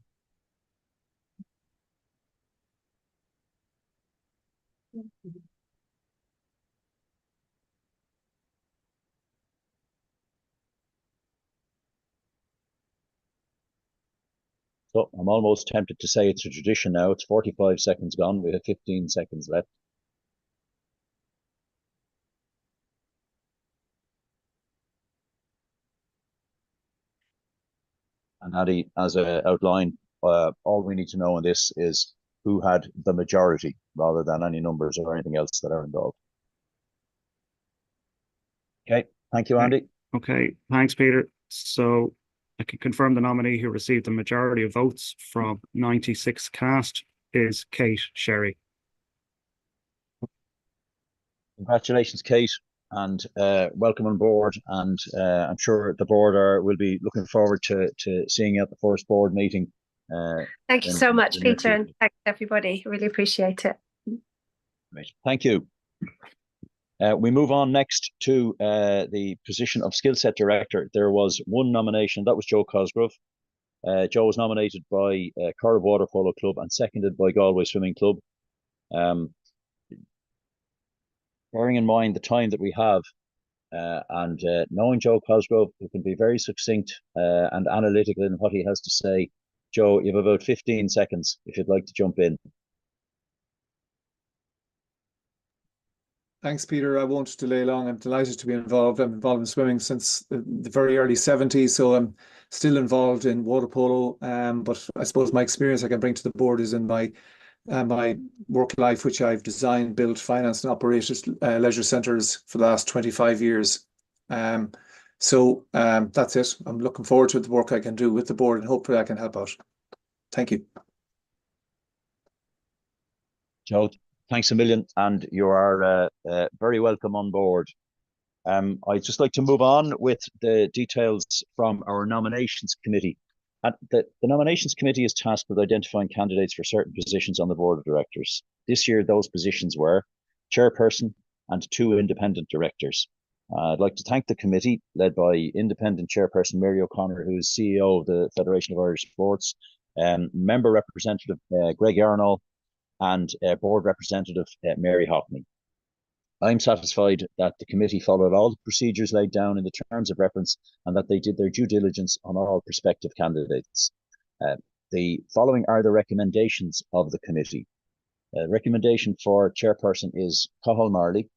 So I'm almost tempted to say it's a tradition now. It's 45 seconds gone. We have 15 seconds left. And Addy, as outlined, all we need to know on this is who had the majority rather than any numbers or anything else that are involved. Okay, thank you, Andy. Okay, thanks, Peter. So I can confirm the nominee who received the majority of votes from 96 cast is Kate Sherry. Congratulations, Kate, and welcome on board. And I'm sure the board will be looking forward to seeing you at the first board meeting. Thank you so much, Peter, and thanks everybody. Really appreciate it. Thank you. We move on next to the position of Skill Set Director. There was one nomination, that was Joe Cosgrove. Joe was nominated by Corrib Water Polo Club and seconded by Galway Swimming Club. Bearing in mind the time that we have, and knowing Joe Cosgrove, who can be very succinct and analytical in what he has to say, Joe, you have about 15 seconds if you'd like to jump in. Thanks, Peter. I won't delay long. I'm delighted to be involved. I'm involved in swimming since the very early 70s, so I'm still involved in water polo. But I suppose my experience I can bring to the board is in my work life, which I've designed, built, financed, and operated leisure centres for the last 25 years. So that's it. I'm looking forward to the work I can do with the board, and hopefully I can help out. Thank you. Joe, thanks a million, and you are very welcome on board. I'd just like to move on with the details from our nominations committee. The nominations committee is tasked with identifying candidates for certain positions on the board of directors. This year, those positions were chairperson and 2 independent directors. I'd like to thank the committee, led by independent chairperson Mary O'Connor, who is CEO of the Federation of Irish Sports, member representative Greg Yarnall, and board representative Mary Hockney. I'm satisfied that the committee followed all the procedures laid down in the terms of reference and that they did their due diligence on all prospective candidates. The following are the recommendations of the committee. Recommendation for chairperson is Cathal Marley.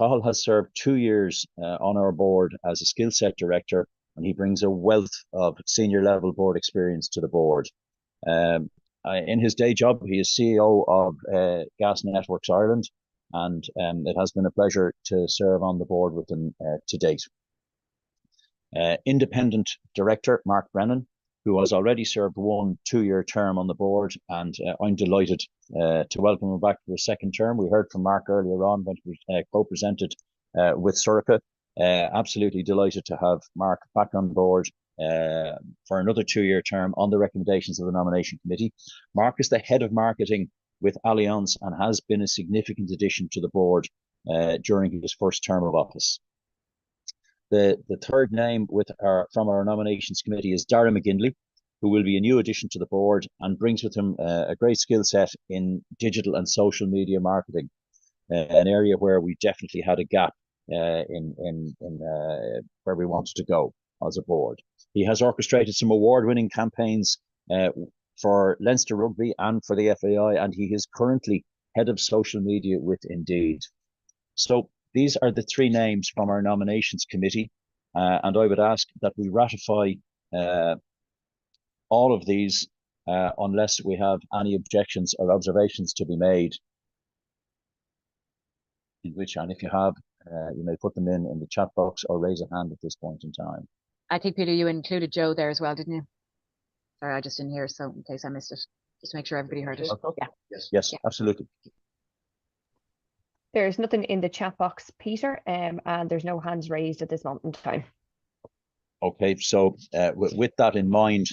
Cathal has served 2 years on our board as a skill set director, and he brings a wealth of senior level board experience to the board. In his day job, he is CEO of Gas Networks Ireland, and it has been a pleasure to serve on the board with him to date. Independent director Mark Brennan, who has already served 1 2-year term on the board, and I'm delighted to welcome him back for a second term. We heard from Mark earlier on when he co-presented with Surka. Absolutely delighted to have Mark back on board for another 2-year term on the recommendations of the nomination committee. Mark is the head of marketing with Allianz and has been a significant addition to the board during his first term of office. The third name from our nominations committee is Darragh McGinley, who will be a new addition to the board and brings with him a great skill set in digital and social media marketing, an area where we definitely had a gap in where we wanted to go as a board. He has orchestrated some award-winning campaigns for Leinster Rugby and for the FAI, and he is currently head of social media with Indeed. So these are the three names from our nominations committee, and I would ask that we ratify all of these unless we have any objections or observations to be made. And if you have, you may put them in the chat box or raise a hand at this point in time. I think, Peter, you included Joe there as well, didn't you? Sorry, I just didn't hear, so in case I missed it, just to make sure everybody heard it. Yeah. Yes, absolutely. There's nothing in the chat box, Peter, and there's no hands raised at this moment in time. Okay, so with that in mind,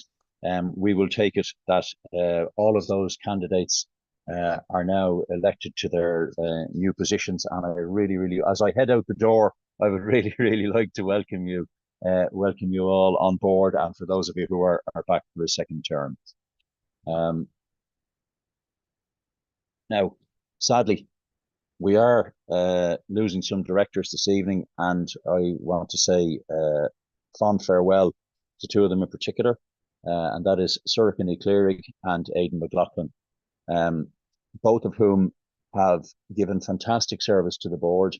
we will take it that all of those candidates are now elected to their new positions, and I really, as I head out the door, I would really like to welcome you all on board, and for those of you who are back for a second term. Now, sadly, we are losing some directors this evening, and I want to say fond farewell to two of them in particular, and that is Sorcha Ní Chloirig and Aidan McLaughlin, both of whom have given fantastic service to the board.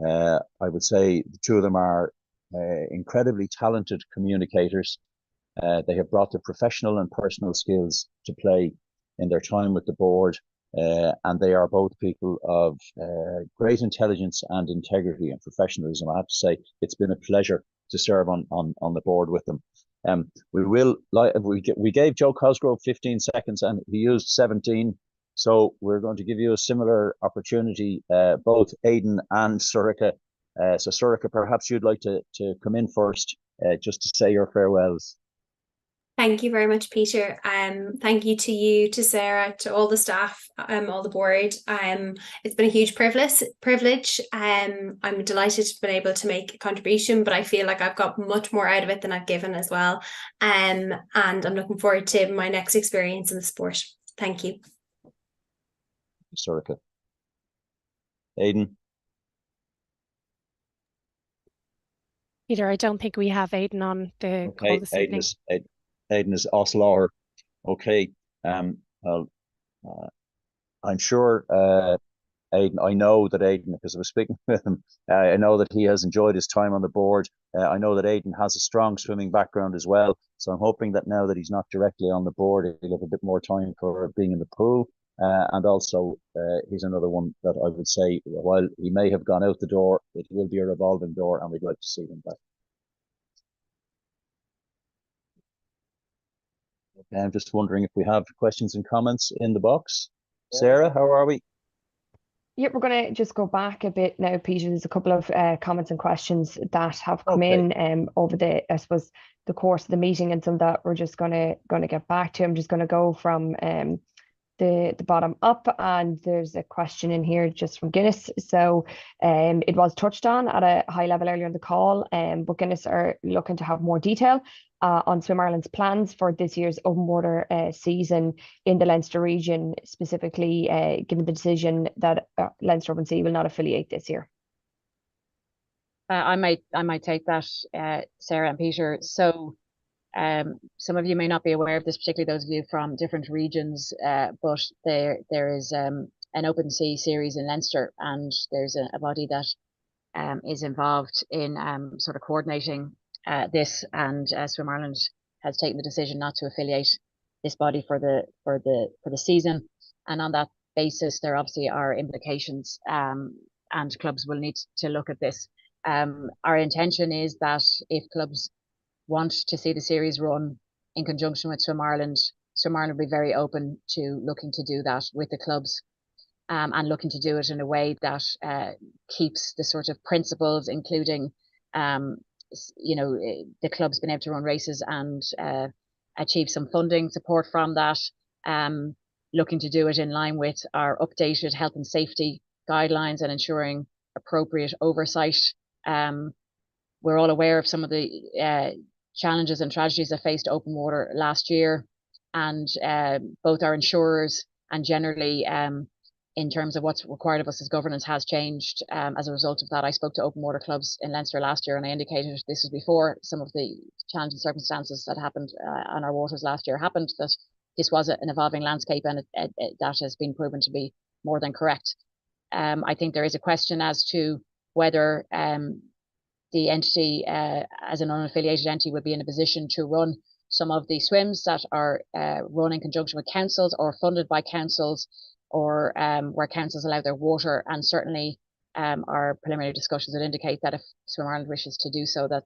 I would say the two of them are incredibly talented communicators. They have brought their professional and personal skills to play in their time with the board, and they are both people of great intelligence and integrity and professionalism. I have to say it's been a pleasure to serve on the board with them. We gave Joe Cosgrove 15 seconds and he used 17. So we're going to give you a similar opportunity, both Aidan and Sorcha. So Sorcha, perhaps you'd like to come in first, just to say your farewells. Thank you very much, Peter. Thank you to you, to Sarah, to all the staff, all the board. It's been a huge privilege. I'm delighted to have been able to make a contribution, but I feel like I've got much more out of it than I've given as well. And I'm looking forward to my next experience in the sport. Thank you. Sorcha. Aidan. Peter, I don't think we have Aidan on the call this evening. Aidan is Oslo. Okay. Well, I'm sure Aidan, I know that Aidan, because I was speaking with him, I know that he has enjoyed his time on the board. I know that Aidan has a strong swimming background as well. So I'm hoping that now that he's not directly on the board, he'll have a bit more time for being in the pool. And also, he's another one that I would say, while he may have gone out the door, it will be a revolving door, and we'd like to see him back. Okay, I'm just wondering if we have questions and comments in the box. Sarah, how are we? Yeah, we're going to just go back a bit now, Peter. There's a couple of comments and questions that have come in over the, I suppose, the course of the meeting, and some that we're just going to get back to. I'm just going to go from the bottom up, and there's a question in here just from Guinness. So it was touched on at a high level earlier in the call, but Guinness are looking to have more detail on Swim Ireland's plans for this year's open water season in the Leinster region, specifically given the decision that Leinster Open Sea will not affiliate this year. I might take that, Sarah and Peter. So some of you may not be aware of this, particularly those of you from different regions, but there is an open sea series in Leinster, and there's a body that is involved in sort of coordinating this, and Swim Ireland has taken the decision not to affiliate this body for the season, and on that basis there obviously are implications, and clubs will need to look at this. Our intention is that if clubs want to see the series run in conjunction with Swim Ireland will be very open to looking to do that with the clubs, and looking to do it in a way that keeps the sort of principles, including the clubs being able to run races and achieve some funding support from that, looking to do it in line with our updated health and safety guidelines and ensuring appropriate oversight. We're all aware of some of the challenges and tragedies that faced open water last year, and both our insurers and generally in terms of what's required of us as governance has changed as a result of that. I spoke to open water clubs in Leinster last year, and I indicated, this was before some of the challenging circumstances that happened on our waters last year happened, that this was an evolving landscape, and that has been proven to be more than correct. I think there is a question as to whether the entity, as an unaffiliated entity, would be in a position to run some of the swims that are run in conjunction with councils or funded by councils, or where councils allow their water. And certainly our preliminary discussions would indicate that if Swim Ireland wishes to do so, that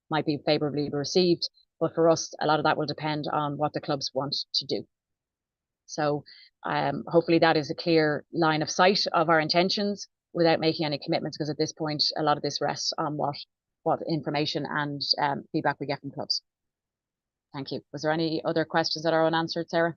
might be favourably received. But for us, a lot of that will depend on what the clubs want to do. So hopefully that is a clear line of sight of our intentions without making any commitments, because at this point, a lot of this rests on what information and feedback we get from clubs. Thank you. Was there any other questions that are unanswered, Sarah?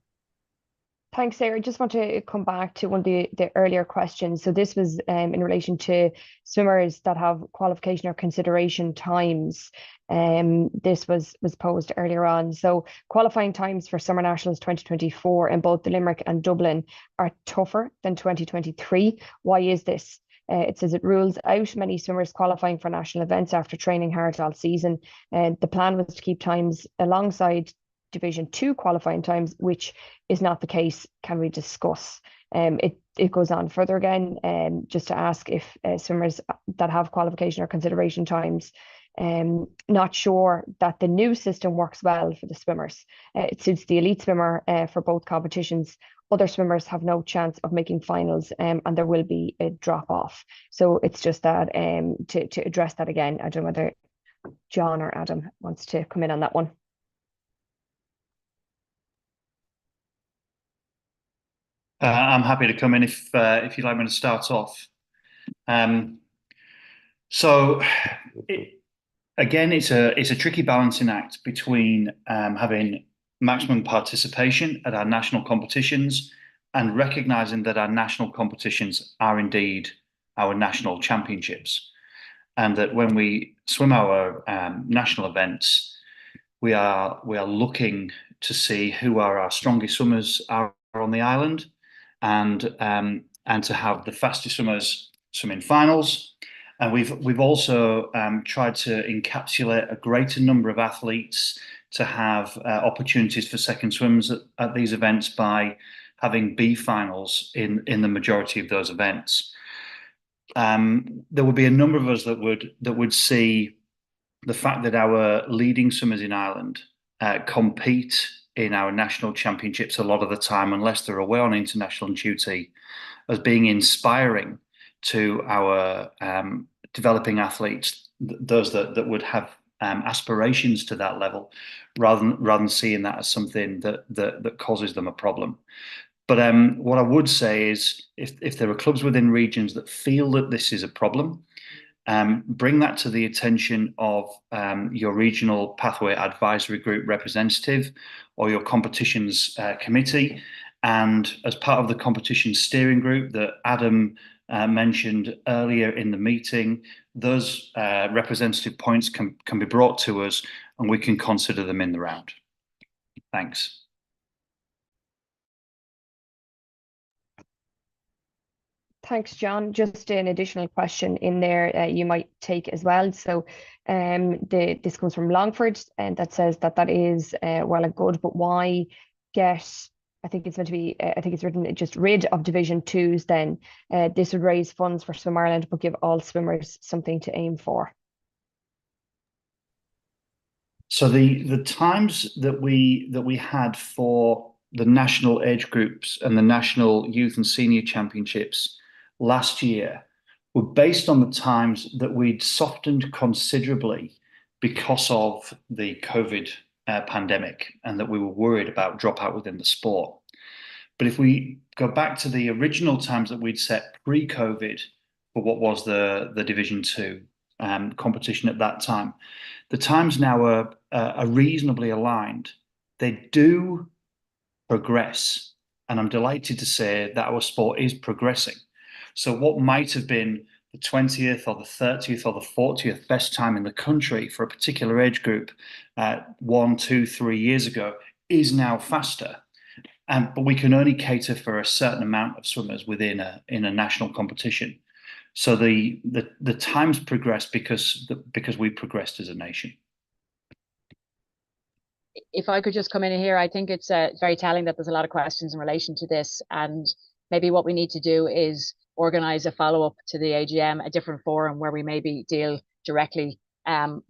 Thanks, Sarah. I just want to come back to one of the earlier questions. So this was in relation to swimmers that have qualification or consideration times. This was posed earlier on. So qualifying times for Summer Nationals 2024 in both the Limerick and Dublin are tougher than 2023. Why is this? It says it rules out many swimmers qualifying for national events after training hard all season. The plan was to keep times alongside Division 2 qualifying times, which is not the case. Can we discuss? It goes on further again, just to ask if swimmers that have qualification or consideration times, not sure that the new system works well for the swimmers. It suits the elite swimmer for both competitions. Other swimmers have no chance of making finals, and there will be a drop off. So it's just that to address that again. I don't know whether John or Adam wants to come in on that one. I'm happy to come in if you'd like me to start off. So again, it's a tricky balancing act between having maximum participation at our national competitions and recognising that our national competitions are indeed our national championships, and that when we swim our national events, we are looking to see who our strongest swimmers are on the island, and to have the fastest swimmers swim in finals. And we've also tried to encapsulate a greater number of athletes to have opportunities for second swims at these events by having B finals in the majority of those events. There would be a number of us that would see the fact that our leading swimmers in Ireland compete in our national championships a lot of the time, unless they're away on international duty, as being inspiring to our developing athletes, those that would have aspirations to that level, rather than seeing that as something that causes them a problem. But what I would say is, if there are clubs within regions that feel that this is a problem, bring that to the attention of your regional pathway advisory group representative or your competitions committee. And as part of the competition steering group that Adam mentioned earlier in the meeting, those representative points can be brought to us and we can consider them in the round. Thanks. Thanks, John. Just an additional question in there you might take as well. So this comes from Longford, and that says that is well and good, but why get, I think it's meant to be, I think it's written, just rid of Division 2s then? This would raise funds for Swim Ireland, but give all swimmers something to aim for. So the times that we had for the national age groups and the national youth and senior championships last year were based on the times that we'd softened considerably because of the COVID pandemic, and that we were worried about dropout within the sport. But if we go back to the original times that we'd set pre-COVID for what was the Division 2 competition at that time, the times now are reasonably aligned. They do progress, and I'm delighted to say that our sport is progressing. So what might have been the 20th or the 30th or the 40th best time in the country for a particular age group 1, 2, 3 years ago is now faster. But we can only cater for a certain amount of swimmers in a national competition. So the times progress because we progressed as a nation. if I could just come in here, I think it's very telling that there's a lot of questions in relation to this, and maybe what we need to do is organise a follow-up to the AGM, a different forum where we maybe deal directly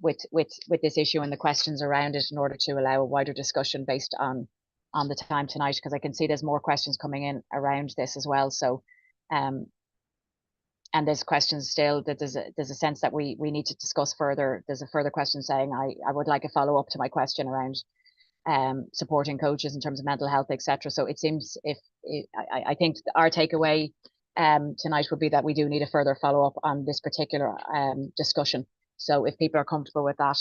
with this issue and the questions around it, in order to allow a wider discussion based on the time tonight, because I can see there's more questions coming in around this as well. So and there's questions still that there's a sense that we need to discuss further. There's a further question saying I would like a follow-up to my question around supporting coaches in terms of mental health, etc. So it seems I think our takeaway tonight would be that we do need a further follow-up on this particular discussion. So if people are comfortable with that,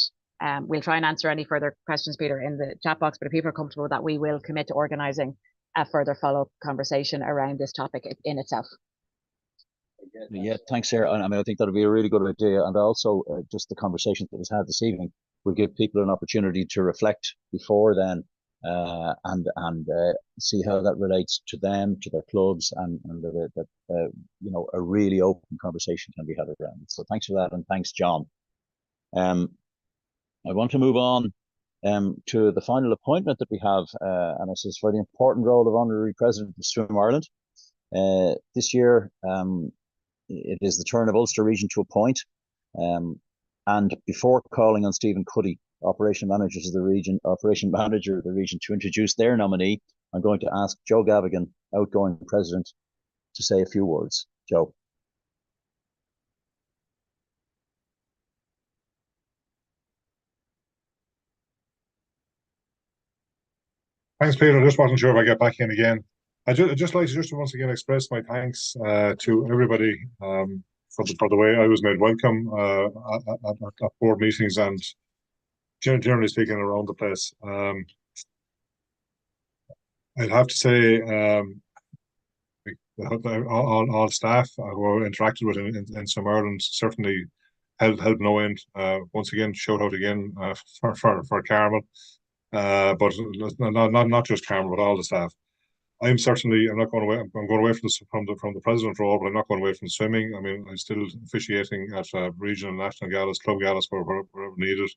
we'll try and answer any further questions, Peter, in the chat box, but if people are comfortable with that, we will commit to organising a further follow-up conversation around this topic in itself. Yeah, thanks, Sarah. I mean, I think that'll be a really good idea. And also, just the conversation that was had this evening will give people an opportunity to reflect before then, and see how that relates to them, to their clubs, and that you know, a really open conversation can be had around it. So thanks for that, and thanks, John. I want to move on to the final appointment that we have, and it's this very important role of Honorary President of Swim Ireland. This year, it is the turn of Ulster Region to appoint. And before calling on Stephen Cuddy, Operation Manager of the Region, to introduce their nominee, I'm going to ask Joe Gavigan, outgoing President, to say a few words. Joe. Thanks, Peter. I just wasn't sure if I get back in again. I'd just like to once again express my thanks to everybody for the way I was made welcome at board meetings and generally speaking around the place. I'd have to say all staff who I interacted with in Swim Ireland certainly helped no end. Once again, shout out again for Carmel, but not just Carmel, but all the staff. I'm not going away. I'm going away from the president role, but I'm not going away from swimming. I mean, I'm still officiating at regional, national galas, club galas wherever needed,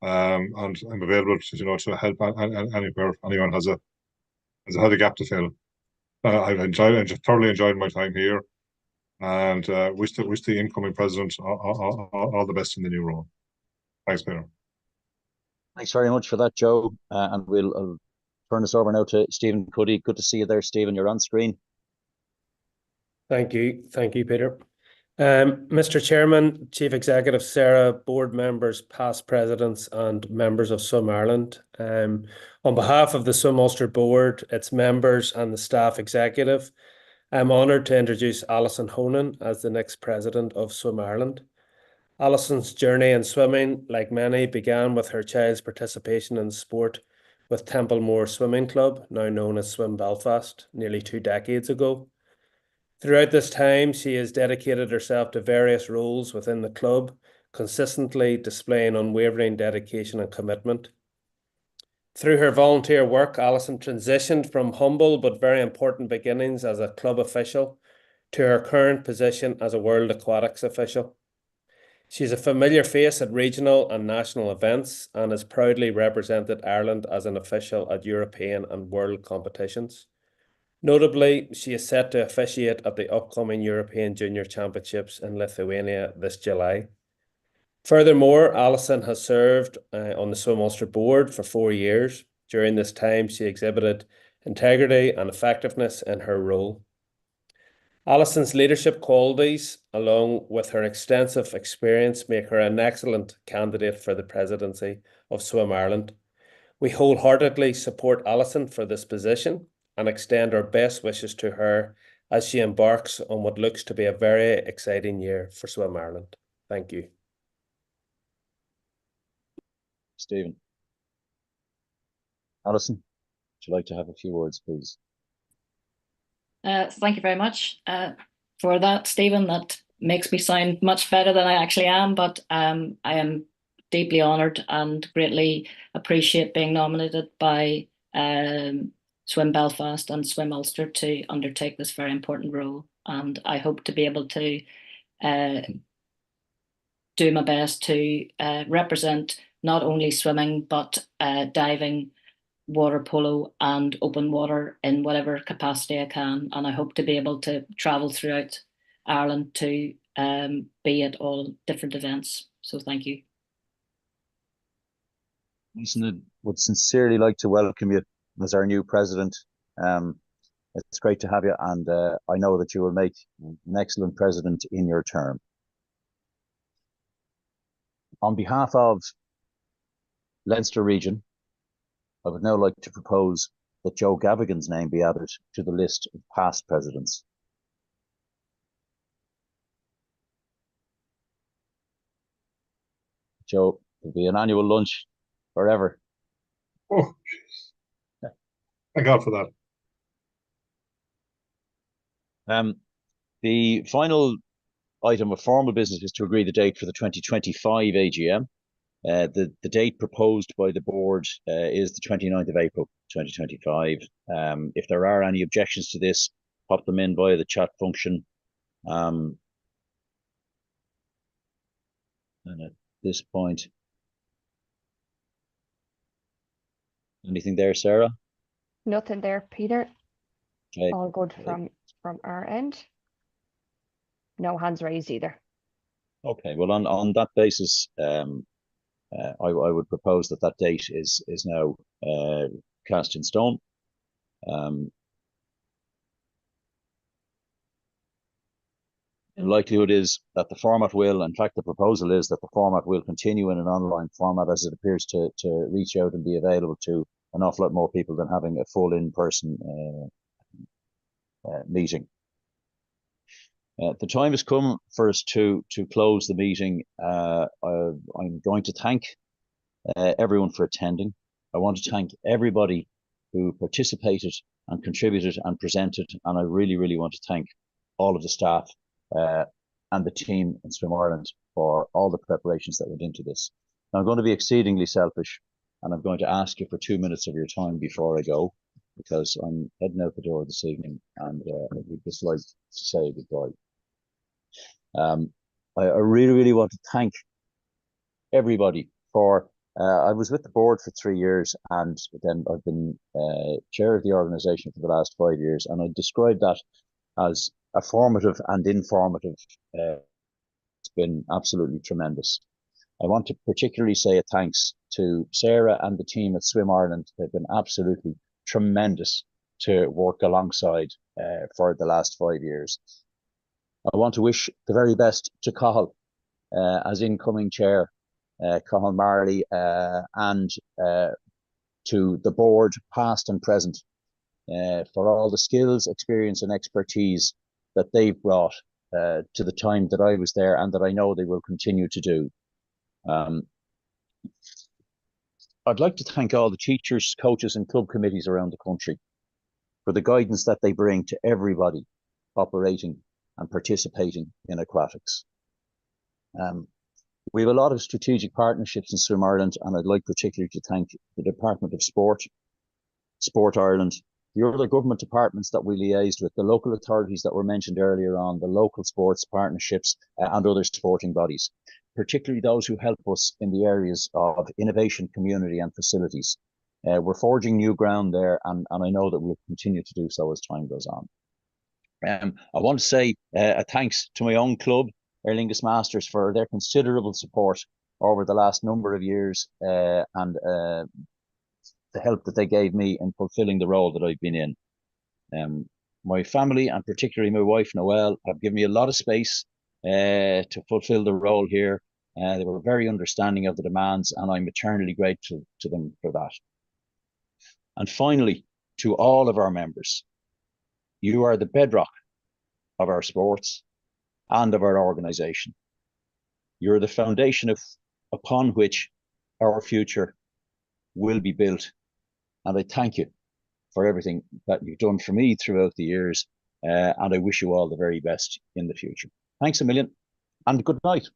and I'm available to help anywhere anyone has a gap to fill. I thoroughly enjoyed my time here, and wish the incoming president all the best in the new role. Thanks, Peter. Thanks very much for that, Joe, and we'll turn this over now to Stephen Cuddy. Good to see you there, Stephen. You're on screen. Thank you, Peter. Mr. Chairman, Chief Executive Sarah, board members, past presidents, and members of Swim Ireland. On behalf of the Swim Ulster board, its members, and the staff executive, I'm honoured to introduce Alison Honan as the next president of Swim Ireland. Alison's journey in swimming, like many, began with her child's participation in sport with Templemore Swimming Club, now known as Swim Belfast, nearly 2 decades ago. Throughout this time, she has dedicated herself to various roles within the club, consistently displaying unwavering dedication and commitment. Through her volunteer work, Alison transitioned from humble but very important beginnings as a club official to her current position as a World Aquatics official. She's a familiar face at regional and national events and has proudly represented Ireland as an official at European and world competitions. Notably, she is set to officiate at the upcoming European Junior Championships in Lithuania this July. Furthermore, Alison has served on the Swim Ulster board for 4 years. During this time, she exhibited integrity and effectiveness in her role. Alison's leadership qualities, along with her extensive experience, make her an excellent candidate for the presidency of Swim Ireland. We wholeheartedly support Alison for this position and extend our best wishes to her as she embarks on what looks to be a very exciting year for Swim Ireland. Thank you. Stephen. Alison, would you like to have a few words, please? Thank you very much for that, Stephen. That makes me sound much better than I actually am, but I am deeply honoured and greatly appreciate being nominated by Swim Belfast and Swim Ulster to undertake this very important role. And I hope to be able to do my best to represent not only swimming, but diving, water polo and open water in whatever capacity I can. And I hope to be able to travel throughout Ireland to be at all different events. So thank you. Listen, I would sincerely like to welcome you as our new president. It's great to have you, and I know that you will make an excellent president in your term. On behalf of Leinster Region, I would now like to propose that Joe Gavigan's name be added to the list of past presidents. Joe, there'll be an annual lunch forever. Oh, jeez. Thank God for that. The final item of formal business is to agree the date for the 2025 AGM. The date proposed by the board is the 29th of April 2025. If there are any objections to this, pop them in via the chat function. And at this point, anything there, Sarah? Nothing there, Peter. Okay. All good from our end. No hands raised either. Okay, well, on that basis, I would propose that date is now cast in stone. The likelihood is that the format will, in fact, the proposal is that the format will continue in an online format, as it appears to reach out and be available to an awful lot more people than having a full in-person meeting. The time has come for us to close the meeting. I'm going to thank everyone for attending. I want to thank everybody who participated and contributed and presented, and I really, really want to thank all of the staff and the team in Swim Ireland for all the preparations that went into this. Now, I'm going to be exceedingly selfish, and I'm going to ask you for 2 minutes of your time before I go, because I'm heading out the door this evening, and I would just like to say goodbye. I really, really want to thank everybody for, I was with the board for 3 years, and then I've been chair of the organisation for the last 5 years, and I describe that as a formative and informative. It's been absolutely tremendous. I want to particularly say a thanks to Sarah and the team at Swim Ireland. They've been absolutely tremendous to work alongside for the last 5 years. I want to wish the very best to Cathal as incoming chair, Cathal Marley, and to the board, past and present, for all the skills, experience and expertise that they've brought to the time that I was there, and that I know they will continue to do. I'd like to thank all the teachers, coaches and club committees around the country for the guidance that they bring to everybody operating and participating in aquatics. We have a lot of strategic partnerships in Swim Ireland, and I'd like particularly to thank the Department of Sport, Sport Ireland, the other government departments that we liaised with, the local authorities that were mentioned earlier on, the local sports partnerships and other sporting bodies, particularly those who help us in the areas of innovation, community and facilities. We're forging new ground there, and I know that we'll continue to do so as time goes on. I want to say a thanks to my own club, Aer Lingus Masters, for their considerable support over the last number of years, and the help that they gave me in fulfilling the role that I've been in. My family, and particularly my wife Noelle, have given me a lot of space to fulfill the role here. They were very understanding of the demands, and I'm eternally grateful to them for that. And finally, to all of our members, you are the bedrock of our sports and of our organisation. You're the foundation upon which our future will be built. And I thank you for everything that you've done for me throughout the years. And I wish you all the very best in the future. Thanks a million, and good night.